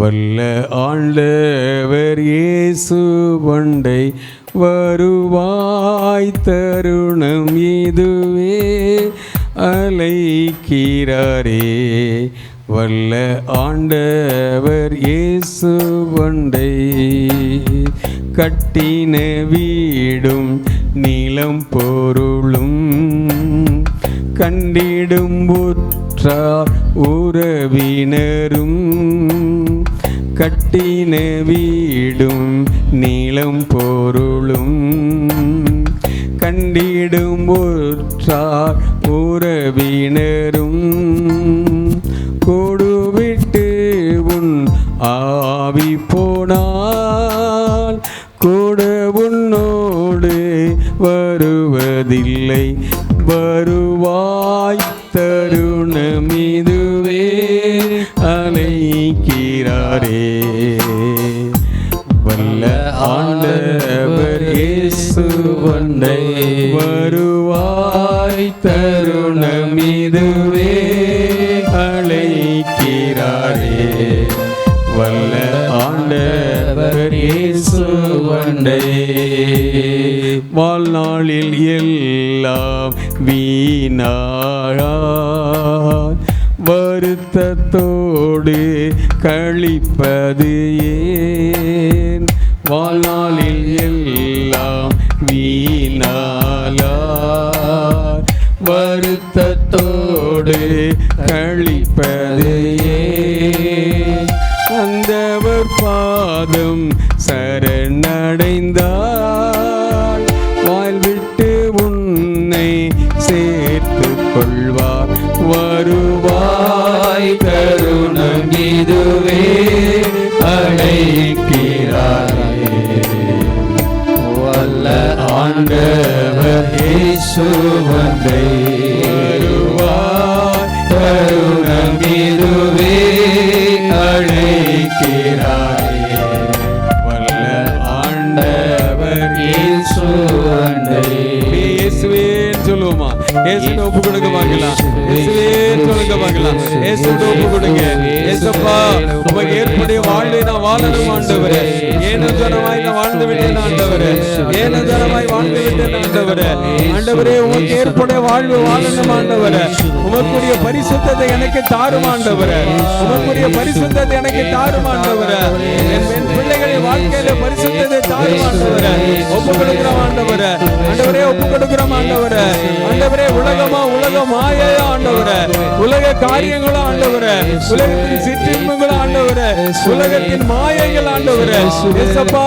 வல்ல ஆண்டவர் இயேசு பண்டை வருவாய் தருணம் இதுவே அழைக்கிறாரே, வல்ல ஆண்டவர் இயேசு பண்டை. கட்டின வீடும் நிலம் பொருளும் கண்டிடும் உற்றார் உறவினரும் கட்டின வீடும் நீளம் பொருளும் கண்டிடும் உற்றார் உறவினரும் கொடுவிட்டு உன் ஆவி போனால் கூட உன்னோடு வருவதில்லை. வருவாய் தருணமிதுவே அழைக்கிறாரே. வல்ல ஆண்டவர் இயேசு வந்தே வருவாய் தருணமிதுவே அழைக்கிறாரே. வல்ல ஆண்டவர் இயேசு வந்தே. வாழ்நாளில் எல்லாம் வீணாக வருத்தத்தோடு கழிப்பது ஏன்? வாழ்நாளில் எல்லாம் வீணாக வருத்தத்தோடு கழிப்பது ஏன்? வந்தவர் பாதம் சரணடைந்தால் வாழ்விட்டு உன்னை சேர்த்து கொள்வார். வருவாய் தருணம் இதுவே அழைக்கிறாரே. வல்ல ஆண்டவர் இயேசு வந்தே வருவாய் தருணம் இதுவே அழைக்கிறாரே. வல்ல ஆண்டவர் இயேசு வந்தே. இயேசுவே சொல்லுவோமா? இயேசுவை ஒப்பு கொடுக்க பார்க்கலாம். இயேசுவே சொல்லுங்க பார்க்கலாம். இயேசுவை ஒப்பு கொடுங்க. இயேசப்பா உமக்கு ஏற்புடைய வாழ்வை நான் வாழணும் ஆண்டவரே. ஏனதரமாய் நான் வாழ்ந்து விட்டேன் ஆண்டவரே. ஏனதரமாய் வாழ்ந்து விட்டேன் ஆண்டவரே. ஆண்டவரே உமக்கு ஏற்புடைய வாழ்வு வாழணும் ஆண்டவரே. உமக்குரிய பரிசுத்தத்தை எனக்கு தாரும் ஆண்டவரே. உமக்குரிய பரிசுத்தத்தை எனக்கு தாரும் ஆண்டவரே. என் பிள்ளைகளின் வாழ்க்கையில பரிசுத்தத்தை தாரும் ஆண்டவரே. ஒப்பு கொடுக்கிறோம் ஆண்டவரே. ஆண்டவரே ஒப்பு கொடுக்கிறோம் ஆண்டவரே. ஆண்டவரே உலகமா உலக மாயா ஆண்டவரே. உலக காரியங்களும் ஆண்டவரே. உலகத்தின் சிற்றின்பங்களும் ஆண்டவரே. உலகத்தின் மாயைகள் ஆண்டவரே. இயேசப்பா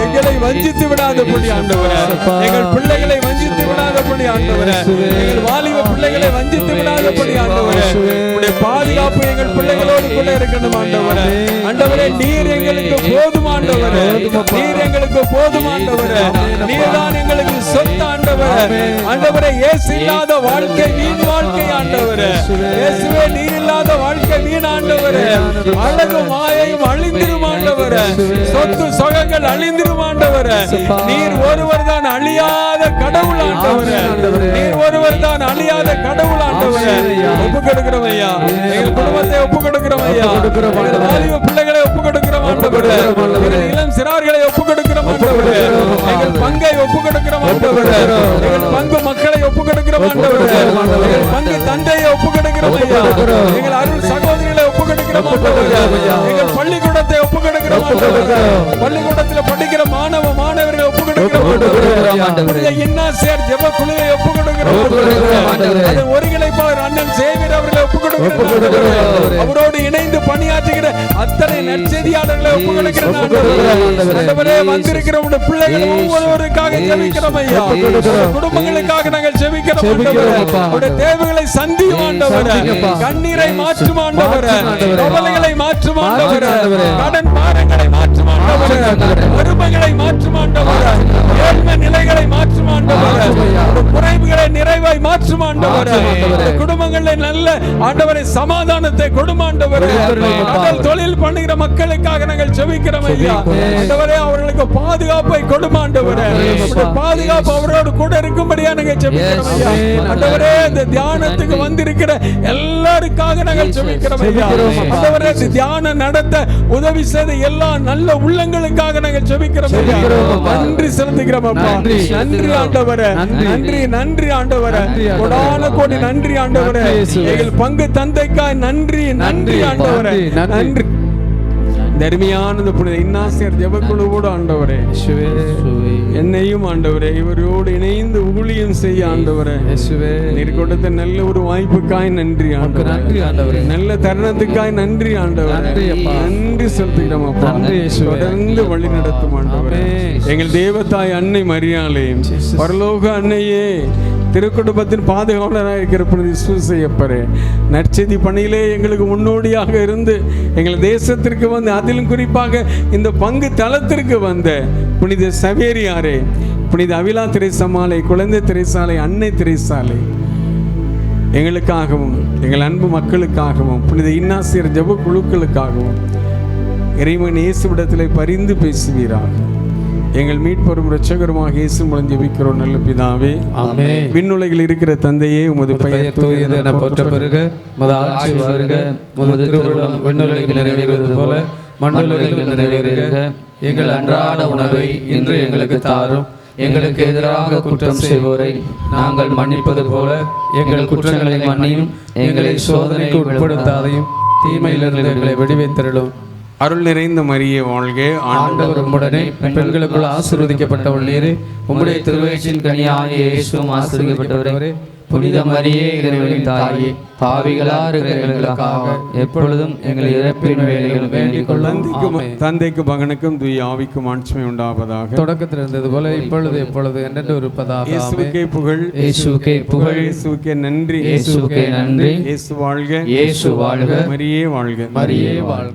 எங்களை வஞ்சித்து விடாதபடி ஆண்டவரே. எங்கள் பிள்ளைகளை வஞ்சித்து விடாதபடி ஆண்டவரே. எங்கள் வாலிப பிள்ளைகளை வஞ்சித்து விடாதபடி ஆண்டவரே. உம்முடைய பாதுகாப்பு எங்கள் பிள்ளைகளோடு கூட இருக்கணும் ஆண்டவரே. ஆண்டவரே நீர் எங்களுக்கு போதும் ஆண்டவரே. நீர் எங்களுக்கு போதும் ஆண்டவரே. நீர்தான் எங்களுக்கு சொத்து ஆண்டவரே. ஆண்டவரே இயேசு இல்லாத வாழ்க்கை வீண் வாழ்க்கை ஆண்டவரே. இயேசுவே நீர் இல்லாத வாழ்க்கை வீண் ஆண்டவரே. அழகு மாயையும் அழிந்திரும் ஆண்டவரே. சொத்து சொகங்கள் அழிந்திரும் ஆண்டவரே. நீர் ஒருவர் தான் அழியாத கடவுள் ஆண்டவரே. நீர் ஒருவர் தான் அழியாத கடவுள் ஆண்டவரே. ஒப்பு கொடுக்கிறோம் ஐயா. எங்கள் குடும்பத்தை ஒப்பு கொடுக்கிறோம் ஐயா. வாலிப பிள்ளைகளை ஒப்பு கொடுக்கிறோம் ஆண்டவரே. இளம் சிறார்களை ஒப்பு கொடுக்கிறோம் ஆண்டவரே. எங்கள் பங்கை ஒப்பு கொடுக்கிறோம் ஆண்டவரே. எங்கள் பங்கு மக்களை ஒப்பு கொடுக்கிறோம் ஆண்டவரே. எங்கள் பங்கு தந்தையை ஒப்பு கொடுக்கிறோம் ஐயா. எங்கள் அருள் சகோதரிகளை ஒப்பு கொடுக்கிறோம் ஆண்டவரே. எங்கள் பள்ளிக்கூடத்தை ஒப்பு கொடுக்கிறோம் ஆண்டவரே. பள்ளிக்கூடத்தில் படிக்கிற மாணவ மாணவர்களை ஒப்பு கொடுக்கிறோம் ஆண்டவரே. இன்னாசியார் ஜெப குழுவை ஒப்பு கொடுக்கிறோம் ஆண்டவரே. அது ஒருங்கிணைப்பாளர் அண்ணன் சேவியர் அவர்களை ஒப்பு கொடுக்கிறோம் ஆண்டவரே. அவரோடு இணைந்து பணியாற்றுகிற அத்தனை நற்செய்தியாளர்களை ஒப்பு கொடுக்கிறோம் ஆண்டவரே. வந்திருக்கிற உடைய பிள்ளைகள் ஒவ்வொருவருக்காக ஜெபிக்கிறோம் ஐயா. குடும்பங்களுக்காக நாங்கள் ஜெபிக்கிறோம் ஆண்டவரே. உடைய தேவைகளை சந்தியும் ஆண்டவரே. கண்ணீரை மாற்றும் ஆண்டவரே. கவலைகளை மாற்றும் ஆண்டவரே. கடன் பாரங்களை மாற்றும் ஆண்டவரே. வறுமைகளை மாற்றும் ஆண்டவரே. ஏழ்மை நிலைகளை மாற்றும் ஆண்டவரே. குறைவுகளை நிறைவாய் மாற்றும் ஆண்டவரே. குடும்பங்களில் நல்ல ஆண்டவரே சமாதானத்தை கொடும் ஆண்டவரே. தொழில் பண்ணுகிற மக்களுக்காக நாங்கள் ஜெபிக்கிறோம் ஐயா. ஆண்டவரே அவர்களுக்கு பாதுகாப்பை கொடும் ஆண்டவரே. பாதுகாப்பு அவரோடு கூட இருக்கும்படியா நாங்கள் ஜெபிக்கிறோம் ஐயா. ஆண்டவரே இந்த தியானத்துக்கு வந்திருக்கிற எல்லாருக்காக நாங்கள் ஜெபிக்கிறோம் ஐயா. ஆண்டவரே இந்த தியானம் நடத்த உதவி செய்த எல்லா நல்ல உள்ளங்களுக்காக நாங்கள் ஜெபிக்கிறோம் ஐயா. நன்றி செலுத்துகிறோம் அப்பா. நன்றி ஆண்டவரே. நன்றி நன்றி ஆண்டவரே. கோடான கோடி நன்றி ஆண்டவரே. எங்கள் பங்கு தந்தைக்காய் நன்றி நன்றி ஆண்டவரே. நன்றி தர்மியான இந்த புனித இன்னாசியர் ஜெபக்குழுவோடு ஆண்டவரே, என்னையும் ஆண்டவரே இவரோடு இணைந்து ஊழியம் செய்ய ஆண்டவரே, நீர் கொடுத்த நல்ல ஒரு வாய்ப்புக்காய் நன்றி ஆண்டவரே, நல்ல தருணத்துக்காய் நன்றி ஆண்டவரே, நன்றி செலுத்துகிறோம் அப்பா. தொடர்ந்து வழி நடத்தும் ஆண்டவரே. எங்கள் தேவதாய் அன்னை மரியாளே, பரலோக அன்னையே, திருக்குடும்பத்தின் பாதுகாவலராக இருக்கிற புனித சூசையப்பரே, நற்செய்தி பணியிலே எங்களுக்கு முன்னோடியாக இருந்து எங்கள் தேசத்திற்கு வந்து, அதிலும் குறிப்பாக இந்த பங்கு தளத்திற்கு வந்த புனித சவேரியாரே, புனித அவிலா திரைசமாலை, குழந்தை திரைசாலை, அன்னை திரைசாலை, எங்களுக்காகவும் எங்கள் அன்பு மக்களுக்காகவும் புனித இன்னாசியர் ஜெப குழுக்களுக்காகவும் இறைவன் இயேசுவிடத்திலே பரிந்து பேசுவீராக. எங்கள் மீட்பரும் இரட்சகருமாக இயேசு மூலம் ஜெபிக்கிறோம் நல்ல பிதாவே, ஆமென். விண்ணுலகில் இருக்கிற தந்தையே, உமது பெயர் தூயது என போற்ற பெறுக, உமது ஆட்சி வருக, உமது திருவுளம் விண்ணுலகில் நிறைவேறுவது போல மண்ணுலகில் நிறைவேறுக. எங்கள் அன்றாட உணவை இன்று எங்களுக்கு தாரும். எங்களுக்கு எதிராக குற்றம் செய்வோரை நாங்கள் மன்னிப்பது போல எங்கள் குற்றங்களை மன்னியும். எங்களை சோதனைக்கு உட்படுத்தாதையும் தீமையிலிருந்து எங்களை விடுவித்தருளும். அருள் நிறைந்த மரியே வாழ்க, ஆண்டவர் உம்முடனே, பெண்களுக்குள் ஆசீர்வதிக்கப்பட்டவள் நீரே, உம்முடைய திருவயிற்றின் கனியாகிய இயேசுவும் ஆசீர்வதிக்கப்பட்டவரே. புனித மரியே, இறைவனின் தாயே, பாவிகளா இருக்கிற எங்களுக்காக எப்பொழுதும் எங்கள் இறப்பின் வேளையில் வேண்டிக் கொள்ளும். தந்தைக்கு மகனுக்கும் தூய ஆவிக்கும் ஆட்சிமை உண்டாவதாக. தொடக்கத்தில் இருந்தது போல இப்பொழுது எப்பொழுது என்றென்று இருப்பதாக. இயேசுவுக்கே புகழ், இயேசுவுக்கே புகழ், இயேசுவுக்கே நன்றி, இயேசுவுக்கே நன்றி. இயேசு வாழ்க, இயேசு வாழ்க, மரியே வாழ்க, மரியே வாழ்க.